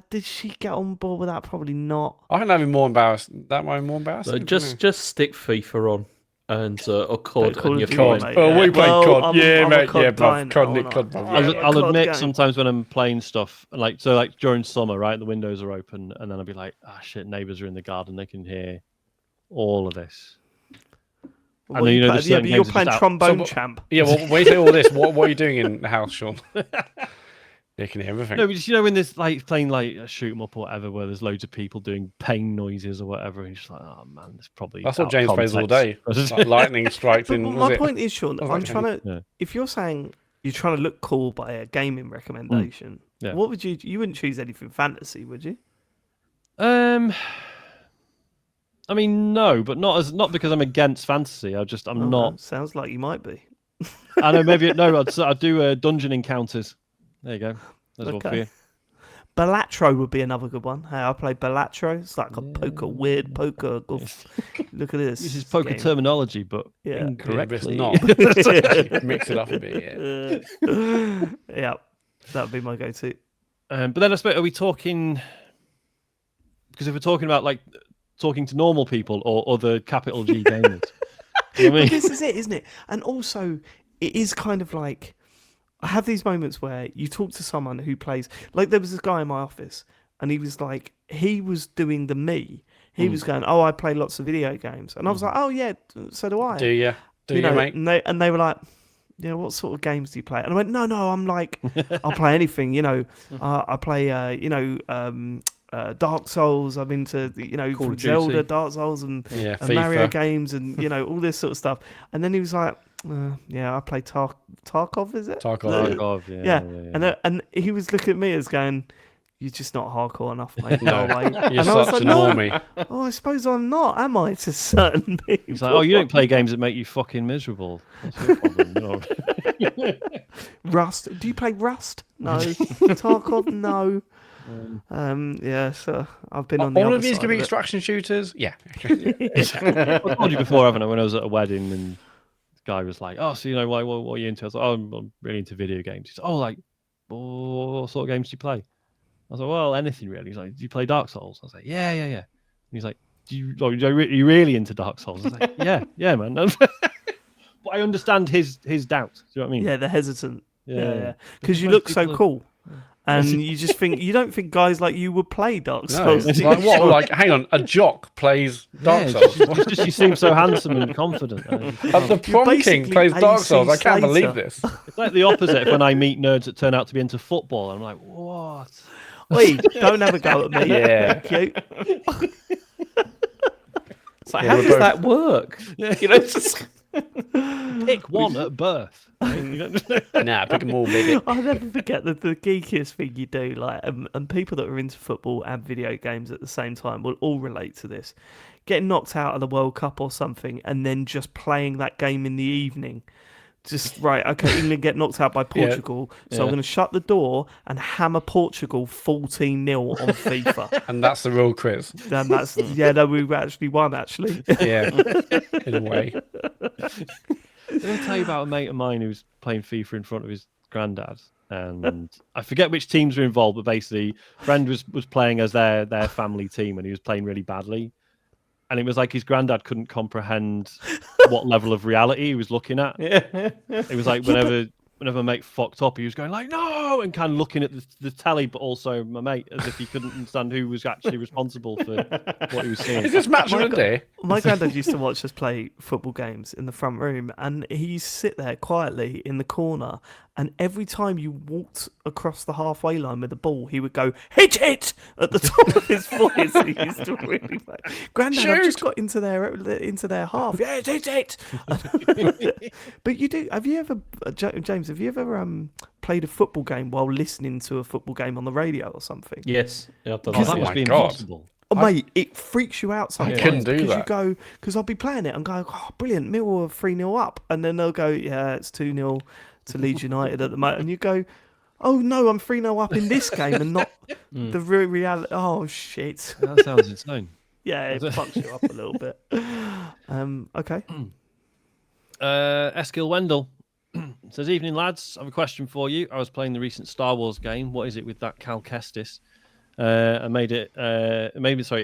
Did she get on board with that? Probably not. I think that'd be more embarrassing. That might be more embarrassing. So just stick FIFA on and or COD Call and of you're Duty, fine. mate. Oh, we played Well, COD. I'm Yeah, a mate. COD Yeah, guy bruv. now, COD, I'm Nick, not. COD, bruv. Yeah, Yeah. I'll COD admit game. sometimes when I'm playing stuff like during summer, right, the windows are open, and then I'll be like, shit, neighbours are in the garden, they can hear all of this. Well, then, but certain you're games are playing just out. Trombone Champ. Yeah, well, when you say all this, what are you doing in the house, Sean? You can hear everything. No, but just, when there's like playing like a shoot 'em up or whatever, where there's loads of people doing pain noises or whatever, and you're just like, oh man, this probably. That's what out of James plays all day. context. Like lightning strikes But in. my point is, Sean, was I'm like, trying to. Yeah. If you're saying you're trying to look cool by a gaming recommendation, Yeah. what would you? You wouldn't choose anything fantasy, would you? I mean, no, but not because I'm against fantasy. I'm Oh, not. Sounds like you might be. I know maybe no. I'd do dungeon encounters. There you go. There's one for you. Balatro would be another good one. Hey, I play Balatro. It's like a weird poker. Look at this. This is poker game. terminology, but Yeah. incorrectly. It's not. Mix it up a bit, Yeah, that would be my go-to. But then I suppose, are we talking? Because if we're talking about like talking to normal people or other capital G gamers, you know what I mean? This is it, isn't it? And also, it is kind of like I have these moments where you talk to someone who plays. Like there was this guy in my office, and he was like, he was doing the me. He was going, "Oh, I play lots of video games," and I was like, "Oh yeah, so do I." Do you? Do you, know, mate? And they were like, "Yeah, what sort of games do you play?" And I went, "No, I'm like, I'll play anything. I play, Dark Souls. I'm into, Call of Zelda, Duty. Dark Souls, and FIFA. Mario games, and all this sort of stuff." And then he was like, "Yeah, I play Tarkov. Is it Tarkov. Yeah. And he was looking at me as going, "You're just not hardcore enough, mate." No, Go away." you're And I was such like, an normie. "Oh, I suppose I'm not, am I?" To certain people. It's like, oh, you don't play games that make you fucking miserable. That's your problem. No. Rust. Do you play Rust? No. Tarkov? No. Yeah, so I've been on the All other of these side could be of it. extraction shooters. Yeah. I told you before, haven't I? When I was at a wedding and this guy was like, "Oh, so what are you into?" I was like, "Oh, I'm really into video games." He's like, "Oh, like what sort of games do you play?" I was like, "Well, anything really." He's like, "Do you play Dark Souls?" I was like, "Yeah." And he's like, are you really into Dark Souls?" I was like, "Yeah, man." But I understand his doubt. Do you know what I mean? Yeah, they're hesitant. Yeah. Because you look so cool. And you just think, you don't think guys like you would play Dark No, Souls. it's do you? like what? Like, hang on, a jock plays Dark Souls. It's just you seem so handsome and confident. The Prom King basically plays Dark AC Souls. I can't Slater. believe this. It's like the opposite when I meet nerds that turn out to be into football. I'm like, what? Wait, don't have a go at me. Yeah. Thank you. It's like, Yeah, how we're does both- that work? It's just... Pick one at birth. Nah, pick them all, baby. I'll never forget the geekiest thing you do, like, and people that are into football and video games at the same time will all relate to this. Getting knocked out of the World Cup or something, and then just playing that game in the evening. Just right, okay, England get knocked out by Portugal, so I'm going to shut the door and hammer Portugal 14-0 on FIFA. And that's the real quiz. Then that's no, we actually won actually. Yeah, in a way. Did I tell you about a mate of mine who was playing FIFA in front of his granddad? And I forget which teams were involved, but basically, friend was playing as their family team, and he was playing really badly. And it was like his granddad couldn't comprehend what level of reality he was looking at. It was like whenever my mate fucked up, he was going like, "No!" and kind of looking at the telly, but also my mate, as if he couldn't understand who was actually responsible for what he was seeing. Is this match of the day? My granddad used to watch us play football games in the front room, and he used to sit there quietly in the corner. And every time you walked across the halfway line with the ball, he would go, "Hit it!" at the top of his voice. He used to really like, "Granddad, I've just got into their half. Yeah, hit it!" But you do. Have you ever, James? Have you ever played a football game while listening to a football game on the radio or something? Yes. Yeah, I've done Oh, that. that Oh must my be God. impossible. Oh, mate, it freaks you out sometimes. couldn't do because that. you go, because I'll be playing it and go, "Oh, brilliant, Millwall are 3-0 up," and then they'll go, "Yeah, it's 2-0 to Leeds United at the moment," and you go, "Oh no, I'm 3-0 up in this game and not the real reality." Oh shit! That sounds insane. Yeah, it fucks you up a little bit. Okay. Eskil Wendell says, "Evening, lads. I have a question for you. I was playing the recent Star Wars game. What is it with that Cal Kestis? It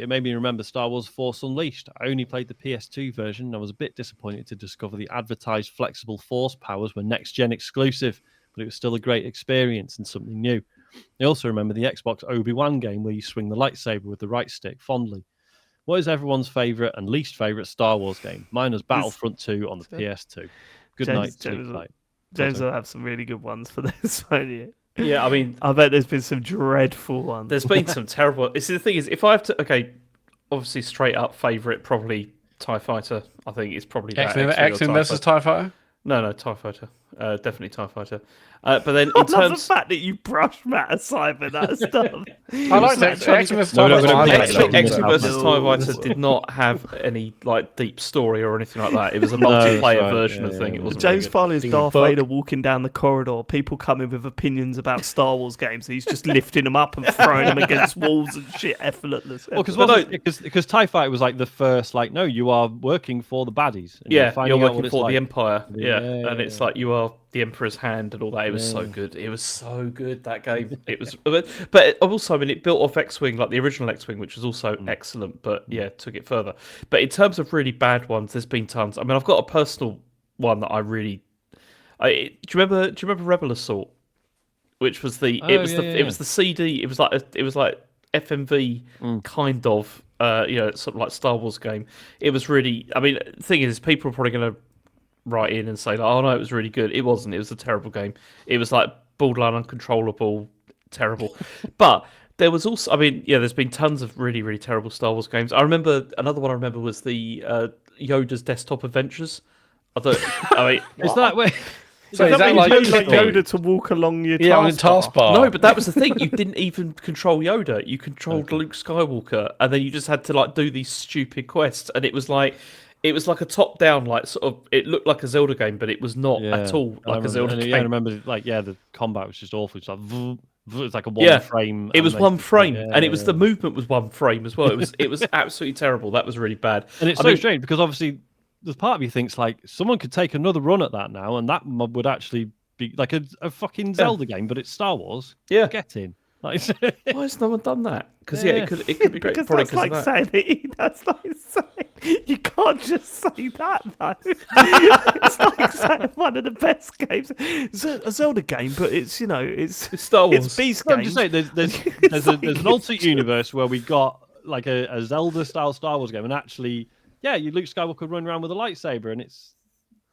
made me remember Star Wars Force Unleashed. I only played the PS2 version and I was a bit disappointed to discover the advertised flexible force powers were next-gen exclusive, but it was still a great experience and something new. I also remember the Xbox Obi-Wan game where you swing the lightsaber with the right stick fondly. What is everyone's favourite and least favourite Star Wars game? Mine was Battlefront 2 on the PS2. Good night, sleep tight." James will have some really good ones for this, won't you? Yeah, I mean, I bet there's been some dreadful ones. there's been some terrible. The thing is, if I have to, okay, obviously straight up favourite, probably TIE Fighter. I think it's probably that. X-Men versus TIE Fighter? No, TIE Fighter. definitely TIE Fighter. But then I in love the terms, fact that you brush Matt aside with that stuff. I like that. X vs. No, TIE no, we don't Fighter. play I that. like X that. versus TIE Fighter No. did not have any like deep story or anything like that. It was a No, that's multiplayer right. version of Yeah, the thing. yeah. It wasn't James very good. Farley is Big Darth book. Vader walking down the corridor. People come in with opinions about Star Wars games. He's just lifting them up and throwing them against walls and shit, effortless. Well, because no. TIE Fighter was like the first, like, no, you are working for the baddies. And Yeah, finding you're out what working it's for like. the Empire. Yeah, Yeah, and it's like you are the Emperor's hand and all that. It was so good. It was so good, that game. It was, but also, I mean, it built off X-wing, like the original X-wing, which was also excellent. But yeah, took it further. But in terms of really bad ones, there's been tons. I mean, I've got a personal one that I really. Do you remember Rebel Assault? Which was the it was the CD. It was like FMV kind of sort of like Star Wars game. It was really. I mean, the thing is, people are probably going to write in and say, like, "Oh no, it was really good." It wasn't. It was a terrible game. It was like borderline uncontrollable, terrible. But there was also, I mean, yeah, there's been tons of really, really terrible Star Wars games. I remember another one. I remember was the Yoda's Desktop Adventures. I mean, Is that where? So is that like Yoda to walk along your on a taskbar? No, but that was the thing. You didn't even control Yoda. You controlled Luke Skywalker, and then you just had to like do these stupid quests. And it was like a top-down, like sort of. It looked like a Zelda game, but it was not at all like a Zelda game. Yeah, I remember, like, the combat was just awful. It's like, it's like a one frame. It was one frame, and it was the movement was one frame as well. It was absolutely terrible. That was really bad. And it's so strange because obviously there's part of you thinks like someone could take another run at that now, and that mod would actually be like a fucking Zelda game, but it's Star Wars. Yeah, get in. Like, why has no one done that? Because it could be great. Because Probably that's like that. saying it. That's like saying you can't just say that. Though. It's like saying one of the best games. It's a Zelda game, but it's it's Star Wars. It's Beast I'm games. just saying there's an alternate universe where we got like a Zelda style Star Wars game, and actually, you Luke Skywalker run around with a lightsaber, and it's,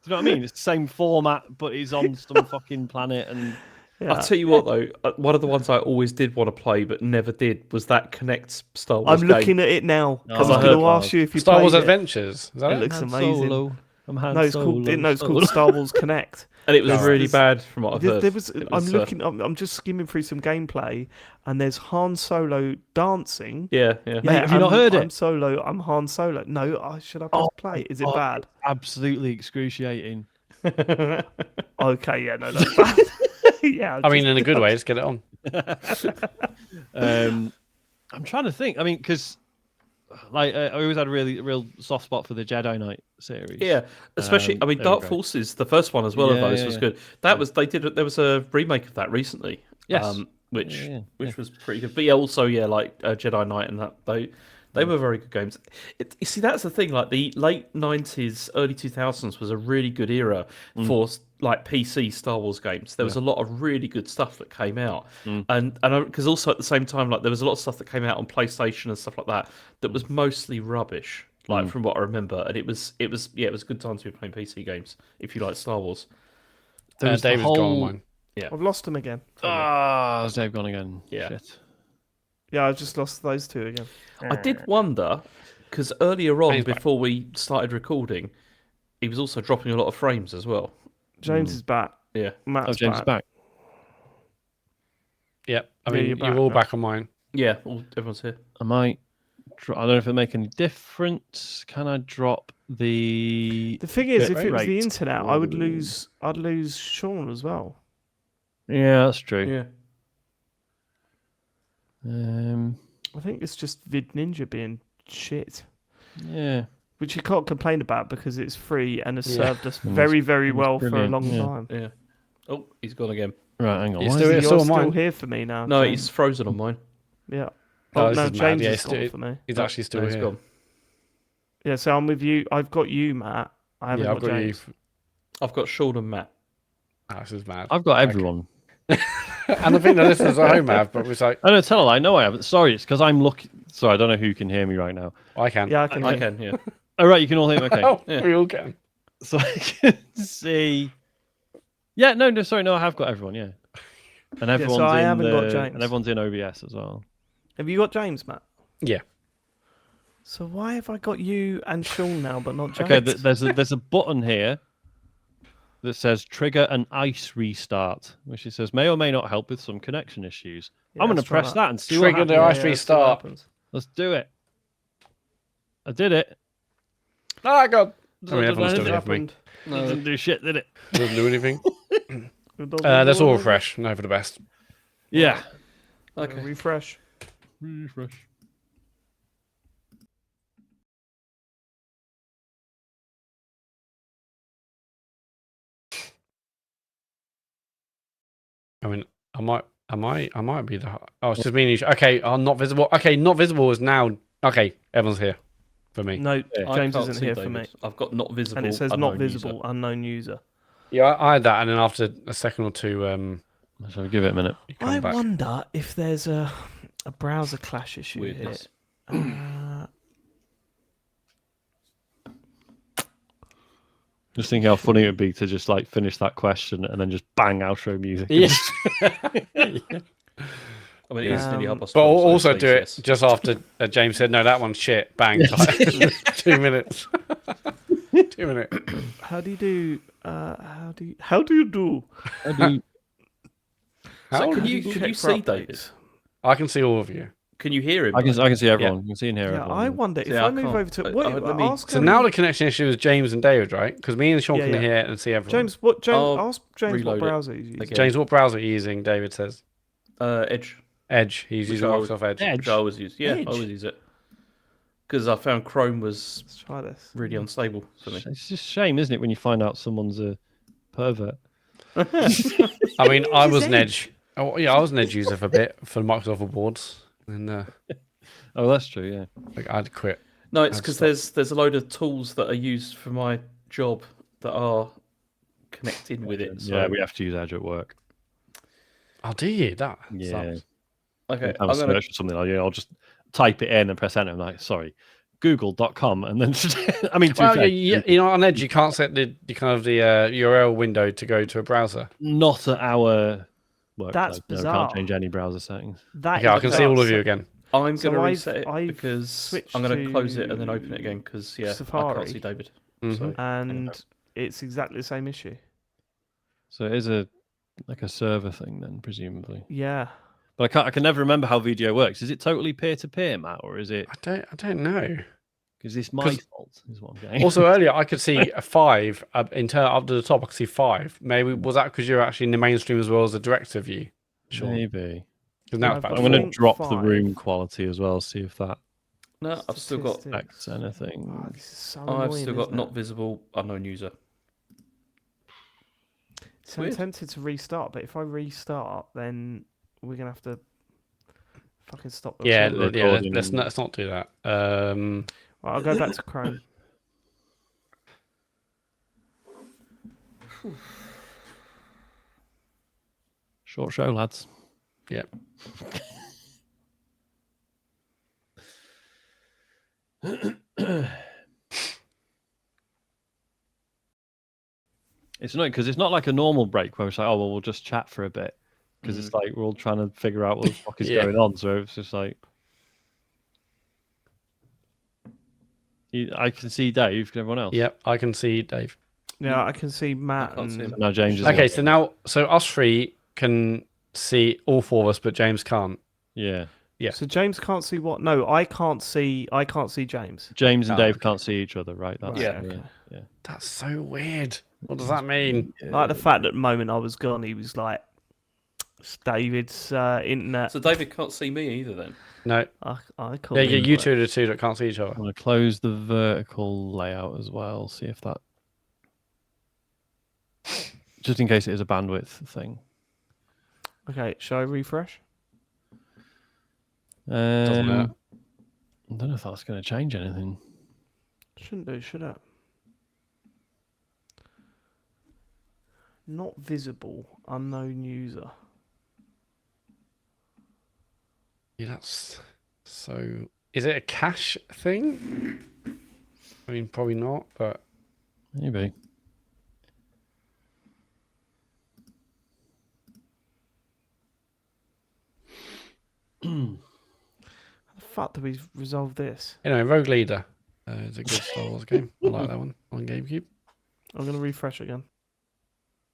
do you know what I mean? It's the same format, but he's on some fucking planet. And I'll tell you what though, one of the ones I always did want to play but never did was that Connect Star Wars. I'm looking at it now because I was going to ask you if you Star Wars played Adventures. Is that it looks amazing. Solo. No, it's called Star Wars Connect. And it was really bad from what I've heard. I'm just skimming through some gameplay, and there's Han Solo dancing. Yeah. Mate, have you not heard it? I'm Han Solo. No, should I press play? Is it bad? Absolutely excruciating. Okay, yeah, no, that's bad. Yeah, I mean, in a good way. Let's get it on. I'm trying to think. I mean, because like I always had a real soft spot for the Jedi Knight series. Yeah, especially I mean, Dark Forces, the first one as well of those was good. That was there was a remake of that recently. Yes. Which was pretty good. But yeah, also like Jedi Knight and that they were very good games. You see, that's the thing. Like the late '90s, early 2000s was a really good era for like PC Star Wars games. There was a lot of really good stuff that came out, and because also at the same time, like there was a lot of stuff that came out on PlayStation and stuff like that was mostly rubbish. Like from what I remember, and it was a good time to be playing PC games if you like Star Wars. David's gone on mine. Yeah, I've lost him again. Has Dave gone again? Yeah. Shit. Yeah, I've just lost those two again. I did wonder because earlier on, before we started recording, he was also dropping a lot of frames as well. James is back. Yeah, Matt's James is back. Yep. I mean, you're you're all back back on mine. yeah, everyone's here. I might. I don't know if it'll make any difference. Can I drop the? The thing is, if it was rate? the internet, I'd lose Sean as well. Yeah, that's true. Yeah. I think it's just Vid Ninja being shit. Yeah. Which you can't complain about because it's free and has served us very, very well for a long time. Yeah. Oh, he's gone again. Right, hang on. He's Why still- is You're still still mine. here for me now. No, James. he's frozen on mine. Yeah. Oh, Oh, this no, is mad. James Yeah, is he's gone for me. He's actually still No, he's here. gone. Yeah, so I'm with you. I've got you, Matt. I haven't Yeah, I've got got you. James. I've got Sean and Matt. This is mad. I've got everyone. And I think the listeners at home have, but it's like, I don't tell a lie. No, I haven't. Sorry, it's because I'm looking. Sorry, I don't know who can hear me right now. I can. Yeah, I can. I can, yeah. Oh, right, you can all hear me. Okay. Oh, Yeah. we all can. So I can see. Yeah, no, sorry, no, I have got everyone. Yeah, and everyone's I in haven't got James. and everyone's in OBS as well. Have you got James, Matt? Yeah. So why have I got you and Sean now, but not James? Okay, there's a button here that says trigger an ice restart, which it says may or may not help with some connection issues. Yeah, I'm going to let's try press that and see what Trigger happens. the ice let's see what restart. happens. Let's do it. I did it. Oh, God. I mean, Doesn't everyone's do still here for me. Happened. Doesn't do shit, did it? Doesn't do anything. It doesn't Let's do all anything. refresh. No, for the best. Yeah. Okay. Refresh. Refresh. I mean, I might be the. Oh, it's just me. Okay, I'm not visible. Okay, not visible is now. Okay, everyone's here for me. No, Yeah. James I can't isn't see here for David. me. I've got not visible. And it says unknown not visible, user. unknown user. Yeah, I had that, and then after a second or two, So give it a minute. you come I back. wonder if there's a browser clash issue Weirdness. here. Just think how funny it would be to just like finish that question and then just bang outro music. Yeah. I mean, it's nearly half past But 12, so also please, do it yes. just after James said, no, that one's shit. Bang. 2 minutes. 2 minutes. How do you do? How do you do? So can do you you can check you for see David? updates? I can see all of you. Can you hear him? I can see everyone. Yeah. You can see and hear Yeah, everyone. I wonder if Yeah, I I move can't- over to. I- Wait, let me- ask So him- now the connection issue is James and David, right? Because me and Sean Yeah, can yeah. hear and see everyone. James, what? James, I'll ask James what reload it browser he's using. again. James, what browser are you using? David says. Edge, Edge. He's Which using I- Microsoft Edge. Edge. which I always use. Yeah, Edge? I always use it because I found Chrome was Let's try this. really unstable for me. It's just a shame, isn't it, when you find out someone's a pervert? I mean, I was an Edge? Edge. Oh, yeah, I was an Edge user for a bit for Microsoft Awards, and Oh, that's true. Yeah. like, I had to quit. No, it's I'd because there's a load of tools that are used for my job that are connected with it. So. Yeah, we have to use Edge at work. Oh, do you? That Yeah. sucks. Okay, I'm I'm gonna. search for something like I'll just type it in and press enter. I'm like, sorry, google.com, and then I mean, Well, you know, on Edge you can't set the kind of the URL window to go to a browser. not at our workplace. That's No, we bizarre. can't change any browser settings. That Okay, I is can see all of bizarre. you again. I'm So gonna I've- reset it I've because switched I'm gonna close it and then to open it again because I Safari. can't see David. Mhm. So And it's exactly the same issue. So it is a server thing then, presumably. Yeah. But I can never remember how video works. Is it totally peer to peer, Matt, or is it? I don't know. Is this my 'Cause- fault? Is what I'm getting. Also, earlier I could see a 5 up to the top. I could see 5. Maybe was that because you're actually in the mainstream as well as the director view? Sure. Maybe. Because now I've it's back got to I'm going to think drop the 5. room quality as well. See if that no, I've still got affects anything. Oh, this is so I've annoying, still got isn't not it? visible unknown user. So I'm weird. tempted to restart, but if I restart, then we're gonna have to fucking stop. The yeah, recording. yeah. recording. Let's not do that. Right, I'll go back to Chrome. Short show, lads. Yeah. It's annoying because it's not like a normal break where it's like, oh well, we'll just chat for a bit, because it's like we're all trying to figure out what the fuck is Yeah. going on. So it's just like, I can see Dave. Can everyone else? Yep, I can see Dave. Yeah, I can see Matt. can't see and... him. Now James is Okay, so us three can see all 4 of us, but James can't. Yeah. Yeah. So James can't see what? No, I can't see. I can't see James. James and Oh, Dave okay. can't see each other, right? That's Yeah. yeah. That's so weird. What does that mean? Like the fact that the moment I was gone, he was like, "It's David's internet." So David can't see me either then. No. I can't. Yeah, you but- two are the two that can't see each other. I'm going to close the vertical layout as well. See if that, just in case it is a bandwidth thing. Okay, shall I refresh? Doesn't matter. I don't know if that's going to change anything. Shouldn't do, should it? Not visible. Unknown user. Yeah, that's so. Is it a cache thing? I mean, probably not, but Maybe. How the fuck do we resolve this? anyway, Rogue Leader is a good Star Wars game. I like that one on GameCube. I'm gonna refresh again.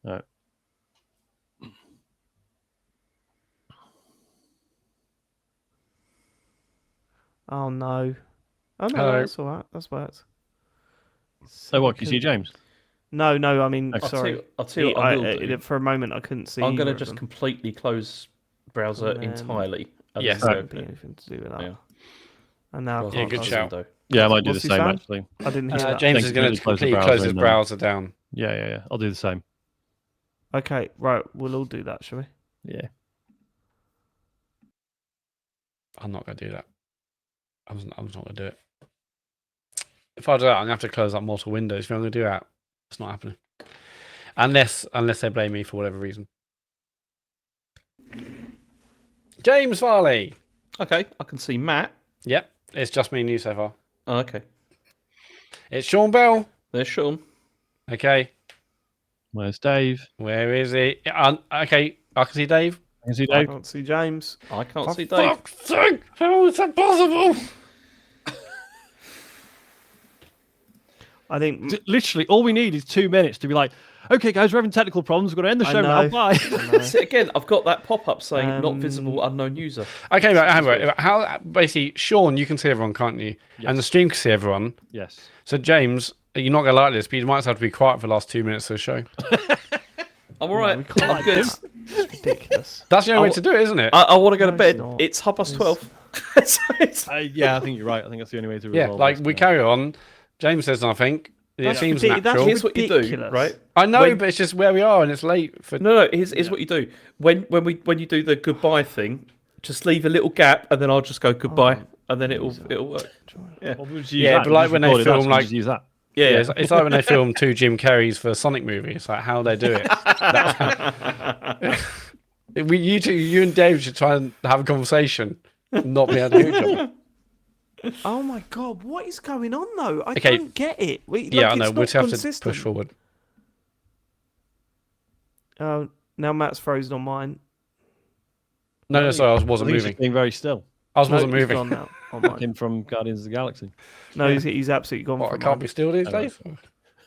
All right. Oh no. Oh no, Hello. that's all right. That's worked. So what? Can you see James? No, I mean, Okay. sorry. I'll tell you what I will do. For a moment, I couldn't see. I'm going to either of just them. completely close browser And then- entirely. And Yes. then Doesn't open be it. anything to do with that. Yeah. And now I Close Yeah, can't good the close shout. window. Yeah, I might do What's the he same saying? actually. I didn't hear that. James Thanks, is going really to close the completely browser close his and then- browser down. Yeah. I'll do the same. Okay, right. We'll all do that, shall we? Yeah. I'm not going to do that. I'm not going to do it. If I do that, I'm going to have to close up multiple windows. If I'm going to do that, it's not happening. Unless they blame me for whatever reason. James Farley. Okay, I can see Matt. Yep, it's just me and you so far. Oh, okay, It's Sean Bell. there's Sean. Okay, Where's Dave? where is he? Okay, I can see Dave. I can see I Dave. can't see James. I can't For see Dave. fuck's sake, how is that possible? I think. Literally, all we need is 2 minutes to be like, okay, guys, we're having technical problems. We're going to end the I show now. know. Bye. I know. See, again, I've got that pop-up saying not Um, visible, unknown user. Okay, right, hang on. How basically, Sean, you can see everyone, can't you? Yes. And the stream can see everyone. Yes. So James, you're not going to like this, but you might have to be quiet for the last 2 minutes of the show. I'm all right. we can't I'm like good. this. It's ridiculous. That's the only way I- to do it, isn't it? I want to go to No, bed. it's not. It's 12:30. Yeah, I think you're right. I think that's the only way to Yeah, resolve like this we now. carry on. James says nothing. It That's seems ridiculous. natural. Here's what you do, ridiculous. right? I know, when- but it's just where we are, and it's late for. No, here's what you do. When you do the goodbye thing, just leave a little gap, and then I'll just go goodbye, on. and then it'll work. Well, we'll just use Yeah, that. but like Just when they record it, film, that's- like- just use that. Yeah, Yeah, it's like when they film two Jim Carreys for a Sonic movie. It's like how they do it. You and Dave should try and have a conversation, not be able to hear each other. Oh my god, what is going on though? I Okay. don't get it. Yeah, I know. It's We'll not have to consistent. push forward. Oh, now Matt's frozen on mine. No, sorry, I I wasn't think he's moving. just being very still. I wasn't No, he's moving. gone now on mine. Him from Guardians of the Galaxy. No, he's absolutely gone. What, I from can't mine. be still these Hello. days.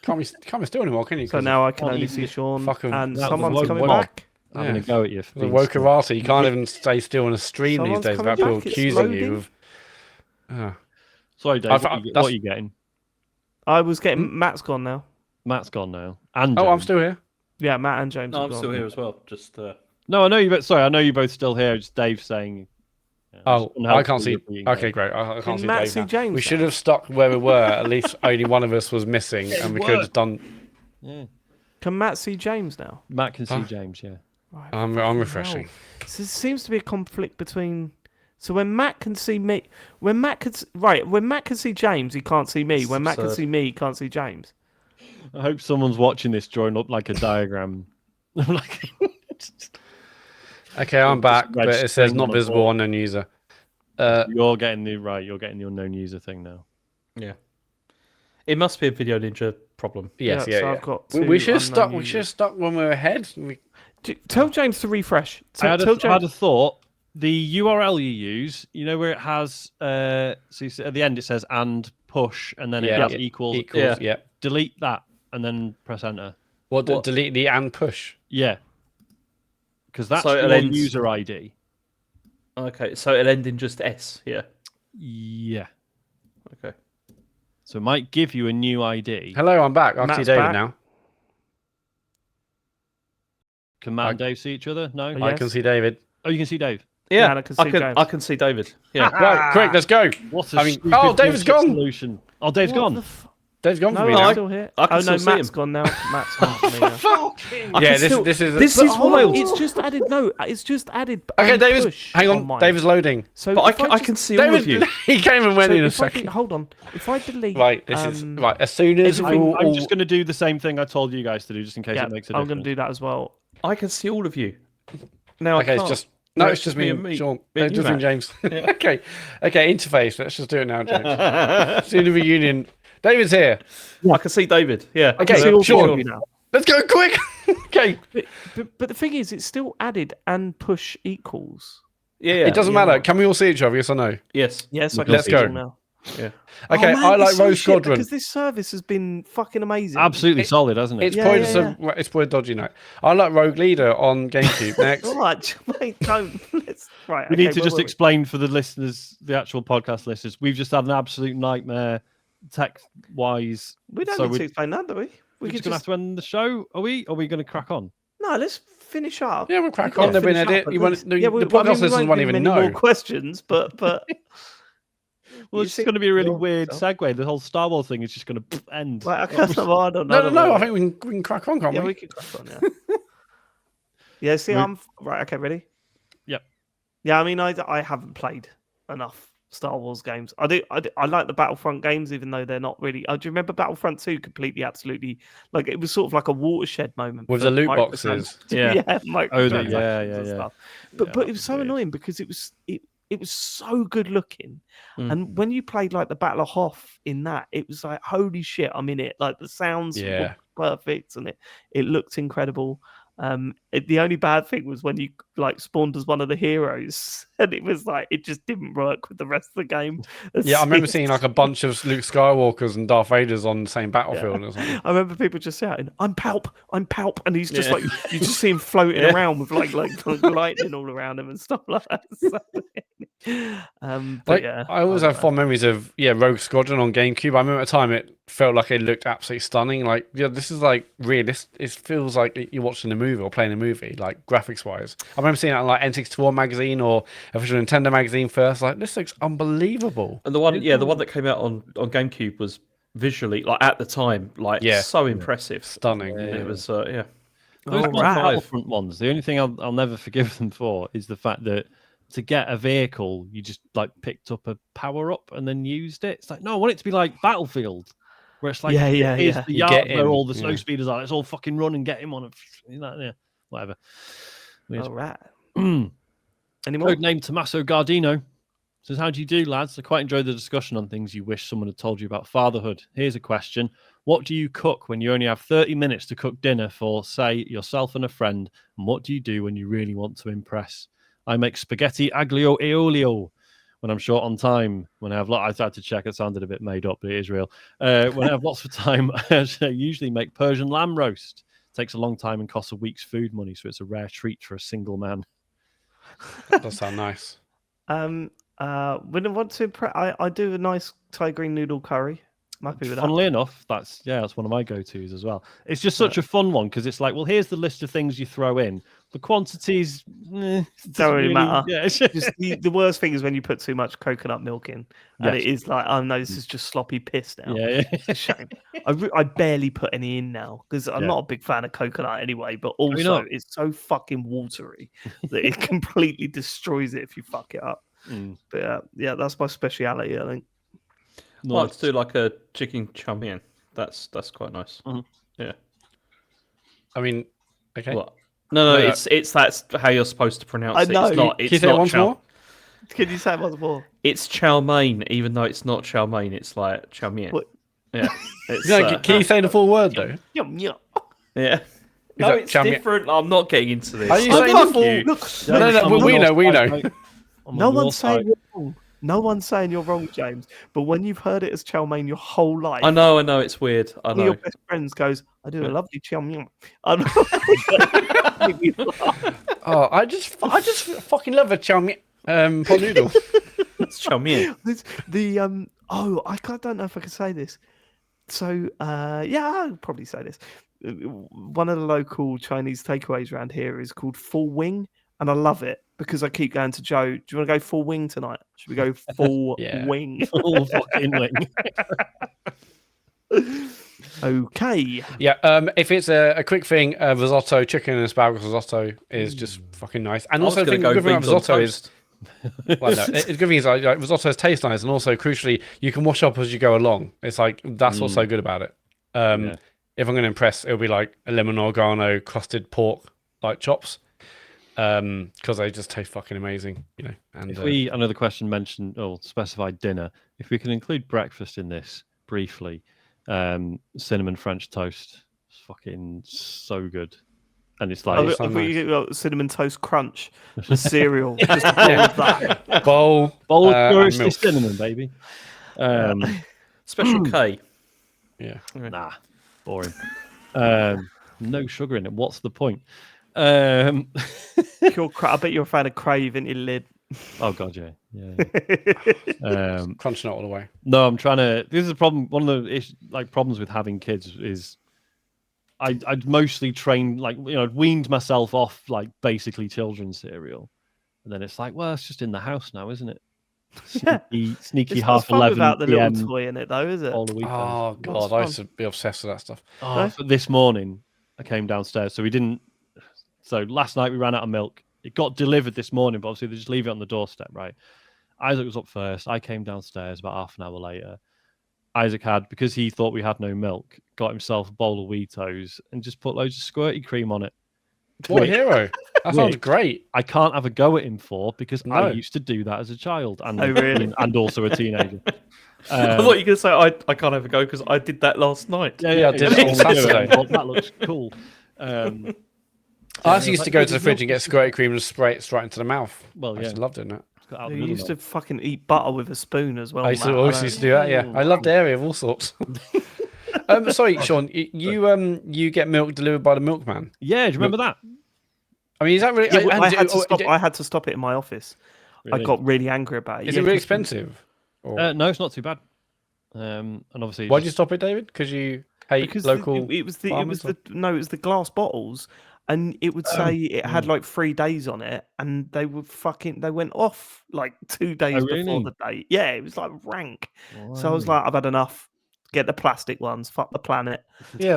Can't be still anymore, can you? So 'Cause now I can Can't only even see get Sean, fucking- and That someone's was coming woke. back. Having Yeah. a go at you. For the being still. wokerati, you can't even stay still on a stream Someone's these days coming without people back, it's accusing loading. you of. Sorry, Dave. I've- What that's- are you getting? I was getting Matt's gone now. Matt's gone now. And Oh, I'm James. still here. Yeah, Matt and James. No, have I'm gone. still here as well. Just No, I know you. But sorry, I know you're both still here. It's Dave saying. Oh, I can't see. Being Okay, great. I can't Can see Matt Dave see now. James? We now? should have stuck where we were. At least only one of us was missing, and we could have done. Yeah. Can Matt see James now? Matt can see Huh? James. Yeah. Right. I'm refreshing. So there seems to be a conflict between. So when Matt can see me, when Matt can see James, he can't see me. It's When Matt can absurd. see me, he can't see James. I hope someone's watching this drawing up like a diagram. Like, Okay, I'm back, but it says registering not on the visible board. unknown user. you're getting the right. You're getting the unknown user thing now. yeah. It must be a Video Ninja problem. Yes, Yeah, yeah, so yeah. I've got We two should have stuck. unknown We should have users. stuck when we were ahead. Tell James to refresh. I had, Tell I had James. a thought. The URL you use, you know where it has, so you see, at the end it says and push, and then it Yeah, has yeah. equals. Equals. Yeah. Delete that, and then press enter. What? What? Delete the and push. Yeah. Because that's So it your ends- user ID. Okay, so it'll end in just S here. Yeah. Okay. So it might give you a new ID. Hello, I'm back. I can see Matt's David back. now. Can Matt and Dave see each other? No. Yeah. I Yes. can see David. Oh, you can see Dave. Yeah, and I can see James. I can see David. Yeah. Right, quick, let's go. What a I mean- stupid oh, David's bullshit gone. Solution. Oh, Dave's What gone. the f- Dave's gone No, for me I'm now. still here. I can Oh no, still see Matt's him. gone now. Matt's gone for me now. I Yeah, can still- this is. This But is hold on, wild. it's just added. No, it's just added. Okay, and David's. push Hang on, mine. David's loading. So But if I can see all of you. David, he came and went So in a if I second. hold on. If I delete. Right, this is right. As soon as we everything- I'm all, just going to do the same thing I told you guys to do, just in case Yeah, it makes a I'm difference. going to do that as well. I can see all of you. Now okay, I it's can't. just No, it's just me and Sean. Me and you, Just me and James. Okay, interface. Let's just do it now, James. Let's do the reunion. David's here. I can see David. Yeah. Okay, I can see all Sean. four of you now. Let's go quick. Okay, But the thing is, it's still added and push equals. Yeah. it doesn't yeah. matter. Can we all see each other? Yes or no? Yes. Yes, I Let's can see go. them now. Yeah. Okay, man, I like it's so Rogue shit Squadron. because this service has been fucking amazing. Absolutely solid, hasn't it? It's Yeah, probably yeah, just it's probably a dodgy note. I like Rogue Leader on GameCube. Next. Right, mate, don't. Let's, right, We okay, need to where just were we? explain for the listeners, the actual podcast listeners. We've just had an absolute nightmare tech-wise. We don't so need we're to explain that, do we? we're We just could going to have to end the show, are we? Or are we going to crack on? No, let's finish up. Yeah, we'll crack We've got on. to There'll be an finish up edit. at You won't, least. the Yeah, the I podcast mean, we listeners won't won't give even many know. more questions, but Well, You it's see- going to be a really you're- weird segue. The whole Star Wars thing is just going to end. Like, I can't, I don't No, know. no, no. I think we can crack on, can't Yeah, we? we can crack on. Yeah. Yeah. See, I'm right. Okay, ready? Yep. Yeah, I mean, I haven't played enough Star Wars games. I like the Battlefront games, even though they're not really. Do you remember Battlefront 2? Completely, absolutely, like it was sort of like a watershed moment With for the loot microtransactions. boxes. Yeah. yeah, Oh, microtransactions yeah, and yeah. stuff. Yeah, But that it was so weird. annoying because it was so good looking, Mm. and when you played like the Battle of Hoth in that, it was like holy shit, I'm in it. Like the sounds Yeah. were perfect, and it looked incredible. The only bad thing was when you like spawned as one of the heroes, and it was like it just didn't work with the rest of the game. Yeah, I remember seeing like a bunch of Luke Skywalkers and Darth Vaders on the same battlefield. Or something. I remember people just shouting, I'm Palp," and he's just Yeah. like you just see him floating Yeah. around with like lightning all around him and stuff like that. But Like, yeah, I always don't have know. fond memories of Rogue Squadron on GameCube. I remember at the time it felt like it looked absolutely stunning. Like this is like realistic. It feels like you're watching a movie or playing a movie, like graphics wise. I remember seeing it on like N64 magazine or official Nintendo magazine first. Like this looks unbelievable. And the one that came out on GameCube was visually, like at the time, like Yeah. so impressive. Stunning. And Yeah. it was, yeah. Those Oh, Black right. Battlefront ones, the only thing I'll never forgive them for is the fact that to get a vehicle, you just like picked up a power up and then used it. It's like, no, I want it to be like Battlefield, where it's like, Yeah, here's yeah. the You yard get where him, all the yeah. snow speeders are. Let's all fucking run and get him on a, yeah, whatever. Weird. All right. Code Any more? name Tommaso Gardino says, how do you do, lads? I quite enjoyed the discussion on things you wish someone had told you about fatherhood. Here's a question. What do you cook when you only have 30 minutes to cook dinner for, say, yourself and a friend? And what do you do when you really want to impress? I make spaghetti aglio e olio when I'm short on time. When I have I had to check, it sounded a bit made up, but it is real. When I have lots of time, I usually make Persian lamb roast. It takes a long time and costs a week's food money, so it's a rare treat for a single man. That does sound nice. When I want to I do a nice Thai green noodle curry. I'm happy with that. Funnily enough, that's one of my go-tos as well. It's just such a fun one because it's like, well, here's the list of things you throw in. The quantities doesn't really matter. Yeah, it's Just the worst thing is when you put too much coconut milk in, and Yes. it is like, oh no, this is just sloppy piss now. yeah. It's a shame. I barely put any in now because I'm Yeah. not a big fan of coconut anyway. But you also, not? it's so fucking watery that it completely destroys it if you fuck it up. Mm. But yeah, that's my speciality. I think. I like to do like a chicken chow mein. That's quite nice. Mhm. Yeah. I mean, okay. What? No, No. it's that's how you're supposed to pronounce I it. know. It's not. Can It's you say it not once chow. more? Can you say it once more? It's chow mein, even though it's not chow mein. It's like chow mein. What? Yeah. It's, No, can you say the full word though? Yum, yum. yeah. No, that it's chow mein? different. I'm not getting into this. Are you Oh, saying fuck the full- you. Look, No, we know. no one's saying you're wrong. No one's saying you're wrong, James. But when you've heard it as chow mein your whole life, I know. It's weird. I one of your know. best friends goes, "I do a Yeah. lovely chow mein." I'm Made me laugh. Oh, I just fucking love a chow mein pot noodle. It's chow mein. I don't know if I can say this. So yeah, I'll probably say this. One of the local Chinese takeaways around here is called Full Wing, and I love it because I keep going to Joe. Do you want to go full wing tonight? Should we go full Yeah. wing? Full fucking wing. Okay. Yeah, if it's a quick thing, risotto, chicken and asparagus risotto is just fucking nice. And I was also, the gonna good thing about beans on risotto is, toast. well, no, the good thing is like risotto's taste nice, and also crucially, you can wash up as you go along. It's like that's what's so good about it. Yeah. If I'm going to impress, it'll be like a lemon oregano crusted pork like chops, because they just taste fucking amazing, you know. And If we, another question mentioned or specified dinner, if we can include breakfast in this briefly, cinnamon French toast, it's fucking so good. And it's like, I so thought you got cinnamon toast crunch with cereal. Just all of that. bowl, bowl of and touristy milk. cinnamon, baby. Special K. Yeah. Nah, boring. No sugar in it. What's the point? I bet you're a fan of Crave, ain't you, Lid? Oh god, yeah. Crunching it all the way. No, I'm trying to. This is a problem. One of the problems with having kids is I'd mostly trained I'd weaned myself off basically children's cereal, and then it's well, it's just in the house now, isn't it? Sneaky It's not half fun 11 without the PM little toy in it, though, is it? all the weekends. Oh god, I used to be obsessed with that stuff. Oh, so this morning I came downstairs, so we didn't. So last night we ran out of milk. It got delivered this morning, but obviously they just leave it on the doorstep, right? Isaac was up first. I came downstairs about half an hour later. Isaac had, because he thought we had no milk, got himself a bowl of Weetos and just put loads of squirty cream on it. What a hero! That sounds great. I can't have a go at him because No. I used to do that as a child and really? and also a teenager. I thought you were going to say I can't have a go because I did that last night. Yeah, I did it on Saturday. That looks cool. I actually used to go to the fridge and get squirty cream and spray it straight into the mouth. Well, I yeah. used to love doing that. You used to fucking eat butter with a spoon as well. I used Matt. to always used to do that. Yeah, I loved dairy of all sorts. Sorry, Sean, you get milk delivered by the milkman. Yeah, do you remember that? I mean, is that really? Yeah, I had to stop it in my office. Really? I got really angry about it. Is it really expensive? Or... No, it's not too bad. And obviously, why'd you stop it, David? Because you hate local. It was the glass bottles, and it would say it had 3 days on it, and they went off 2 days before the date. Yeah, it was rank. Wow. So I was I've had enough. Get the plastic ones. Fuck the planet. Yeah,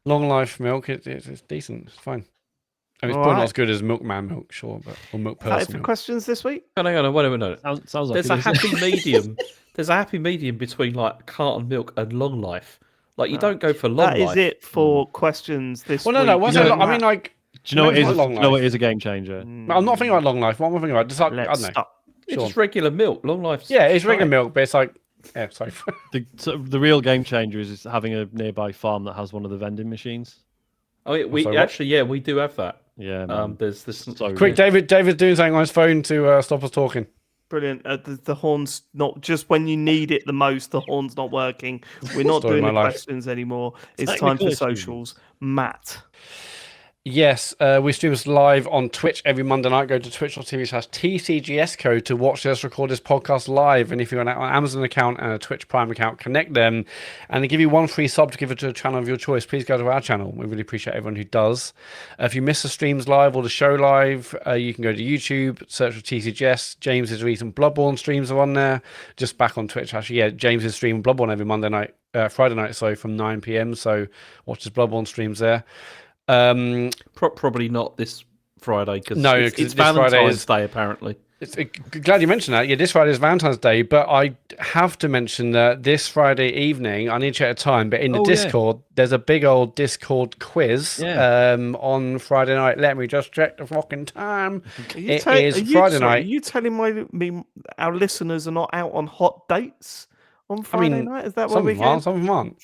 long life milk. It's decent. It's fine. I mean, it's probably not as good as milkman milk, sure, but or milk person. For questions this week? Hang on, wait a minute. Sounds like there's a happy medium. There's a happy medium between carton milk and long life. You don't go for long life. That is it for questions this week. Well, no. What's I mean, do you know what it is? Do you know what is a game changer? I'm not thinking about long life. What am I thinking about? Just I don't know. It's just regular milk. Long life. Yeah, it's regular milk, but it's yeah, sorry. The real game changer is having a nearby farm that has one of the vending machines. Oh, we do have that. Yeah. Man. There's this. Quick, David's doing something on his phone to stop us talking. Brilliant. The horn's not just when you need it the most. The horn's not working. We're not doing the questions anymore. It's time for socials. Matt. Yes, we stream us live on Twitch every Monday night. Go to twitch.tv/TCGScode to watch us record this podcast live. And if you're on an Amazon account and a Twitch Prime account, connect them. And they give you one free sub to give it to a channel of your choice. Please go to our channel. We really appreciate everyone who does. If you miss the streams live or the show live, you can go to YouTube, search for TCGS. James's recent Bloodborne streams are on there. Just back on Twitch, actually. Yeah, James's stream Bloodborne every Friday night, from 9 p.m. So watch his Bloodborne streams there. Probably not this Friday because it's Valentine's Day apparently. Glad you mentioned that. Yeah, this Friday is Valentine's Day, but I have to mention that this Friday evening, I need to check the time, but in the Discord, there's a big old Discord quiz on Friday night. Let me just check the fucking time. It is Friday night. Are you telling me our listeners are not out on hot dates on Friday night? Is that what we get? Some of them aren't.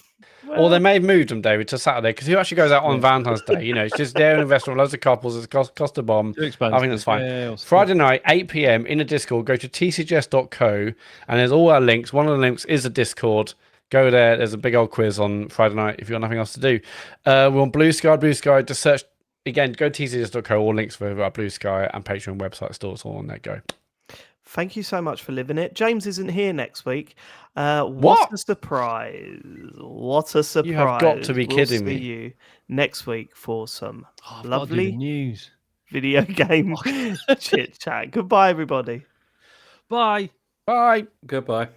Well, or they may have moved them, David, to Saturday, because who actually goes out on Valentine's Day? It's just there in a restaurant, loads of couples, it's cost a bomb. I think that's fine. Yeah, Friday night, 8 p.m. in the Discord, go to tcgs.co, and there's all our links. One of the links is a Discord. Go there. There's a big old quiz on Friday night if you've got nothing else to do. We're on Blue Sky, just search, again, go to tcgs.co, all links for our Blue Sky and Patreon website stores, all on there, go. Thank you so much for living it. James isn't here next week. What a surprise. What a surprise. You have got to be kidding me. See you next week for some lovely news. Video game chit chat. Goodbye, everybody. Bye. Bye. Goodbye.